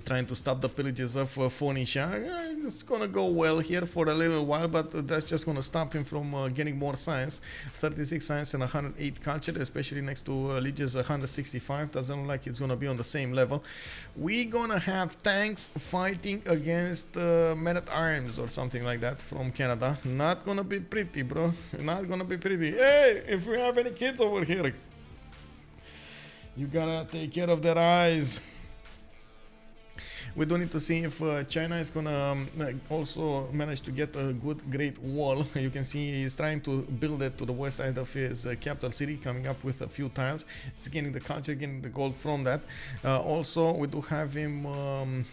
trying to stop the pillages of Phoenicia. It's gonna go well here for a little while, but that's just gonna stop him from getting more science. 36 science and 108 culture, especially next to Lege's 165. Doesn't look like it's gonna be on the same level. We gonna have tanks fighting against men-at-arms or something like that from Canada. Not gonna be pretty, bro. Not gonna be pretty. Hey, if we have any kids over here, you gotta take care of their eyes. We do need to see if China is gonna also manage to get a good great wall. You can see he's trying to build it to the west side of his capital city, coming up with a few tiles. He's getting the culture, getting the gold from that. Also, we do have him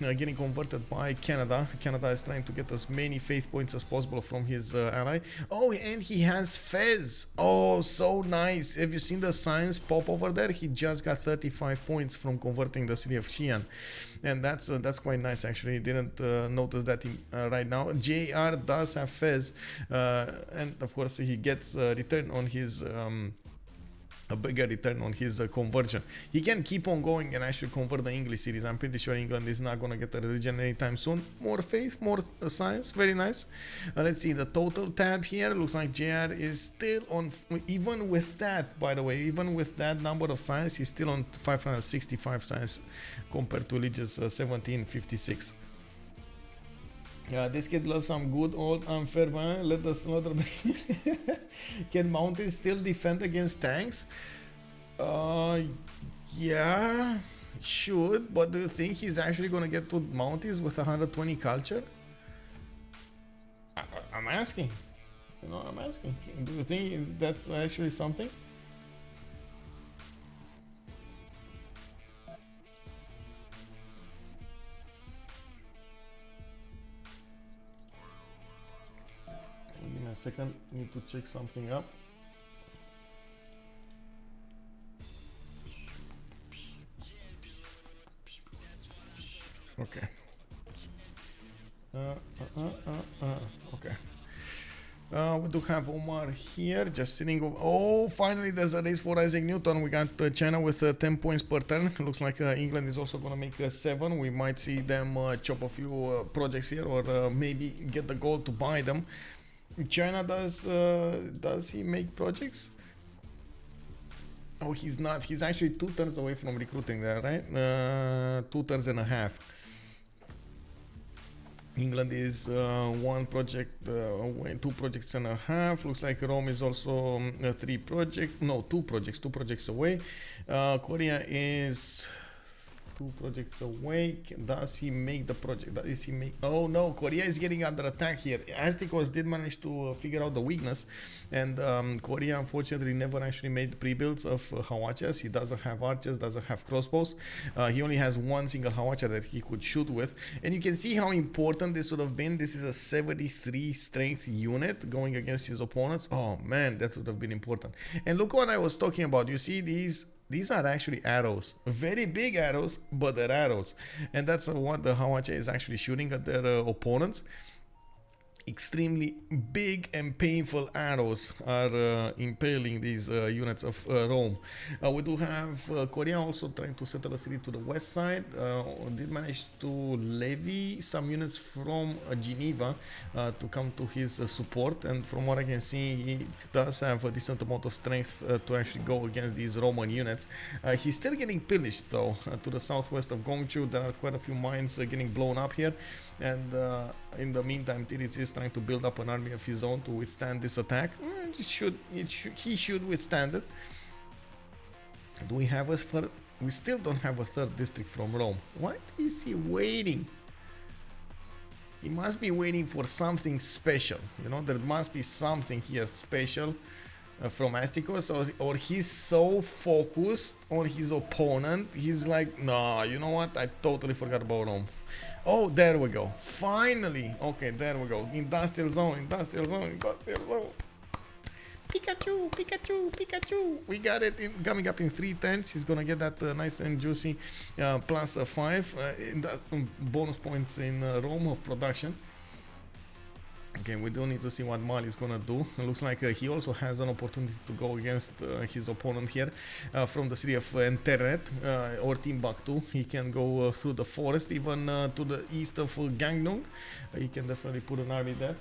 getting converted by Canada. Canada is trying to get as many faith points as possible from his ally. Oh, and he has Fez. Oh, so nice. Have you seen the signs pop over there? He just got 35 points from converting the city of Xi'an. And that's quite nice, actually. Didn't notice that right now. JR does have Fez, and of course he gets return on his a bigger return on his conversion. He can keep on going and actually convert the English cities. I'm pretty sure England is not going to get a religion anytime soon. More faith, more science. Very nice. Let's see the total tab here. Looks like JR is still on, even with that, by the way, even with that number of science, he's still on 565 science compared to Lege's 1756. This kid loves some good old unfair violence. Let the slaughter be. Can mounties still defend against tanks? Yeah, should. But do you think he's actually gonna get to mounties with 120 culture? I'm asking. You know, I'm asking. Do you think that's actually something? Give me a second, need to check something up. Okay. Okay. We do have Omar here, just sitting over. Oh, finally there's a race for Isaac Newton. We got China with 10 points per turn. Looks like England is also going to make 7. We might see them chop a few projects here, or maybe get the gold to buy them. China does he make projects? Oh, he's not. He's actually 2 turns away from recruiting there, right? 2 turns and a half. England is 1 project away, 2 projects and a half. Looks like Rome is also 2 projects away. Korea is 2 projects away. Does he make the project? Does he make? Oh no, Korea is getting under attack here. Astikos did manage to figure out the weakness, and Korea unfortunately never actually made pre-builds of hawachas. He doesn't have archers, doesn't have crossbows. He only has one single hawacha that he could shoot with, and you can see how important this would have been. This is a 73 strength unit going against his opponents. Oh man, that would have been important. And look what I was talking about. You see these are actually arrows, very big arrows, but they're arrows, and that's what the hawacha is actually shooting at their opponents. Extremely big and painful arrows are impaling these units of Rome. We do have Korea also trying to settle a city to the west side. Did manage to levy some units from Geneva to come to his support, and from what I can see, he does have a decent amount of strength to actually go against these Roman units. He's still getting pillaged though. To the southwest of Gongchu, there are quite a few mines getting blown up here, and in the meantime, Titiits is trying to build up an army of his own to withstand this attack. He should withstand it. Do we have a third? We still don't have a third district from Rome. Why is he waiting? He must be waiting for something special. You know, there must be something here special from Astikos, or he's so focused on his opponent. He's like, nah, you know what? I totally forgot about Rome. Oh, there we go. Finally. Okay, there we go. Industrial zone, industrial zone, industrial zone. Pikachu, Pikachu, Pikachu. We got it coming up in 3 turns. He's gonna get that nice and juicy plus 5 bonus points in Rome of production. Okay, we do need to see what Mali is gonna do. It looks like he also has an opportunity to go against his opponent here from the city of Internet or Timbuktu. He can go through the forest, even to the east of Gangnung. He can definitely put an army there.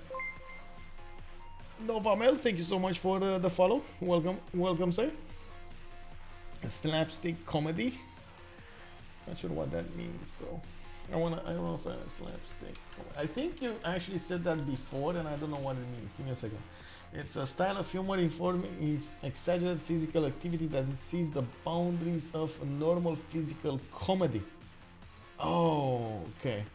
Novamel, thank you so much for the follow. Welcome, sir. Slapstick comedy. Not sure what that means though. I don't know if that's slapstick. I think you actually said that before, and I don't know what it means. Give me a second. It's a style of humor informing its exaggerated physical activity that exceeds the boundaries of normal physical comedy. Oh, okay.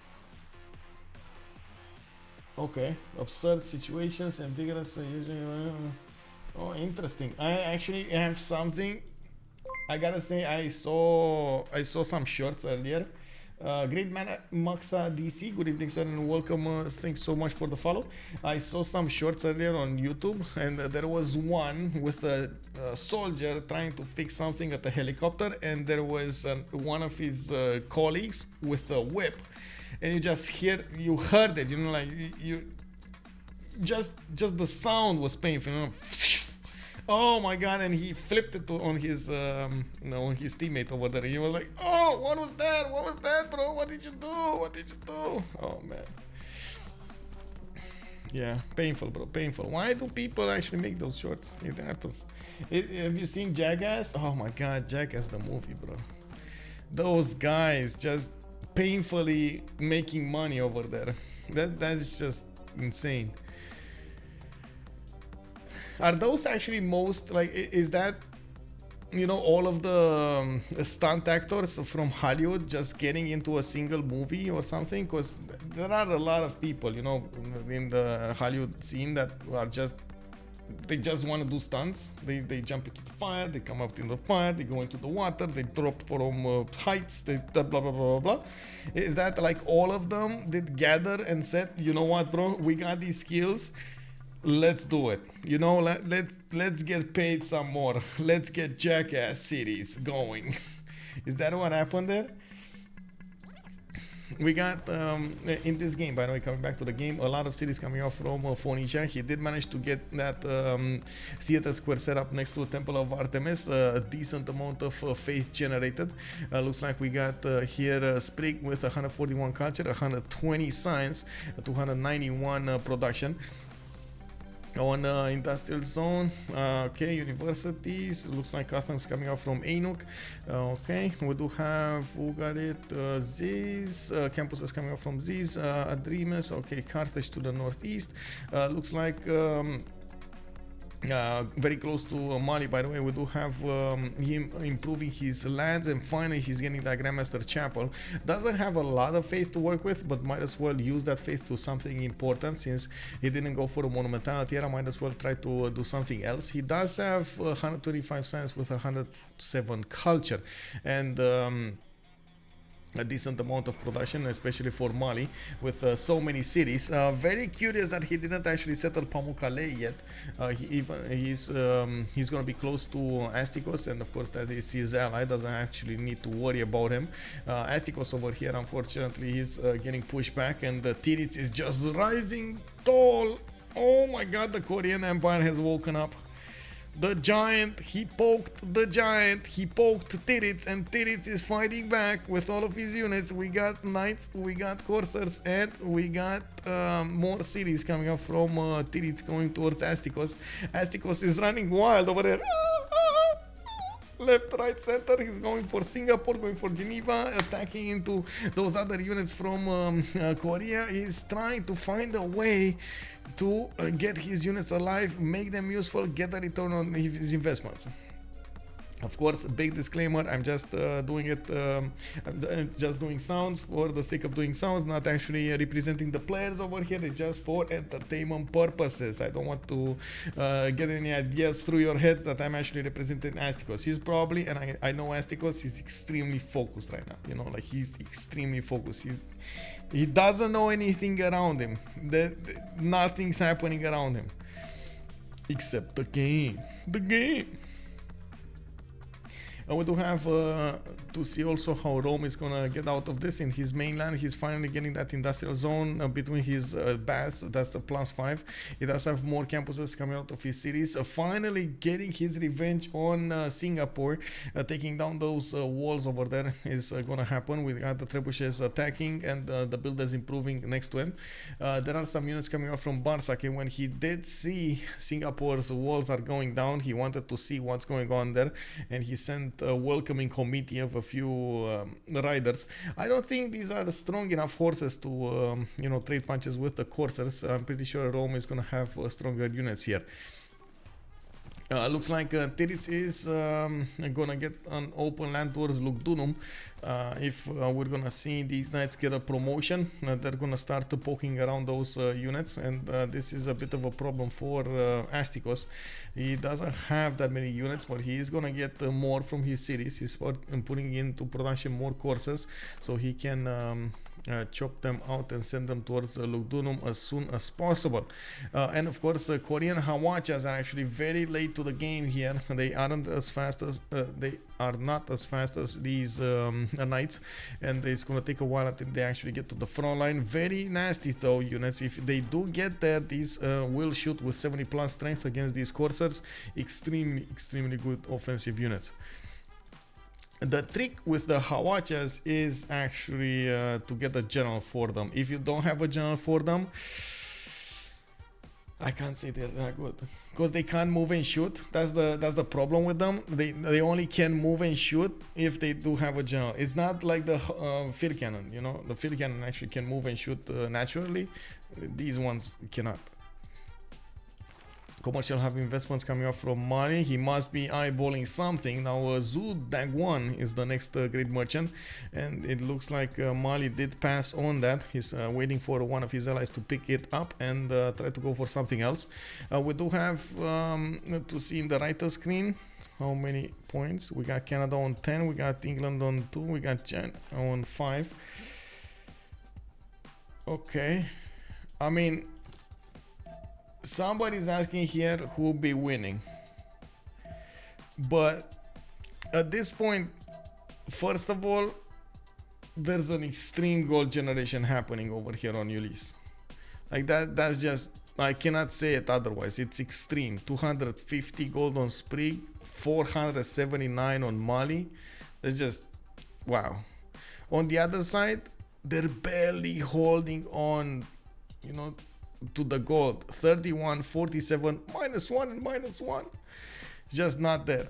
Okay. Absurd situations and vigorous usually. Oh, interesting. I actually have something. I gotta say, I saw some shorts earlier. Great man Maxa DC, good evening sir and welcome, thanks so much for the follow. I saw some shorts earlier on YouTube, and there was one with a soldier trying to fix something at the helicopter, and there was one of his colleagues with a whip, and you heard it, you know, like you just the sound was painful, you know. Oh my god, and he flipped it on his on his teammate over there. He was like, oh, what was that? What was that, bro? What did you do? What did you do? Oh man. Yeah, painful, bro, painful. Why do people actually make those shorts? It happens. Have you seen Jackass? Oh my god, Jackass the movie, bro. Those guys just painfully making money over there. That's just insane. Are those actually most, like, is that, you know, all of the stunt actors from Hollywood just getting into a single movie or something? Because there are a lot of people, you know, in the Hollywood scene that are they just want to do stunts. They jump into the fire, they come out in the fire, they go into the water, they drop from heights, they blah blah blah blah blah. Is that like all of them did gather and said, you know what, bro, we got these skills, let's do it, you know, let's get paid some more, let's get Jackass cities going. Is that what happened there? We got in this game, by the way, coming back to the game, a lot of cities coming off from Phoenicia. He did manage to get that theater square set up next to a temple of Artemis, a decent amount of faith generated. Looks like we got here Sprig with 141 culture, 120 science, 291 production. On industrial zone, okay, universities, looks like customs coming out from Ainuk. Okay, we do have, who got it, Ziz, campuses coming out from Ziz, Adrimes, okay, Carthage to the northeast. Looks like very close to Mali, by the way. We do have him improving his lands, and finally he's getting the Grandmaster Chapel. Doesn't have a lot of faith to work with, but might as well use that faith to something important. Since he didn't go for a Monumentality, I might as well try to do something else. He does have 125 science with 107 culture, and a decent amount of production, especially for Mali, with so many cities. Very curious that he didn't actually settle Pamukkale yet. He's going to be close to Astikos, and of course that is his ally. Doesn't actually need to worry about him. Astikos over here, unfortunately, he's getting pushed back, and the Titiits is just rising tall. Oh my god, the Korean Empire has woken up. The giant, he poked the giant, he poked Titiits, and Titiits is fighting back with all of his units. We got knights, we got coursers, and we got more cities coming up from Titiits going towards Astikos. Astikos is running wild over there. Left, right, center. He's going for Singapore, going for Geneva, attacking into those other units from Korea. He's trying to find a way to get his units alive, make them useful, get a return on his investments. Of course, big disclaimer, I'm just doing it, I'm just doing sounds for the sake of doing sounds, not actually representing the players over here. It's just for entertainment purposes. I don't want to get any ideas through your heads that I'm actually representing Astikos. He's probably, and I know Astikos, he's extremely focused right now. You know, like he's extremely focused. He doesn't know anything around him. Nothing's happening around him. Except the game. The game. And we do have to see also how Rome is gonna get out of this. In his mainland, he's finally getting that industrial zone between his baths. That's the +5. He does have more campuses coming out of his cities. Finally getting his revenge on Singapore. Taking down those walls over there is gonna happen. We got the trebuchets attacking and the builders improving next to him. There are some units coming out from BartSake. When he did see Singapore's walls are going down, he wanted to see what's going on there, and he sent a welcoming committee of a few riders. I don't think these are strong enough horses to you know, trade punches with the coursers. I'm pretty sure Rome is gonna have stronger units here. Looks like Titiits is gonna get an open land towards Lugdunum. If we're gonna see these knights get a promotion, they're gonna start poking around those units, and this is a bit of a problem for Astikos. He doesn't have that many units, but he is gonna get more from his cities. He's putting into production more courses, so he can chop them out and send them towards Lugdunum as soon as possible. And of course, Korean Hawachas are actually very late to the game here. They aren't as fast as they are not as fast as these knights, and it's gonna take a while until they actually get to the front line. Very nasty though units. If they do get there, these will shoot with 70+ strength against these coursers. Extremely good offensive units. The trick with the Hawachas is actually to get a general for them. If you don't have a general for them, I can't say they're that good, because they can't move and shoot. That's the problem with them. They only can move and shoot if they do have a general. It's not like the field cannon. You know, the field cannon actually can move and shoot naturally. These ones cannot. Commercial have investments coming up from Mali. He must be eyeballing something. Now Dagwan is the next great merchant, and it looks like Mali did pass on that. He's waiting for one of his allies to pick it up and try to go for something else. We do have to see in the right screen how many points. We got Canada on 10, we got England on 2, we got China on 5. Okay, I mean, somebody's asking here who will be winning, but at this point, first of all, there's an extreme gold generation happening over here on Ulyss. Like that's just, I cannot say it otherwise. It's extreme. 250 gold on Sprig, 479 on Mali. It's just wow. On the other side, they're barely holding on, you know, to the gold. 31, 47, -1 and -1. Just not there.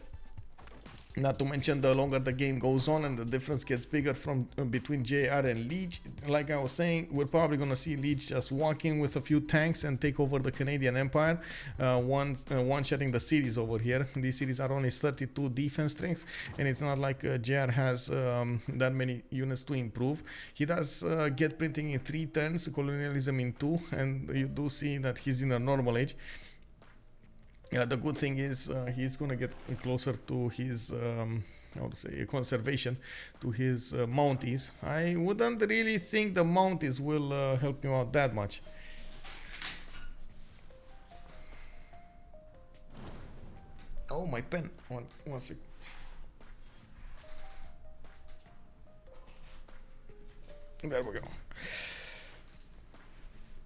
Not to mention, the longer the game goes on and the difference gets bigger from between JR and Lege. Like I was saying, we're probably gonna see Lege just walk in with a few tanks and take over the Canadian Empire, one-shotting the cities over here. These cities are only 32 defense strength, and it's not like JR has that many units to improve. He does get printing in 3 turns, colonialism in 2, and you do see that he's in a normal age. Yeah, the good thing is he's gonna get closer to his how to say, conservation, to his Mounties. I wouldn't really think the Mounties will help him out that much. Oh, my pen. One sec. There we go.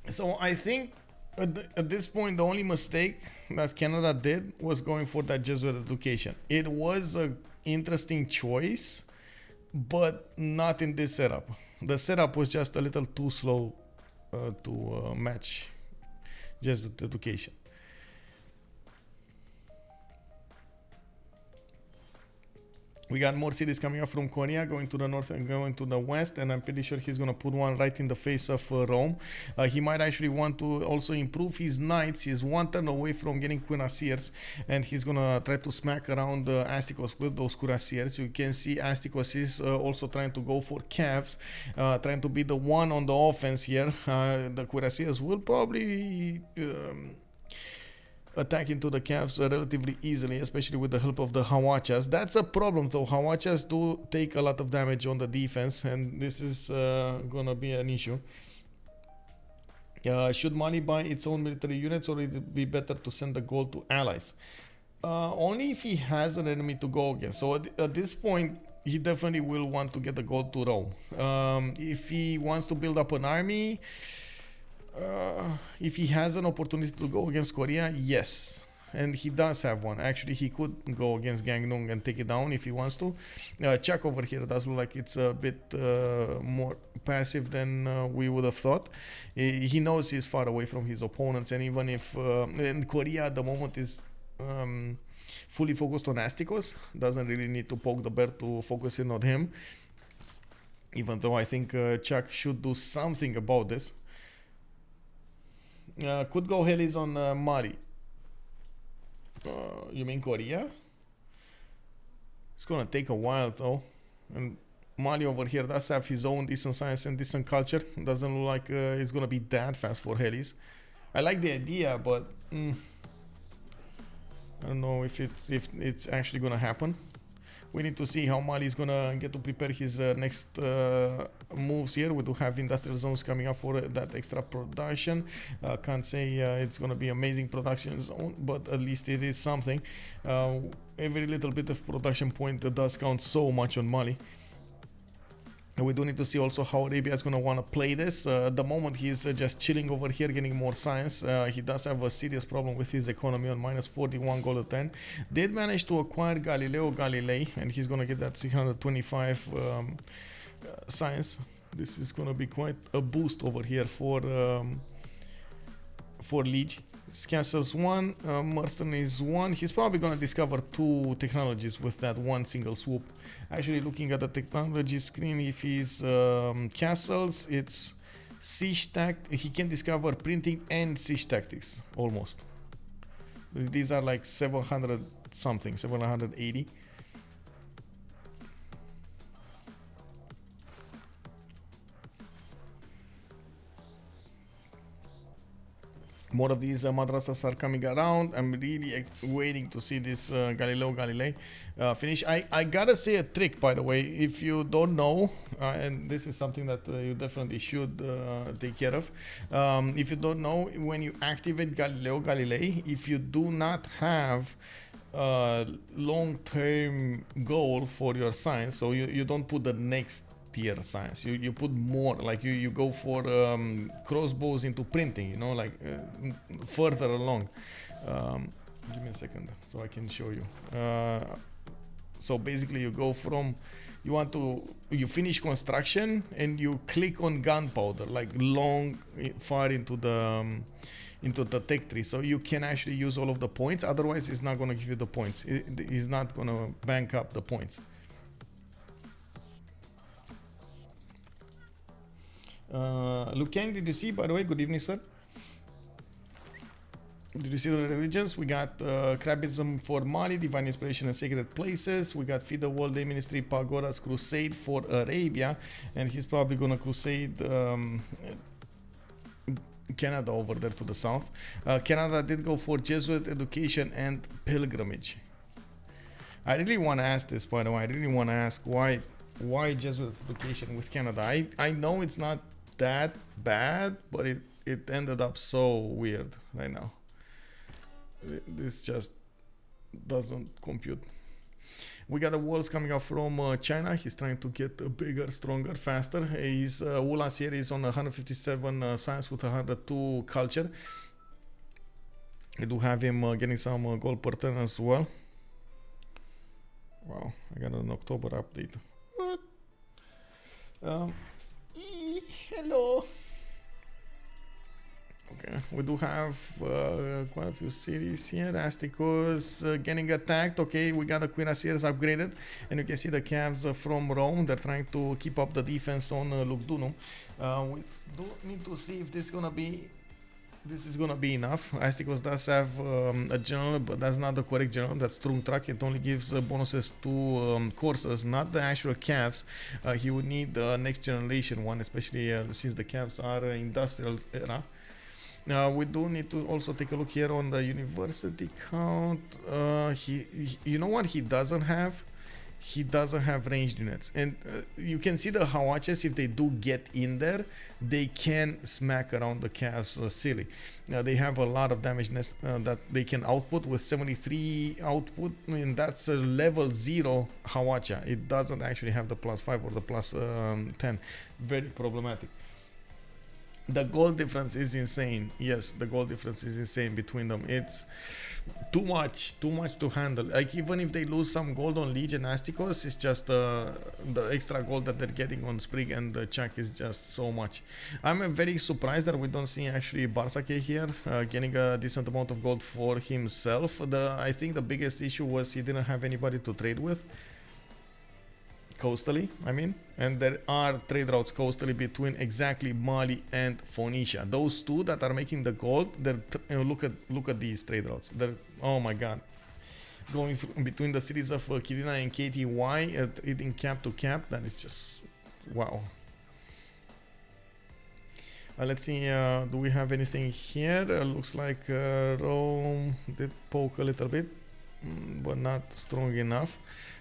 So I think at this point, the only mistake that Canada did was going for that Jesuit education. It was an interesting choice, but not in this setup. The setup was just a little too slow to match Jesuit education. We got more cities coming up from Korea, going to the north and going to the west, and I'm pretty sure he's going to put one right in the face of Rome. He might actually want to also improve his knights. He's one turn away from getting cuirassiers, and he's going to try to smack around Astikos with those cuirassiers. You can see Astikos is also trying to go for calves, trying to be the one on the offense here. The cuirassiers will probably attack into the calves relatively easily, especially with the help of the Hawachas. That's a problem though. Hawachas do take a lot of damage on the defense, and this is gonna be an issue. Should Mali buy its own military units, or would it be better to send the gold to allies? Only if he has an enemy to go against. So at this point, he definitely will want to get the gold to Rome. If he wants to build up an army, if he has an opportunity to go against Korea, yes, and he does have one. Actually, he could go against Gangneung and take it down if he wants to. Chuck over here does look like it's a bit more passive than we would have thought. He knows he's far away from his opponents, and even if and Korea at the moment is fully focused on Astikos, doesn't really need to poke the bear to focus in on him, even though I think Chuck should do something about this. Could go helis on Mali. You mean Korea? It's gonna take a while though. And Mali over here does have his own decent science and decent culture. Doesn't look like it's gonna be that fast for helis. I like the idea, but I don't know if it's actually gonna happen. We need to see how Mali is gonna get to prepare his next moves here. We do have industrial zones coming up for that extra production. Can't say it's gonna be amazing production zone, but at least it is something. Every little bit of production point does count so much on Mali. We do need to see also how Arabia is going to want to play this. At the moment he's just chilling over here, getting more science. He does have a serious problem with his economy on minus 41 gold a turn. Did manage to acquire Galileo Galilei, and he's going to get that 625 science. This is going to be quite a boost over here for Lege. Castles 1, Mercenaries 1. He's probably gonna discover 2 technologies with that one single swoop. Actually, looking at the technology screen, if he's castles, it's siege tactics. He can discover printing and siege tactics almost. These are like 700 something, 780. More of these madrasas are coming around. I'm really waiting to see this Galileo Galilei finish. I gotta say a trick, by the way. If you don't know, and this is something that you definitely should take care of. If you don't know, when you activate Galileo Galilei, if you do not have long-term goal for your science, so you don't put the next tier science, you put more, like you go for crossbows into printing, you know, like further along. Give me a second so I can show you. So basically you go from, you finish construction and you click on gunpowder, like far into into the tech tree, so you can actually use all of the points. Otherwise, it's not gonna give you the points. It's not gonna bank up the points. Luke Kang, did you see? By the way, good evening, sir. Did you see the religions? We got Crabism for Mali, Divine Inspiration and Sacred Places. We got Feed the World Day Ministry, Pagodas Crusade for Arabia. And he's probably gonna crusade Canada over there to the south. Canada did go for Jesuit education and pilgrimage. I really want to ask this, by the way. I really want to ask why Jesuit education with Canada. I know it's not that bad, but it ended up so weird right now. This just doesn't compute. We got the walls coming out from China. He's trying to get bigger, stronger, faster. His Ulhas here is on 157 science with 102 culture. I do have him getting some gold per turn as well. Wow, I got an October update. What? Hello. Okay, we do have quite a few cities here. Astikos getting attacked. Okay, we got the cuirassiers upgraded, and you can see the Cavs from Rome. They're trying to keep up the defense on Lugdunum. We do need to see if this is gonna be enough. Astikos does have a general, but that's not the correct general. That's Trungtrak. It only gives bonuses to courses, not the actual Cavs. He would need the next generation one, especially since the Cavs are industrial era. We do need to also take a look here on the university count. You know what he doesn't have? He doesn't have ranged units, and you can see the Hawachas. If they do get in there, they can smack around the Cavs silly. They have a lot of damage that they can output with 73 output. I mean, that's a level 0 Hawacha. It doesn't actually have the +5 or the +10. Very problematic. The gold difference is insane. Yes, the gold difference is insane between them. It's too much to handle. Like, even if they lose some gold on Lege and Astikos, it's just the extra gold that they're getting on Sprig and the Chuck is just so much. I'm very surprised that we don't see actually BartSake here getting a decent amount of gold for himself. I think the biggest issue was he didn't have anybody to trade with. Coastally, I mean, and there are trade routes coastally between exactly Mali and Phoenicia. Those two that are making the gold, look at these trade routes. They're, oh my god, going through between the cities of Kirina and KTY, trading cap to cap. That is just wow. Let's see, do we have anything here? Looks like Rome did poke a little bit, but not strong enough.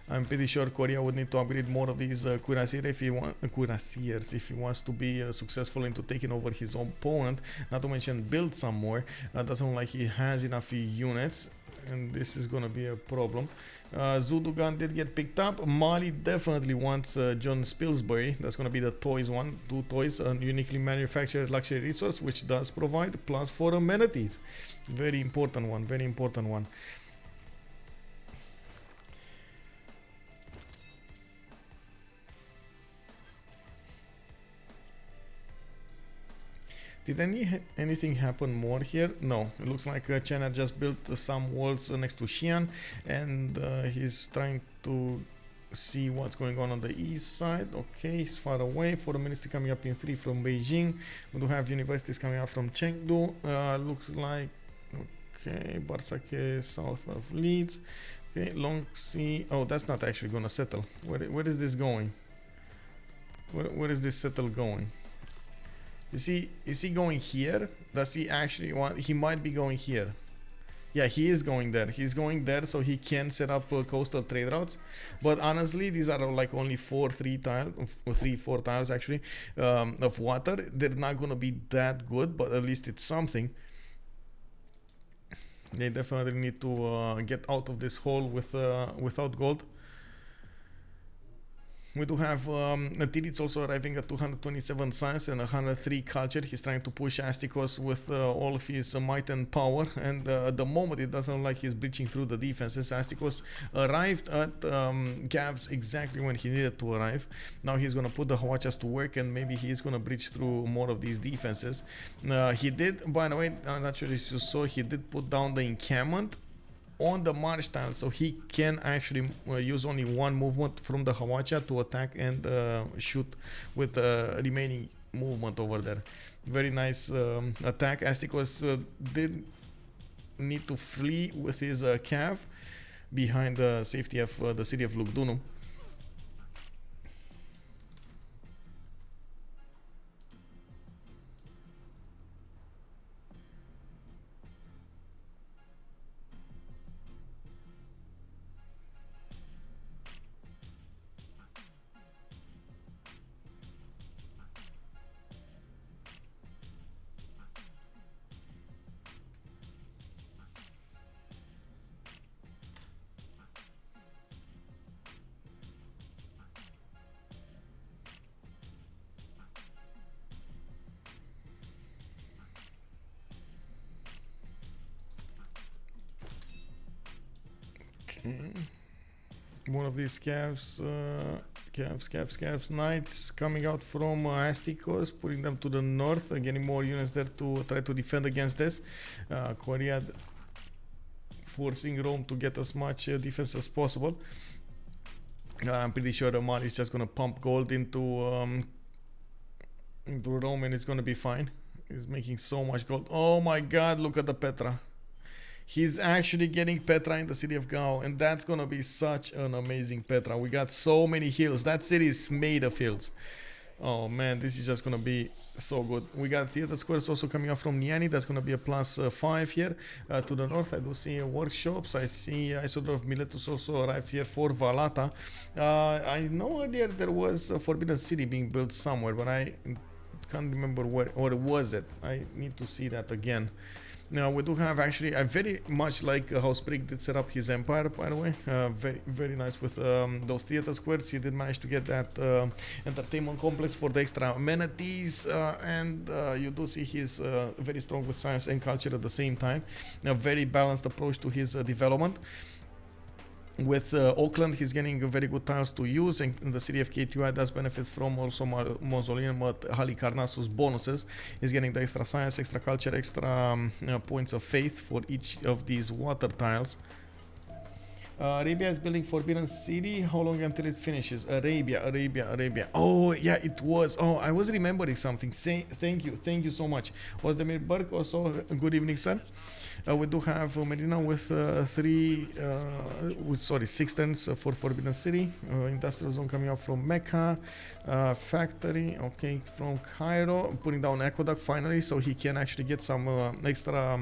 I'm pretty sure Korea would need to upgrade more of these cuirassiers if he wants to be successful into taking over his opponent. Not to mention build some more. Doesn't look like he has enough units, and this is gonna be a problem. Zudugan did get picked up. Mali definitely wants John Spilsbury. That's gonna be the toys one. 2 toys, a uniquely manufactured luxury resource, which does provide +4 amenities. Very important one. Very important one. Did anything happen more here? No. It looks like China just built some walls next to Xi'an, and he's trying to see what's going on the east side. Okay, he's far away. Foreign Ministry coming up in 3 from Beijing. We do have universities coming up from Chengdu. Looks like, okay, BartSake south of Leeds. Okay, Long Sea. Oh, that's not actually gonna settle. Where is this going? Where is this settle going? Is he going here? Does he actually want? He might be going here. Yeah, he is going there. He's going there so he can set up coastal trade routes. But honestly, these are like only 4 tiles actually of water. They're not gonna be that good, but at least it's something. They definitely need to get out of this hole with without gold. We do have Titiits also arriving at 227 science and 103 culture. He's trying to push Astikos with all of his might and power, and at the moment it doesn't look like he's breaching through the defenses. Astikos arrived at Gavs exactly when he needed to arrive. Now he's going to put the Hawachas to work, and maybe he's going to breach through more of these defenses. He did, by the way, I'm not sure if you saw, he did put down the encampment on the march tile, so he can actually use only one movement from the Hawacha to attack and shoot with the remaining movement over there. Very nice attack. Astikos did need to flee with his cav behind the safety of the city of Lugdunum. One of these calves, knights coming out from Astikos, putting them to the north, getting more units there to try to defend against this. Korea forcing Rome to get as much defense as possible. I'm pretty sure Mali is just gonna pump gold into Rome and it's gonna be fine. He's making so much gold. Oh my god, look at the Petra. He's actually getting Petra in the city of Gao, and that's gonna be such an amazing Petra. We got so many hills. That city is made of hills. Oh man, this is just gonna be so good. We got theater squares also coming up from Niani. That's gonna be a +5 here. To the north, I do see workshops. I see Isodor of Miletus also arrived here for Valata. I know earlier there was a Forbidden City being built somewhere, but I can't remember where, or was it. I need to see that again. Now we do have actually, I very much like how Sprig did set up his empire, by the way. Very nice with those theater squares. He did manage to get that entertainment complex for the extra amenities, and you do see he's very strong with science and culture at the same time. A very balanced approach to his development. With Auckland, he's getting very good tiles to use, and the city of KTUI does benefit from also Mausoleum at Halikarnassus bonuses. He's getting the extra science, extra culture, extra points of faith for each of these water tiles. Arabia is building Forbidden City. How long until it finishes? Arabia. Oh yeah, it was. Oh, I was remembering something. Thank you so much. Was the Berk also? Good evening, sir. We do have Medina with 6 turns for Forbidden City. Industrial zone coming up from Mecca. Factory, okay, from Cairo. Putting down Aqueduct finally, so he can actually get some extra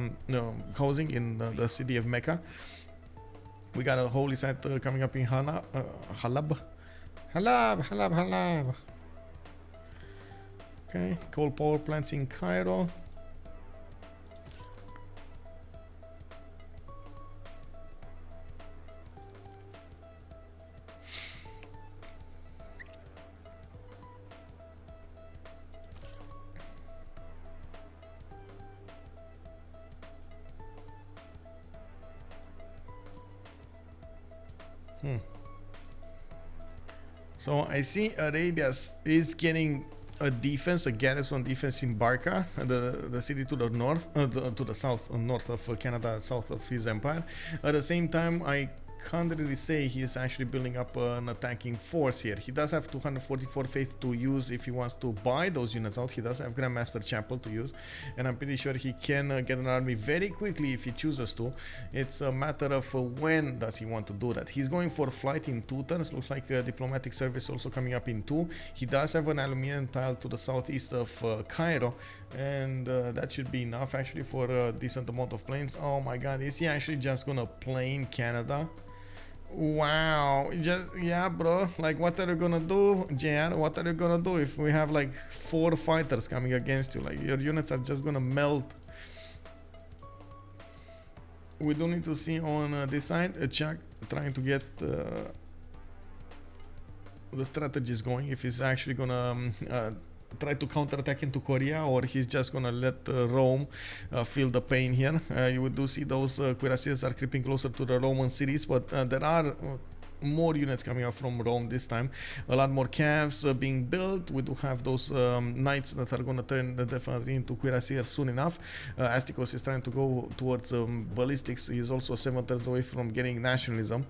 housing in the city of Mecca. We got a holy site coming up in Halab. Okay, coal power plants in Cairo. So I see Arabia is getting a defense, a garrison defense in Barca, the city to the north, to the south, north of Canada, south of his empire. At the same time, I can't really say he is actually building up an attacking force here. He does have 244 faith to use if he wants to buy those units out. He does have Grandmaster Chapel to use, and I'm pretty sure he can get an army very quickly if he chooses to. It's a matter of when does he want to do that. He's going for flight in 2 turns. Looks like diplomatic service also coming up in 2. He does have an aluminium tile to the southeast of Cairo, and that should be enough actually for a decent amount of planes. Oh my god, is he actually just gonna plane Canada? Wow, yeah bro, like what are you gonna do, JR? What are you gonna do if we have like 4 fighters coming against you? Like your units are just gonna melt. We do need to see on this side Chuck trying to get the strategy is going, if he's actually gonna try to counterattack into Korea, or he's just gonna let Rome feel the pain here. You do see those cuirassiers are creeping closer to the Roman cities, but there are more units coming out from Rome this time. A lot more cavs being built. We do have those knights that are gonna turn definitely into cuirassiers soon enough. Astikos is trying to go towards ballistics. He's also 7 turns away from getting nationalism.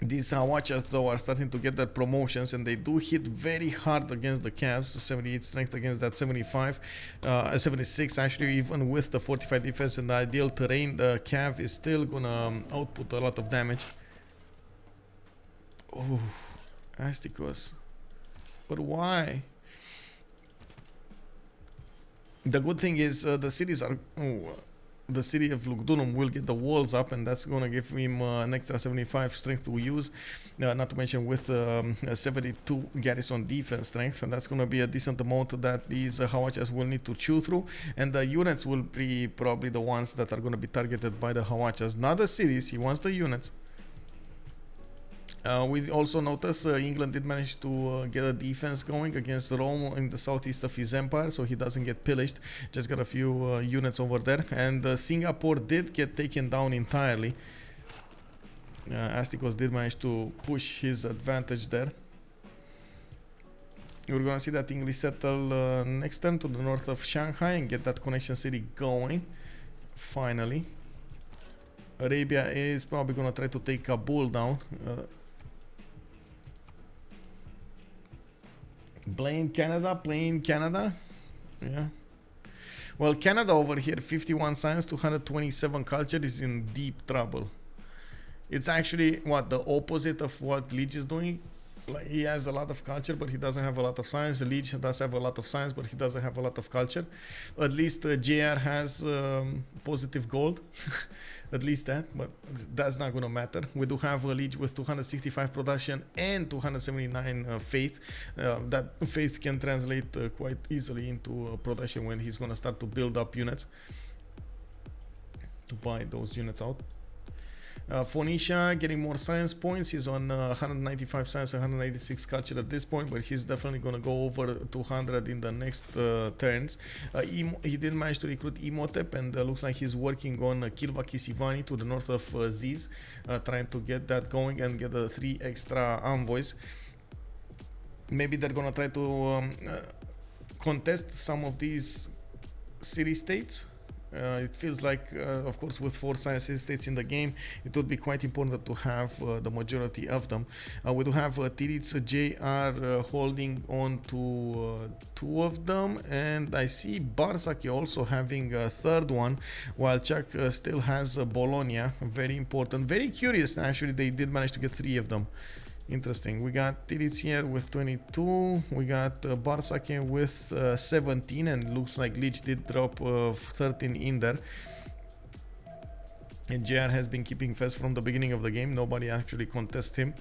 These Hawachas though are starting to get their promotions, and they do hit very hard against the Cavs. 78 strength against that 75, 76 actually. Even with the fortified defense and the ideal terrain, the Cav is still gonna output a lot of damage. Oh, Astikos. But why? The good thing is the cities are... the city of Lugdunum will get the walls up, and that's going to give him an extra 75 strength to use, not to mention with 72 garrison defense strength, and that's going to be a decent amount that these Hawachas will need to chew through, and the units will be probably the ones that are going to be targeted by the Hawachas, not the cities. He wants the units. We also notice England did manage to get a defense going against Rome in the southeast of his empire, so he doesn't get pillaged. Just got a few units over there, and Singapore did get taken down entirely. Astikos did manage to push his advantage there. We're gonna see that English settle next turn to the north of Shanghai and get that connection city going. Finally, Arabia is probably gonna try to take Kabul down. Blame Canada. Yeah. Well, Canada over here, 51 science, 227 culture, is in deep trouble. It's actually what the opposite of what Lege is doing. Like, he has a lot of culture, but he doesn't have a lot of science. Lege does have a lot of science, but he doesn't have a lot of culture. At least JR has positive gold. At least that, but that's not going to matter. We do have a Lege with 265 production and 279 faith. That faith can translate quite easily into production when he's going to start to build up units to buy those units out. Phoenicia getting more science points. He's on 195 science, 186 culture at this point, but he's definitely going to go over 200 in the next turns. He did manage to recruit Imhotep, and looks like he's working on Kilva Kisivani to the north of Ziz, trying to get that going and get the 3 extra envoys. Maybe they're going to try to contest some of these city-states. It feels like, of course, with 4 science states in the game, it would be quite important to have the majority of them. We do have Titiits JR holding on to 2 of them, and I see BartSake also having a 3rd one, while Chuck still has Bologna. Very important, very curious. Actually, they did manage to get 3 of them. Interesting. We got Titiits here with 22. We got BartSake with 17, and looks like Lege did drop 13 in there. And JR has been keeping fast from the beginning of the game. Nobody actually contests him.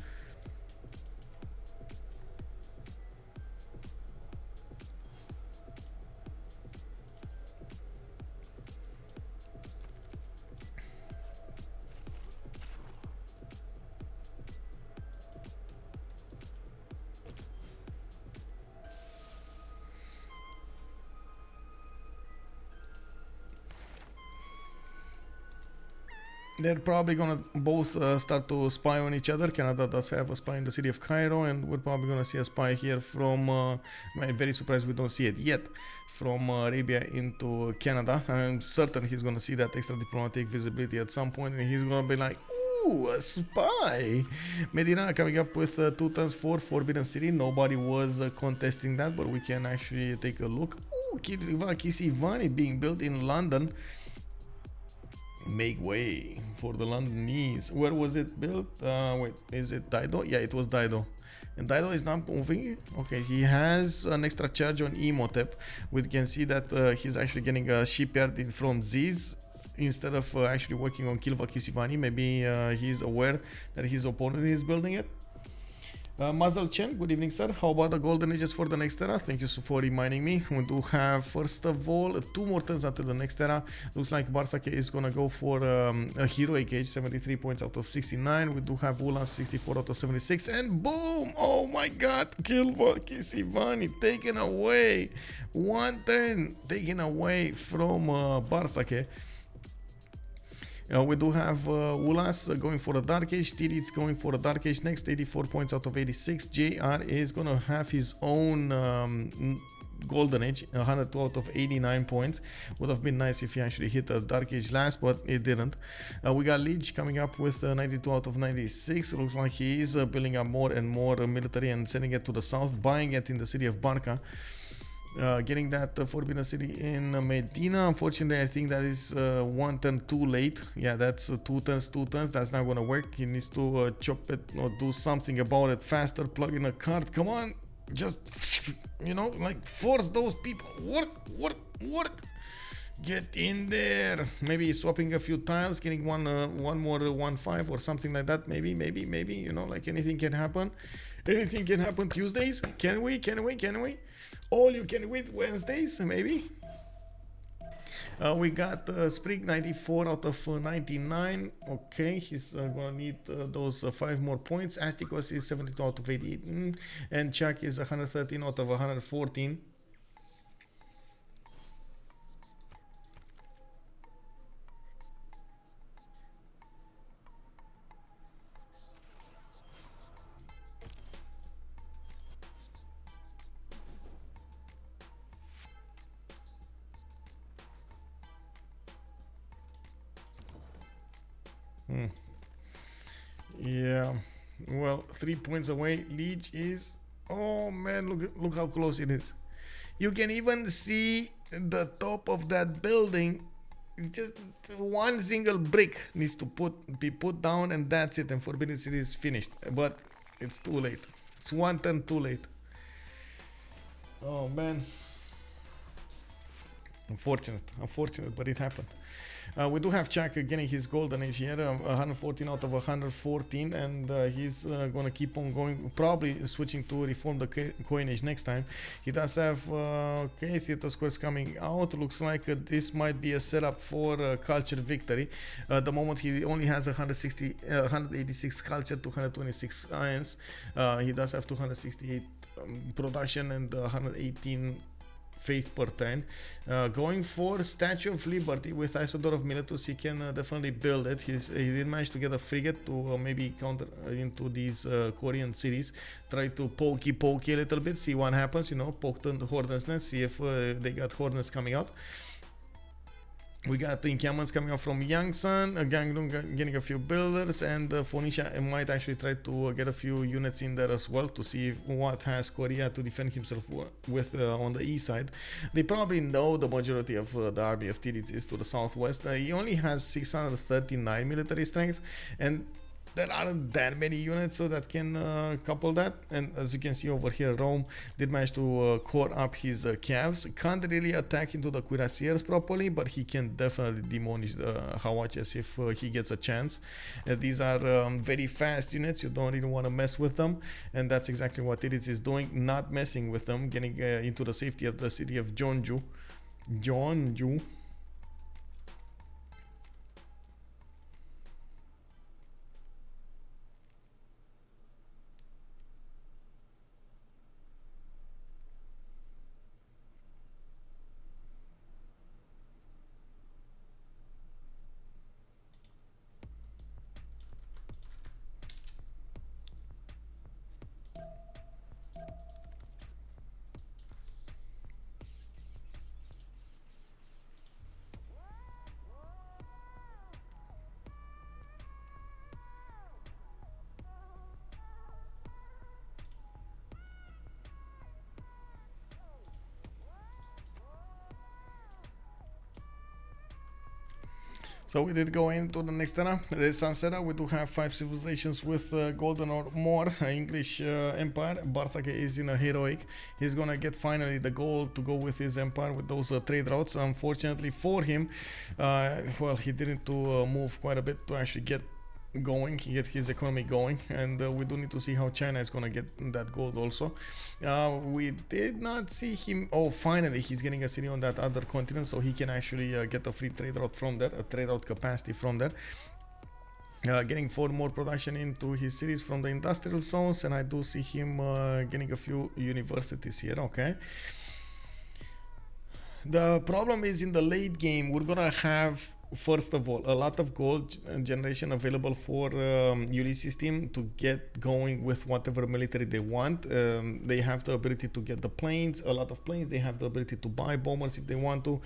They're probably gonna both start to spy on each other. Canada does have a spy in the city of Cairo, and we're probably gonna see a spy here from, I'm very surprised we don't see it yet, from Arabia into Canada. I'm certain he's gonna see that extra diplomatic visibility at some point, and he's gonna be like, ooh, a spy! Medina coming up with 2 turns for Forbidden City. Nobody was contesting that, but we can actually take a look. Ooh, Kisivani being built in London. Make way for the Londonese. Where was it built? Wait, is it Dido? Yeah, it was Dido. And Dido is not moving. Okay, he has an extra charge on Imhotep. We can see that he's actually getting a shipyard from Ziz instead of actually working on Kilva Kisivani. Maybe he's aware that his opponent is building it. Mazel Chen, good evening, sir. How about the golden ages for the next era? Thank you for reminding me. We do have, first of all, 2 more turns until the next era. Looks like BartSake is gonna go for a heroic age, 73 points out of 69. We do have Ulhas, 64 out of 76, and boom! Oh my god! Kilvakis Ivani taken away. 1 turn taken away from BartSake. We do have Ulhas going for a Dark Age, Titiits going for a Dark Age next, 84 points out of 86. JR is going to have his own Golden Age, 102 out of 89 points. Would have been nice if he actually hit a Dark Age last, but it didn't. We got Lege coming up with 92 out of 96. Looks like he is building up more and more military and sending it to the south, buying it in the city of Barca. Getting that Forbidden City in Medina. Unfortunately, I think that is 1 turn too late. Yeah, that's 2 turns. That's not gonna work. He needs to chop it or do something about it faster. Plug in a card. Come on, just, you know, like force those people. Work. Get in there. Maybe swapping a few tiles, getting one more 1-5 or something like that. Maybe. You know, like anything can happen. Anything can happen Tuesdays. Can we? All you can win Wednesdays, maybe. We got Sprig 94 out of 99. Okay, he's gonna need those 5 more points. Astikos is 72 out of 88, and Chuck is 113 out of 114. Yeah, well, 3 points away. Lege is, oh man, look how close it is. You can even see the top of that building. It's just 1 single brick needs to be put down, and that's it, and Forbidden City is finished. But it's too late. It's 1 turn too late. Oh man, unfortunate, but it happened. We do have Chuck getting his golden age here, 114 out of 114, and he's gonna keep on going, probably switching to reform the coinage next time. He does have theater squares coming out. Looks like this might be a setup for culture victory. At the moment he only has 186 culture, 226 science. He does have 268 production and 118 faith per turn. Going for Statue of Liberty with Isodor of Miletus, he can definitely build it. He did manage to get a frigate to maybe counter into these Korean cities. Try to pokey a little bit, see what happens, you know, poke the Hornets nest, see if they got Hornets coming out. We got the encampments coming out from Yangsan, Gangdong getting a few builders, and Phoenicia might actually try to get a few units in there as well to see what has Korea to defend himself with on the east side. They probably know the majority of the army of Titiits is to the southwest. He only has 639 military strength, and there aren't that many units that can couple that. And as you can see over here, Rome did manage to core up his calves. Can't really attack into the cuirassiers properly, but he can definitely demolish the Hawaches if he gets a chance. These are very fast units. You don't really want to mess with them, and that's exactly what Titiits is doing, not messing with them, getting into the safety of the city of Jeonju. So we did go into the next era, Renaissance era. We do have 5 civilizations with golden or more. English empire. BartSake is in a heroic. He's gonna get finally the goal to go with his empire with those trade routes. Unfortunately for him, well, he didn't move quite a bit to actually get going, get his economy going, and we do need to see how China is gonna get that gold also. We did not see him. Oh, finally he's getting a city on that other continent, so he can actually get a free trade route from there, a trade route capacity from there. Getting 4 more production into his cities from the industrial zones, and I do see him getting a few universities here. Okay. The problem is in the late game, we're gonna have, first of all, a lot of gold generation available for Ulyss' team to get going with whatever military they want. They have the ability to get the planes, a lot of planes. They have the ability to buy bombers if they want to,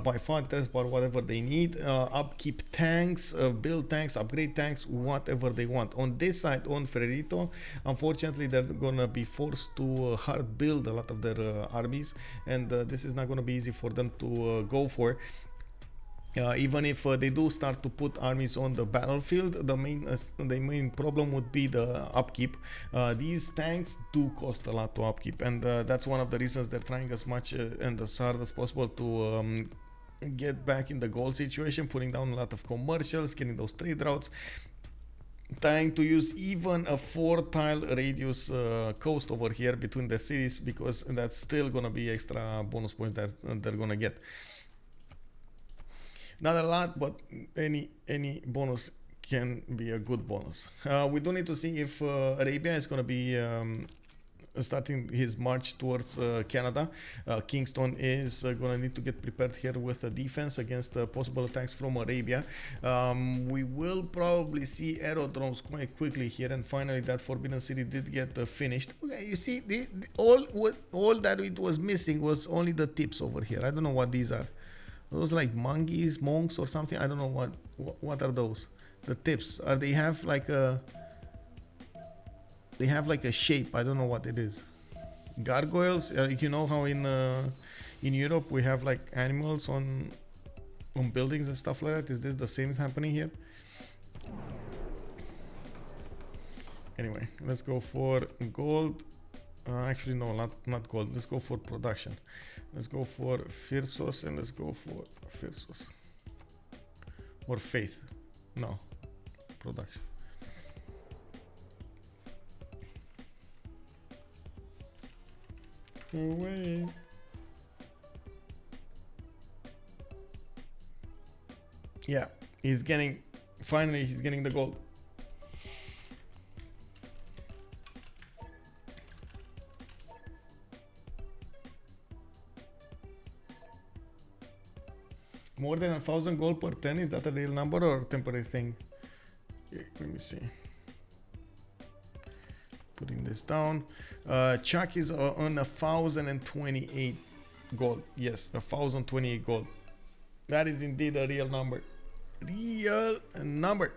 buy fighters, buy whatever they need, upkeep tanks, build tanks, upgrade tanks, whatever they want. On this side, on Frerito, unfortunately, they're gonna be forced to hard build a lot of their armies, and this is not gonna be easy for them to go for. Even if they do start to put armies on the battlefield, the main problem would be the upkeep. These tanks do cost a lot to upkeep, and that's one of the reasons they're trying as much and as hard as possible to get back in the gold situation, putting down a lot of commercials, getting those trade routes, trying to use even a 4-tile radius coast over here between the cities, because that's still gonna be extra bonus points that they're gonna get. Not a lot, but any bonus can be a good bonus. We do need to see if Arabia is going to be starting his march towards Canada. Kingston is going to need to get prepared here with a defense against possible attacks from Arabia. We will probably see aerodromes quite quickly here, and finally that Forbidden City did get finished. Okay, you see, all that it was missing was only the tips over here. I don't know what these are. Those like monkeys, monks or something. I don't know what are those. The tips. They have like a shape. I don't know what it is. Gargoyles. You know how in Europe we have like animals on buildings and stuff like that. Is this the same happening here? Anyway, let's go for gold. Actually, no, not gold. Let's go for production. Let's go for Firsos, and let's go for Firsos. Or faith. No. Production. Go away. Yeah, finally he's getting the gold. More than 1,000 gold per turn, is that a real number or a temporary thing? Okay, let me see. Putting this down. Chuck is on 1,028 gold. Yes, 1,028 gold. That is indeed a real number. Real number.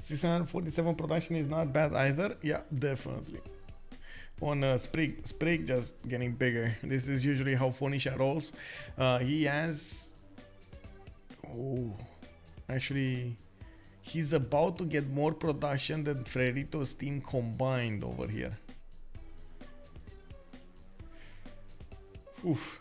$647 production is not bad either. Yeah, definitely. On Sprig just getting bigger. This is usually how Phoenicia rolls. He has... Oh, actually, he's about to get more production than Freritos' team combined over here. Oof.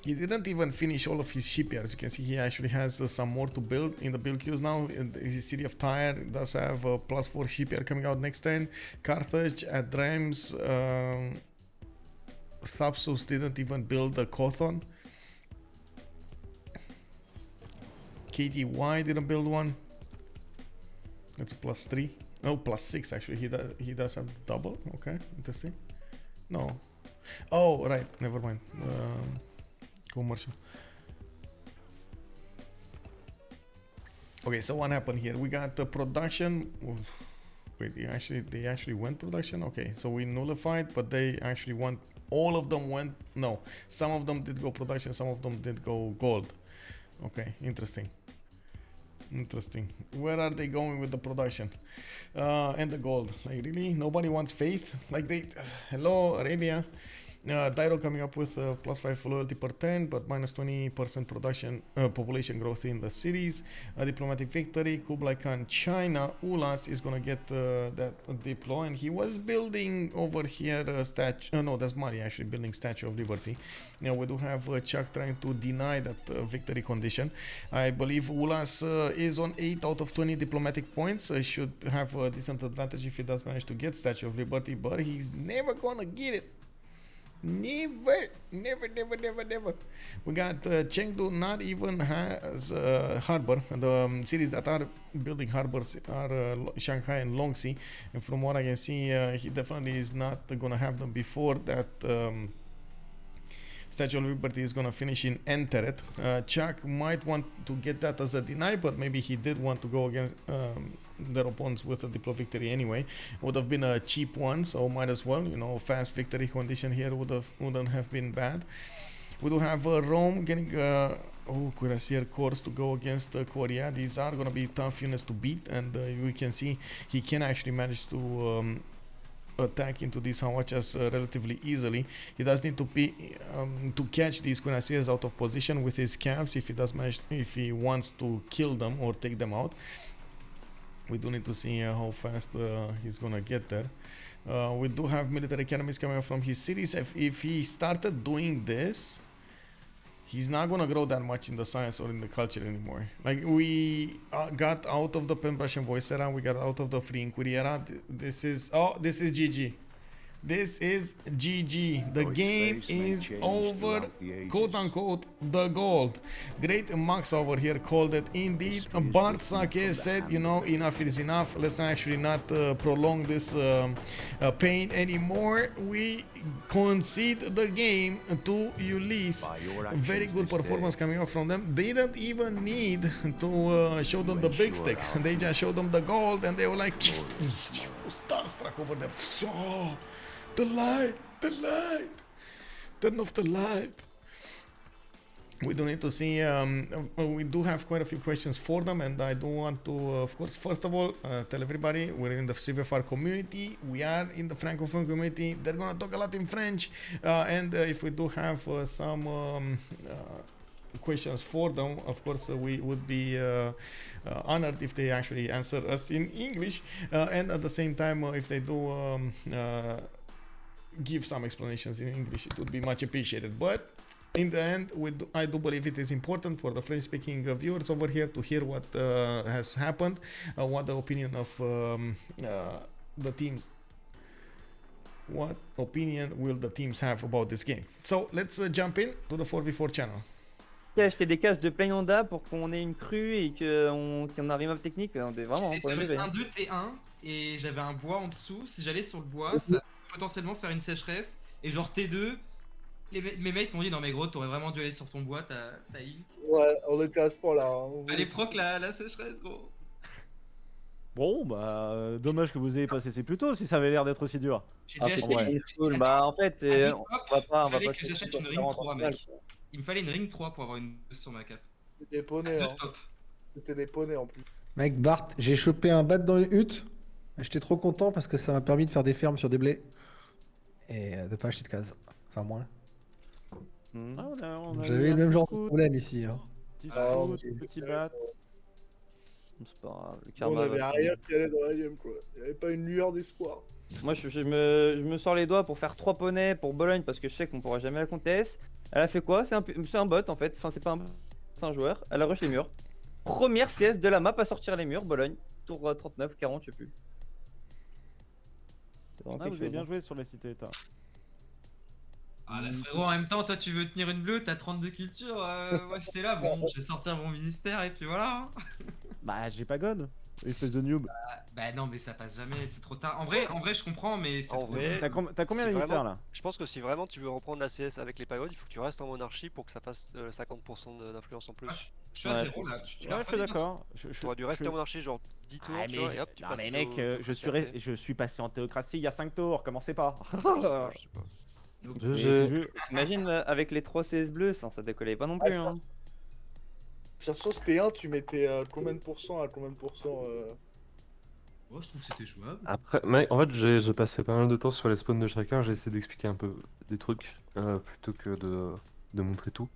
He didn't even finish all of his shipyards. You can see he actually has some more to build in the build queues now. His city of Tyre does have a +4 shipyard coming out next turn. Carthage, Adrams, Thapsus didn't even build a Kothon. KDY didn't build one. That's a +3. No, +6 actually. He does have double. Okay, interesting. No. Oh, right. Never mind. Commercial. Okay, so what happened here? We got the production. Wait, they actually went production? Okay, so we nullified, but they actually went, all of them went, no, some of them did go production, some of them did go gold. Okay, interesting. Interesting. Where are they going with the production? And the gold. Like, really? Nobody wants faith? Like, they... hello, Arabia. Dairo coming up with +5 loyalty per turn, but -20% production population growth in the cities. Diplomatic victory. Kublai Khan, China. Ulhas is gonna get that deploy, and he was building over here a statue. No, that's Mari actually building Statue of Liberty. Now we do have Chuck trying to deny that victory condition. I believe Ulhas is on 8 out of 20 diplomatic points. Should have a decent advantage if he does manage to get Statue of Liberty, but he's never gonna get it. Never. We got Chengdu not even has harbor. The cities that are building harbors are Shanghai and Longxi, and from what I can see, he definitely is not gonna have them before that. Statue of Liberty is gonna finish in Enteret. Chuck might want to get that as a deny, but maybe he did want to go against their opponents with a Diplo victory anyway. Would have been a cheap one, so might as well, you know, fast victory condition here wouldn't have been bad. We do have Rome getting Cuirassier Corps to go against Korea. These are gonna be tough units to beat, and we can see he can actually manage to attack into these Hawachas relatively easily. He does need to be to catch these Cuirassiers out of position with his calves if he does manage, if he wants to kill them or take them out. We do need to see how fast he's gonna get there. We do have military academies coming from his cities. If he started doing this, he's not gonna grow that much in the science or in the culture anymore. Like, we got out of the Pen Brush and Voice era, we got out of the Free Inquiry era. This is GG. This is GG. The game is over, quote unquote, the gold. Great Max over here called it indeed. BartSake said, you know, enough is enough. Let's actually not prolong this pain anymore. We concede the game to Ulyss. Very good performance coming out from them. They didn't even need to show them the big stick. They just showed them the gold, and they were like starstruck over there. Oh, the light, turn off the light. We do need to see, we do have quite a few questions for them, and I do want to, of course, first of all, tell everybody we're in the CivFR community, we are in the Francophone community, they're gonna talk a lot in French, and if we do have some questions for them, of course, we would be honored if they actually answer us in English, and at the same time, if they do give some explanations in English, it would be much appreciated. But in the end, I do believe it is important for the French-speaking viewers over here to hear what has happened, what the opinion of the teams, what opinion will the teams have about this game. So let's jump in to the 4v4 channel. J'ai acheté des cases de plein onda pour qu'on ait une crue et qu'on arrive à la technique. Vraiment, J'étais sur le 1-2 T1 et j'avais un bois en dessous. Si j'allais sur le bois, ça peut potentiellement faire une sécheresse. Et genre T2, mes mates m'ont dit non mais gros, t'aurais vraiment dû aller sur ton bois, t'as hit. Ouais, on était à ce point là. Hein. Allez proc la sécheresse gros. Bon bah dommage que vous ayez passé c'est plus tôt si ça avait l'air d'être aussi dur. J'ai déjà acheté cool. Bah en fait, on va pas. Il fallait que j'achète une ring 3 mec. Il me fallait une ring 3 pour avoir une sur ma cape. C'était des poneys, hein. C'était des poneys en plus. Mec, Bart, j'ai chopé un bat dans une hutte. J'étais trop content parce que ça m'a permis de faire des fermes sur des blés. Et de pas acheter de cases. Enfin, moi. J'avais le même genre de problème ici. Hein. Petit bat. C'est pas grave. Le karma, on avait rien qui allait dans la game quoi. Il n'y avait pas une lueur d'espoir. Moi je me sors les doigts pour faire 3 poneys pour Bologne parce que je sais qu'on pourra jamais la conteste. Elle a fait quoi? C'est un bot en fait. Enfin, c'est pas un bot, c'est un joueur. Elle a rush les murs. Première CS de la map à sortir les murs, Bologne. Tour 39, 40, je sais plus. Vous avez bien joué sur les cités états. Ah là frérot, en même temps, toi tu veux tenir une bleue, t'as 32 cultures. Moi j'étais là, bon, je vais sortir mon ministère et puis voilà. Bah, j'ai pas gone. Espèce de noob. Bah non, mais ça passe jamais, c'est trop tard. En vrai, je comprends, mais c'est En trop vrai, tard. T'as combien si d'émissaires vraiment- là? Je pense que si vraiment tu veux reprendre la CS avec les périodes, il faut que tu restes en monarchie pour que ça fasse 50% d'influence en plus. Ah, je suis à Ouais, zéro là. Tu l'as Ouais, je suis repris, d'accord. Tu aurais dû rester en monarchie genre 10 tours, Ah, tu vois, et hop, tu non, passes mais mec, au- je théocratie suis, après. je suis passé en théocratie il y a 5 tours, commencez pas. Je sais pas. Mais c'est GG. juste- T'imagines avec les 3 CS bleus, ça décollait pas non plus. Hein. Perso, c'était 1, tu mettais combien de pourcents à combien de pourcents Oh, je trouve que c'était jouable. Après, mec, en fait, j'ai passé pas mal de temps sur les spawns de chacun. J'ai essayé d'expliquer un peu des trucs plutôt que de montrer tout.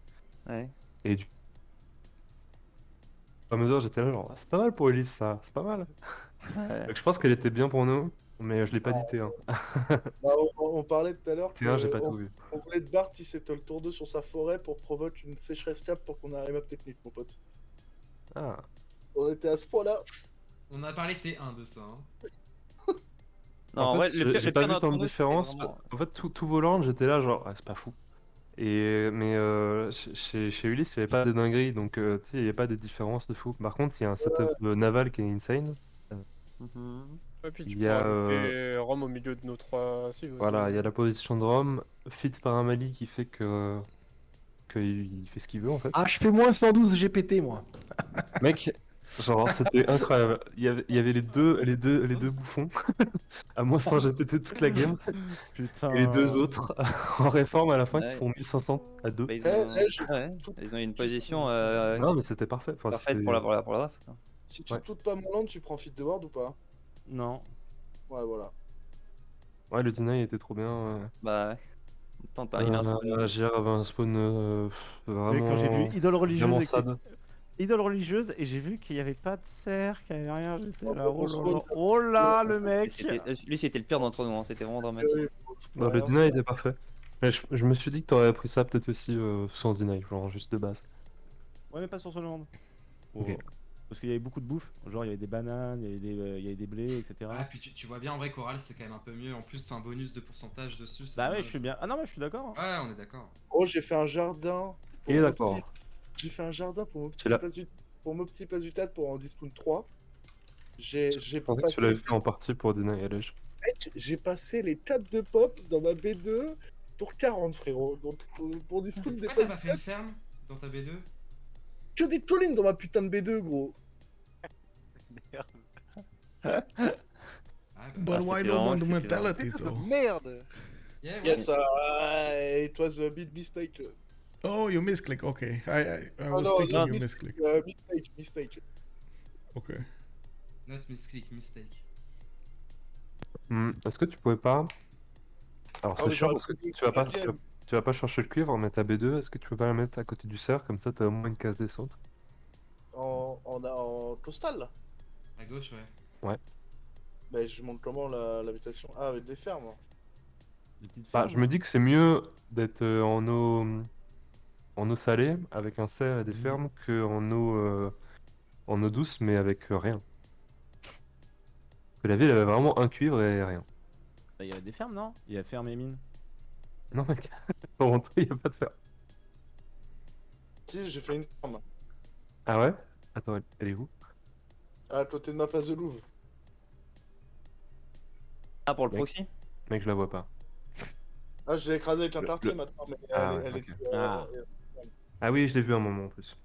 Ouais. Et du à mesure, j'étais là, genre, c'est pas mal pour Ulyss, ça, c'est pas mal. Ouais. Donc je pense qu'elle était bien pour nous, mais je l'ai pas dit T1. Bah, on parlait tout à l'heure T1, j'ai pas on, tout vu. on voulait de Bart, il settle tour 2 sur sa forêt pour provoquer une sécheresse cap pour qu'on arrive à technique, mon pote. Ah, On était à ce point-là. On a parlé T1 de ça. Hein. Non, en en vrai, fait, le j'ai pire pas vu d'entre tant de nous, c'était différence. vraiment- En fait, tout volant, j'étais là, genre, ah, c'est pas fou. Mais chez Ulyss, il n'y avait pas de dinguerie, donc tu sais, il n'y avait pas de différence de fou. Par contre, il y a un setup naval qui est insane. Mhm. Et puis tu Il y a, peux Rome au milieu de nos 3 cibles. Voilà, il y a la position de Rome, fit par un Mali qui fait qu'il fait ce qu'il veut en fait. Ah, je fais moins 112 GPT, moi. Mec, genre c'était incroyable. Il y avait les deux bouffons à moins 100 GPT toute la game Putain. et les deux autres en réforme à la fin qui Ouais. font 1500 à 2. Bah, ils, Eh, ont... eh, je- ouais, ils ont une position Non mais c'était parfait. Enfin, parfaite c'était- pour la draft. Hein. Si tu Ouais. toutes pas mon land, tu prends fit de ward ou pas? Non. Ouais, voilà. Ouais, le deny était trop bien. Bah, attends, il a un spawn. JR avait un spawn Mais vraiment, quand j'ai vu idole vraiment religieuse, sad. idole religieuse et j'ai vu qu'il y avait pas de cercle, qu'il y avait rien, j'étais là, on se oh là, le mec. Lui, c'était le pire d'entre nous, hein. C'était vraiment dramatique. Bah, le deny était parfait. Mais je me suis dit que t'aurais pris ça peut-être aussi sans deny, genre juste de base. Ouais, mais pas sur ce land. Ok. Parce qu'il y avait beaucoup de bouffe, genre il y avait des bananes, il y avait des blés, etc. Ah, puis tu vois bien en vrai Coral c'est quand même un peu mieux. En plus c'est un bonus de pourcentage dessus. c'est Bah ouais, dommage. je suis bien. Ah non, mais je suis d'accord. Ouais, on est d'accord. Oh, j'ai fait un jardin. Il est mon d'accord. petit- J'ai fait un jardin pour mon petit C'est là. place du... pour mon petit place du TAD pour en dispoon 3. J'ai Je pensais que tu l'avais fait en partie pour deny à Lege. j'ai passé les 4 de pop dans ma B2 pour 40, frérot. Donc pour dispoon des Pourquoi places t'as pas fait une ferme dans ta B2? que des collines dans ma putain de B2, gros. Ah, bah, But why c'était no vraiment- monumentality, though? Merde! yeah, ouais. Yes, it was a big mistake. Oh, you misclick. Okay, I Oh, was no, thinking no, you misclick. Mistake. Okay. Not misclick, mistake. Est-ce que tu pouvais pas. Alors Ah c'est oui, chiant j'aurais parce que pu- tu vas pas chercher le cuivre, mais ta B2, est-ce que tu peux pas la mettre à côté du cerf, comme ça t'as au moins une case descente? En costal là. À gauche, ouais. Bah, je montre comment l'habitation. Ah, avec des fermes. Des petites Bah, fermes. je me dis que c'est mieux d'être en eau salée avec un cerf et des fermes que en eau douce mais avec rien. Parce que la ville avait vraiment un cuivre et rien. Bah, il y avait des fermes, non? Il y a ferme et mine. Non mec, pour rentrer il y a pas de ferme. Si, j'ai fait une ferme. Ah ouais? Attends, elle est où? À côté de ma place de Louvre. Ah, pour le Mec. proxy? Mec, je la vois pas. Ah, je l'ai écrasé avec un Le- quartier le- maintenant, mais Ah, elle ouais, est. ok. Ah. Ah oui, je l'ai vu un moment en plus.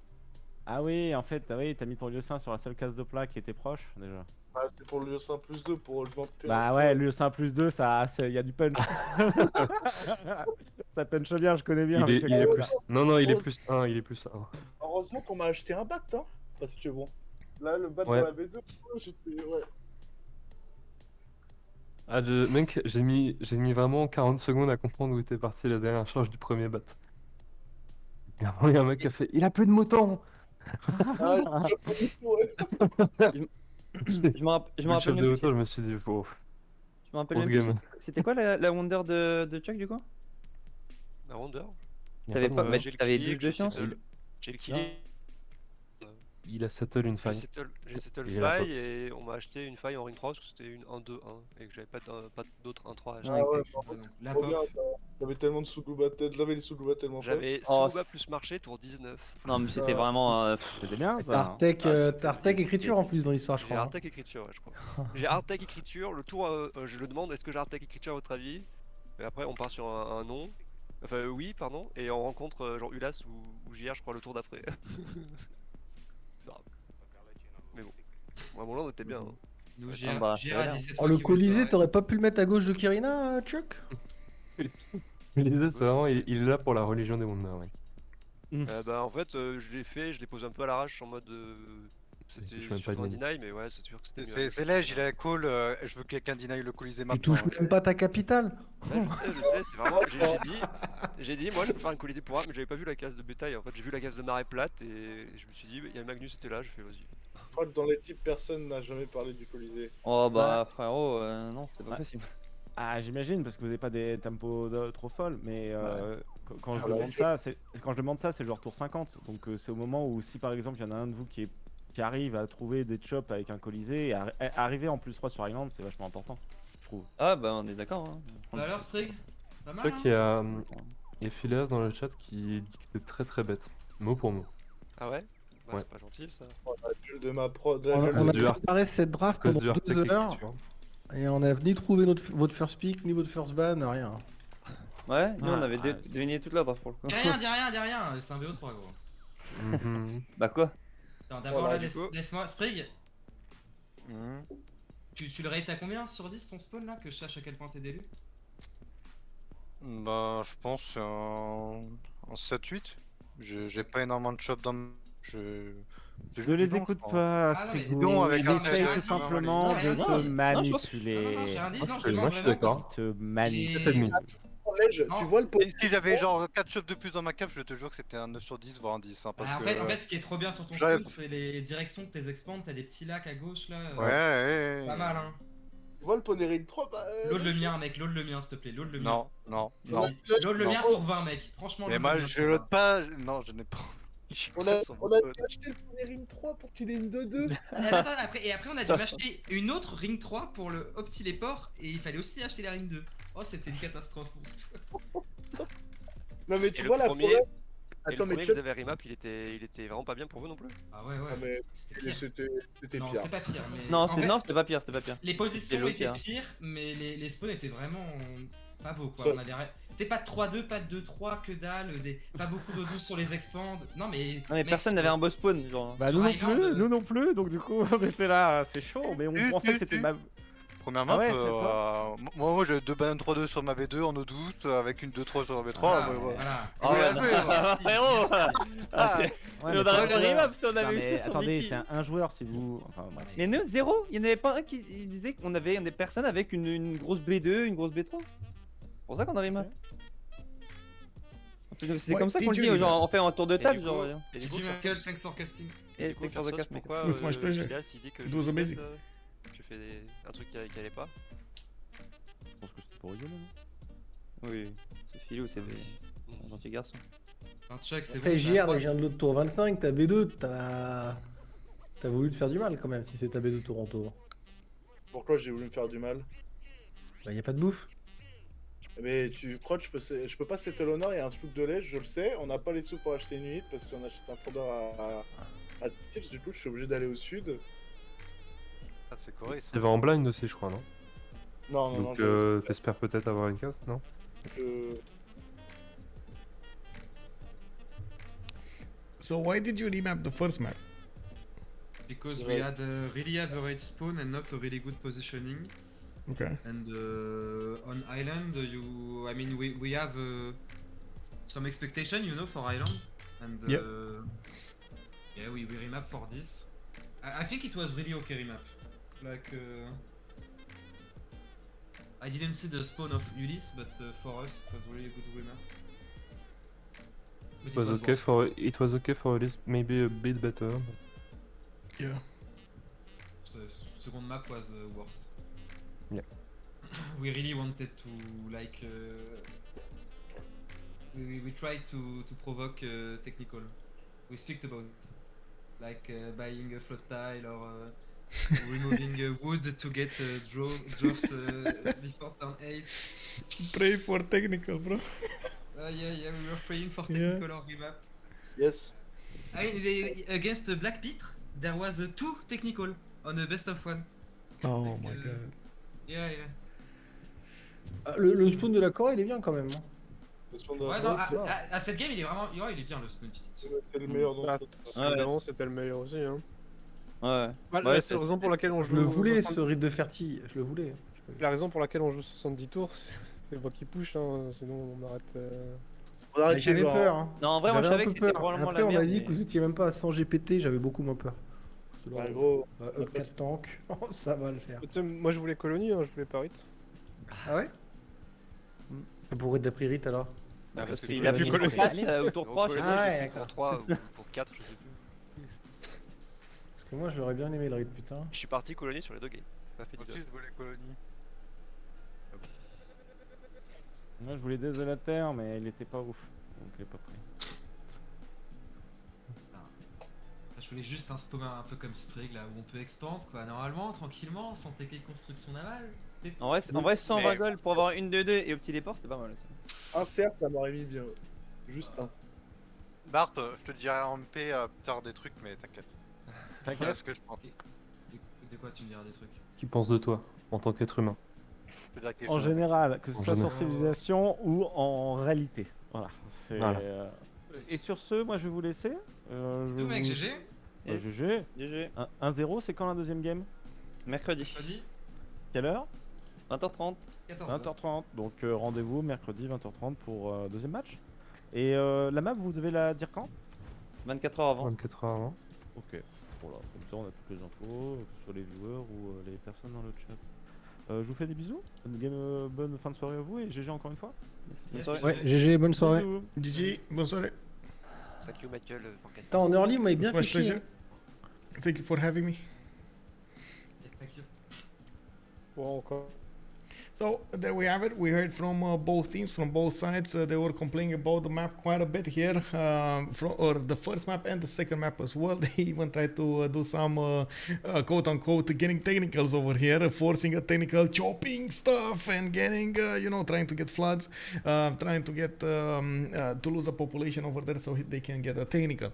Ah oui, en fait, oui, t'as mis ton lieu saint sur la seule case de plat qui était proche, déjà. Ah, c'est pour le lieu 5 plus 2 pour augmenter. Bah ouais, lieu saint plus 2, il y a du punch. Ça punch bien, je connais bien. Il avec est, le il est gars. plus. Non, non, il est plus 1, il est plus 1. Heureusement qu'on m'a acheté un bat, hein. Parce que bon. Là, le bat Ouais. de la B2, j'étais. Ouais. Ah, mec, j'ai mis vraiment 40 secondes à comprendre où était partie la dernière charge du premier bat. Et avant, il y a un mec qui a fait il a plus de moutons. Ah, j'ai pas du tout, ouais. Je me Le rappelle chef même de plus, moto, je me suis dit, faut. je me rappelle grosse même plus, game. c'était quoi la Wonder de Chuck du coup? La Wonder? T'avais pas, de- mais J'ai le t'avais clear, 12 de chance? J'ai le kill. il a settle une faille. J'ai settle Et la faille et on m'a acheté une faille en ring 3 parce que c'était une 1-2-1 et que j'avais pas d'autres 1-3 à acheter. Ah ouais, La trop pop. bien. T'avais tellement de sous-louba, j'avais les sous-louba tellement fort. J'avais Oh, sous-louba plus marché tour 19. Non, mais c'était vraiment. C'était bien T'as ça. Artec c'était Artec écriture en plus dans l'histoire, je J'ai crois. hein. Artec écriture, ouais, je crois. J'ai Artec écriture, le tour, je le demande, est-ce que j'ai Artec écriture à votre avis? Et après, on part sur un non. Enfin, oui, pardon. Et on rencontre genre Ulyss ou JR, je crois, le tour d'après. Mais bon. Moi, mon land était bien. Hein. Nous, Ah bah, j'ai ça a l'air. 17 Oh, fois le qu'il voulait Colisée, faire, t'aurais pas pu le mettre à gauche de Kirina, Chuck? Ulyss, c'est vraiment, il est là pour la religion des Wonder, ouais. Bah, en fait, je l'ai fait, je l'ai posé un peu à l'arrache en mode. C'était Je suis même pas surtout un deny. deny, mais ouais, c'est sûr que c'était mieux. C'est Lege, il a call, je veux que quelqu'un deny le Colisée Tu maintenant. touches même pas ta capitale. Ouais, je sais, c'est vraiment. J'ai dit, moi je peux faire une colisée pour un, mais j'avais pas vu la case de bétail. En fait, j'ai vu la case de marée plate et je me suis dit, il y a le Magnus, c'était là, je fais vas-y. Je crois que dans l'équipe, personne n'a jamais parlé du Colisée. Oh bah, frérot, non, c'était pas possible. Ah, j'imagine, parce que vous avez pas des tempos trop folles, mais quand je Ah, demande bah, ça, c'est genre tour 50. Donc c'est au moment où si par exemple il y en a un de vous qui arrive à trouver des chops avec un Colisée, et arriver en plus 3 sur Island, c'est vachement important, je trouve. Ah bah, on est d'accord. Hein. Bah alors, Sprig, pas Je mal. crois qu'il y a Phileas dans le chat qui dit que c'était très très bête, mot pour mot. Ah ouais? Bah, Ouais. c'est pas gentil ça. Oh, la gueule de ma pro. On a cause du préparé cette draft À cause pendant du 2 Artec heures écriture. et on a ni trouvé votre first pick, ni votre first ban, rien. Ouais, nous on Ah, avait deviné toute la draft pour le coup. Dis rien, c'est un BO3 gros. Mhm. Bah quoi? Alors d'abord Voilà, là, du coup. laisse-moi, Sprig, Mhm. tu le rates à combien sur 10 ton spawn là, que je sache à quel point t'es d'élu? Bah, je pense en 7-8. J'ai pas énormément de chop dans je Ne les écoute pas, Ah non, mais- Sprigo. Bidon avec Il un essaye test, tout simplement non, de non, te non, manipuler. Non, j'ai rien dit, non, je te Moi, demande je suis vraiment. d'accord. Te manipuler. 7,5. Lege, Non. tu vois le pot. Et si j'avais genre 4 chops de plus dans ma cap, je te jure que c'était un 9 sur 10, voire un 10. Hein, parce En que... fait, ce qui est trop bien sur ton j'aurais- spawn, c'est les directions de tes expands, t'as des petits lacs à gauche là. Ouais. Pas mal hein. Tu vois le poney ring 3 bah, Load le mien, mec, load le mien, s'il te plaît, load le mien. Non. Load le mien pour 20, mec. Franchement, Mais load moi, le mien je pour load 20. pas. Non, je n'ai pas. On a acheté le poney ring 3 pour qu'il ait une 2-2. Attends, après, on a dû m'acheter une autre ring 3 pour le optiléport et il fallait aussi acheter la ring 2. Oh, c'était une catastrophe pour ce. Non, mais Et tu le vois la premier- forêt. Et Attends, le mais premier que Chuck, vous avez remap, il était vraiment pas bien pour vous non plus? Ah ouais, Ah, mais c'était pire. c'était Non, pire. c'était pas pire. Mais... Non, en c'était fait, pas pire, c'était pas pire. les positions C'était étaient l'autre, pires, mais les spawns étaient vraiment pas beaux quoi. Ça- On avait c'était pas de 3-2, pas de 2-3, que dalle, pas beaucoup d'eau douce sur les expands. Non mais, Non, mais mec, personne n'avait un beau spawn, genre. Bah Sur Island, nous non plus, donc du coup on était là, c'est chaud, mais on pensait que c'était ma... Première Ah map, ouais, c'est toi moi j'ai 2 bananes 3-2 sur ma V2 en eau douce, avec une 2-3 sur ma V3. Voilà, ouais, ouais. voilà. Ah ouais, non. Merci, frérot! merci. Ah, c'est- Ouais, on mais aurait c'est fait un remap si on Non, avait eu mais ça sur attendez, Mickey. c'est un joueur si vous... Enfin bref. Mais nous, zéro, il n'y en avait pas un qui il disait qu'on avait des personnes avec une grosse B2, une grosse B3. C'est pour ça qu'on a remap. C'est Ouais, comme ça qu'on le did dit, you genre on fait un tour de Et table, du genre. coup- Et du coup, Jim sur Merkel, thanks for casting. Et du coup, thanks for the First, cast, mec. pourquoi It's my pleasure. Phileas, il dit que It was amazing. j'ai fait un truc qui allait pas? Je pense que c'était pour rigoler, non? Oui, c'est Philou, c'est un gentil garçon. Un check, c'est bon. Après, JR, t'as- je viens de l'autre tour 25, t'as B2, t'as voulu te faire du mal quand même si c'est ta B2 Toronto. Pourquoi j'ai voulu me faire du mal? Bah y a pas de bouffe. Mais tu crois que je peux pas settle au nord, il y a un truc de lait, je le sais, on n'a pas les sous pour acheter une unité parce qu'on achète un fondeur à Titiits, du coup je suis obligé d'aller au sud. Ah, c'est correct ça. Tu vas en blind aussi, je crois, non? Non, Donc je t'espères peut-être avoir une case, non? So why did you remap the first map? Because we had a really average spawn and not a really good positioning. Okay. And on island, I mean, we have some expectation, you know, for island. And Yep. yeah, we remap for this. I think it was really okay remap. Like, I didn't see the spawn of Ulyss, but for us, it was really a good remap. But It was okay for Ulyss, maybe a bit better. Yeah. The second map was worse. Yeah. We really wanted to like we tried to provoke technical. We speak about it. like buying a float tile or removing wood to get dropped before turn 8. Pray for technical, bro. Yeah, we were praying for Yeah. technical or remap. Yes. I mean, against Black Petre, there was 2 technical on the best of 1. Oh Donc, my god. Yeah. Le spawn de la Corée, il est bien quand même. Hein. Le spawn de Ouais, la non, Corée, à cette game, il est vraiment. Ouais, il est bien le spawn Titiits. c'est le meilleur dans Bah, le évidemment, c'était le meilleur aussi. Hein. Ouais. Bah, Ouais, la raison pour laquelle on Je joue. le voulais, ce rite de Ferti. Je le voulais. La raison pour laquelle on joue 70 tours, c'est moi qui push, hein, sinon on arrête. On arrête J'avais les peur. Hein. Non, en vrai, moi, je J'avais savais un que peu c'était peur. probablement Après, la on m'a merde. dit que vous étiez même pas à 100 GPT, j'avais beaucoup moins peur. Bah, gros. Up 4 tanks, oh, ça va le faire. Tu sais, moi je voulais colonie, hein, je voulais pas rite. Ah ouais Pour être d'après rite alors Ah, parce que Il c'est a la plus même que chose. au tour 3, je sais Colonie, pas. Ah j'ai ouais, pris pour d'accord. 3 ou pour 4, je sais plus. Parce que moi, je l'aurais bien aimé le rite, putain. Je suis parti colonie sur les 2 games. Pas fait du Aussi, je voulais colonie. Moi je voulais Désolateur, mais il était pas ouf. Donc je l'ai pas pris. Je voulais juste un spawn un peu comme Sprig là où on peut expand quoi, normalement, tranquillement, sans taker construction navale. En vrai 120 gold pour avoir une 2-2 et au petit départ, c'était pas mal aussi. Un cerf, ça m'aurait mis bien. Juste un. Bart, je te dirai en MP plus tard des trucs, mais t'inquiète. Voilà ce que je pense. De quoi tu me diras des trucs? Qui pense de toi en tant qu'être humain? Je te dirai quelque En chose. général, que ce En soit sur général. civilisation ou en réalité. Voilà. Voilà. Et sur ce, moi je vais vous laisser. C'est tout mec, GG. GG. GG. 1-0, c'est quand la deuxième game? Mercredi. Mercredi, Quelle heure? 20h30. 14. 20h30. Donc rendez-vous mercredi 20h30 pour deuxième match. Et la map, vous devez la dire quand? 24 heures avant. 24 heures avant. Ok. Voilà, comme ça on a toutes les infos, que ce soit les viewers ou les personnes dans le chat. Je vous fais des bisous. Bonne fin de soirée à vous et GG encore une fois. Bonne Yes. soirée. Ouais, GG, bonne soirée. Bisous. GG, bonne soirée. Thank you, Michael, fantastique. Putain, en early, moi, il bien It's my fait chier. pleasure. Thank you for having me. Thank you. Bon, encore. So there we have it. We heard from both teams, from both sides. They were complaining about the map quite a bit here, or the first map and the second map as well. They even tried to do some quote-unquote getting technicals over here, forcing a technical chopping stuff and getting, trying to get floods, trying to get to lose a population over there so they can get a technical.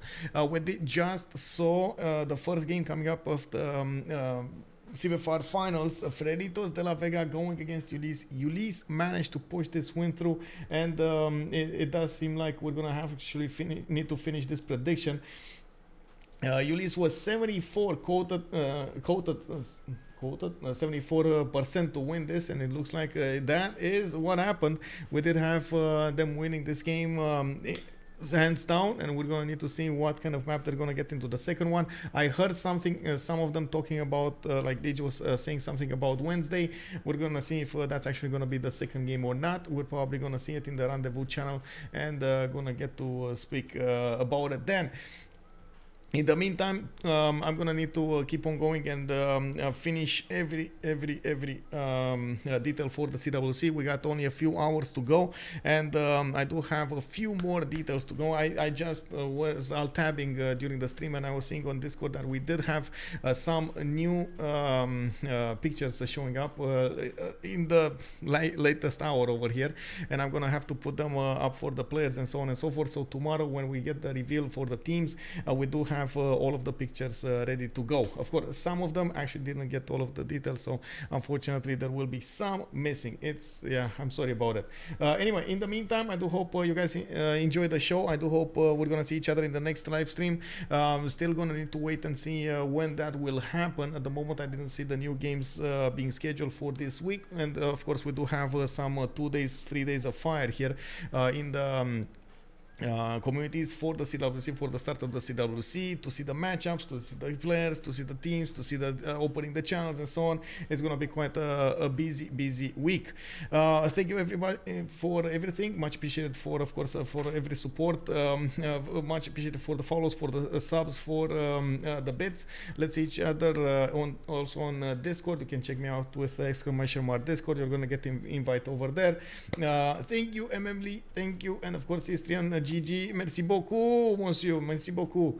We just saw the first game coming up of the CivFR finals, Freritos de la Vega going against Ulyss. Ulyss managed to push this win through, and it does seem like we're gonna have actually need to finish this prediction. Ulyss was 74 quoted 74% to win this, and it looks like that is what happened. We did have them winning this game hands down, and we're gonna need to see what kind of map they're gonna get into the second one. I heard something, some of them talking about, like Lege was saying something about Wednesday. We're gonna see if that's actually gonna be the second game or not. We're probably gonna see it in the Rendezvous channel, and gonna get to speak about it then. In the meantime, I'm gonna need to keep on going and finish every detail for the CWC. We got only a few hours to go, and I do have a few more details to go. I just was alt-tabbing during the stream, and I was seeing on Discord that we did have some new pictures showing up in the latest hour over here, and I'm gonna have to put them up for the players and so on and so forth. So tomorrow, when we get the reveal for the teams, we do have all of the pictures ready to go. Of course, some of them actually didn't get all of the details, so unfortunately there will be some missing. I'm sorry about it. Anyway, in the meantime, I do hope you guys enjoy the show. I do hope we're gonna see each other in the next live stream. Still gonna need to wait and see when that will happen. At the moment, I didn't see the new games being scheduled for this week, and of course we do have some 2 days, 3 days of fire here in the communities for the CWC, for the start of the CWC, to see the matchups, to see the players, to see the teams, to see the opening the channels and so on. It's gonna be quite a busy week. Thank you everybody for everything. Much appreciated for, of course, for every support. Much appreciated for the follows, for the subs, for the bits. Let's see each other also on Discord. You can check me out with exclamation mark Discord. You're gonna get invite over there. Thank you, MMLE. Thank you, and of course, Istrian. GG, merci beaucoup, monsieur, merci beaucoup.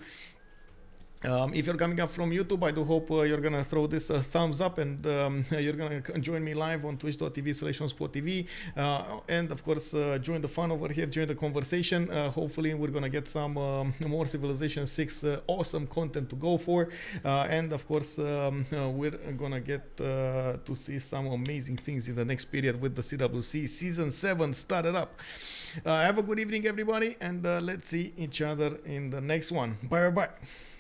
If you're coming up from YouTube, I do hope you're gonna throw this thumbs up, and you're gonna join me live on twitch.tv/OnSpotTV, and of course join the fun over here, join the conversation. Hopefully we're gonna get some more Civilization 6 awesome content to go for, and of course we're gonna get to see some amazing things in the next period with the CWC Season 7 started up. Have a good evening everybody, and let's see each other in the next one. Bye bye bye.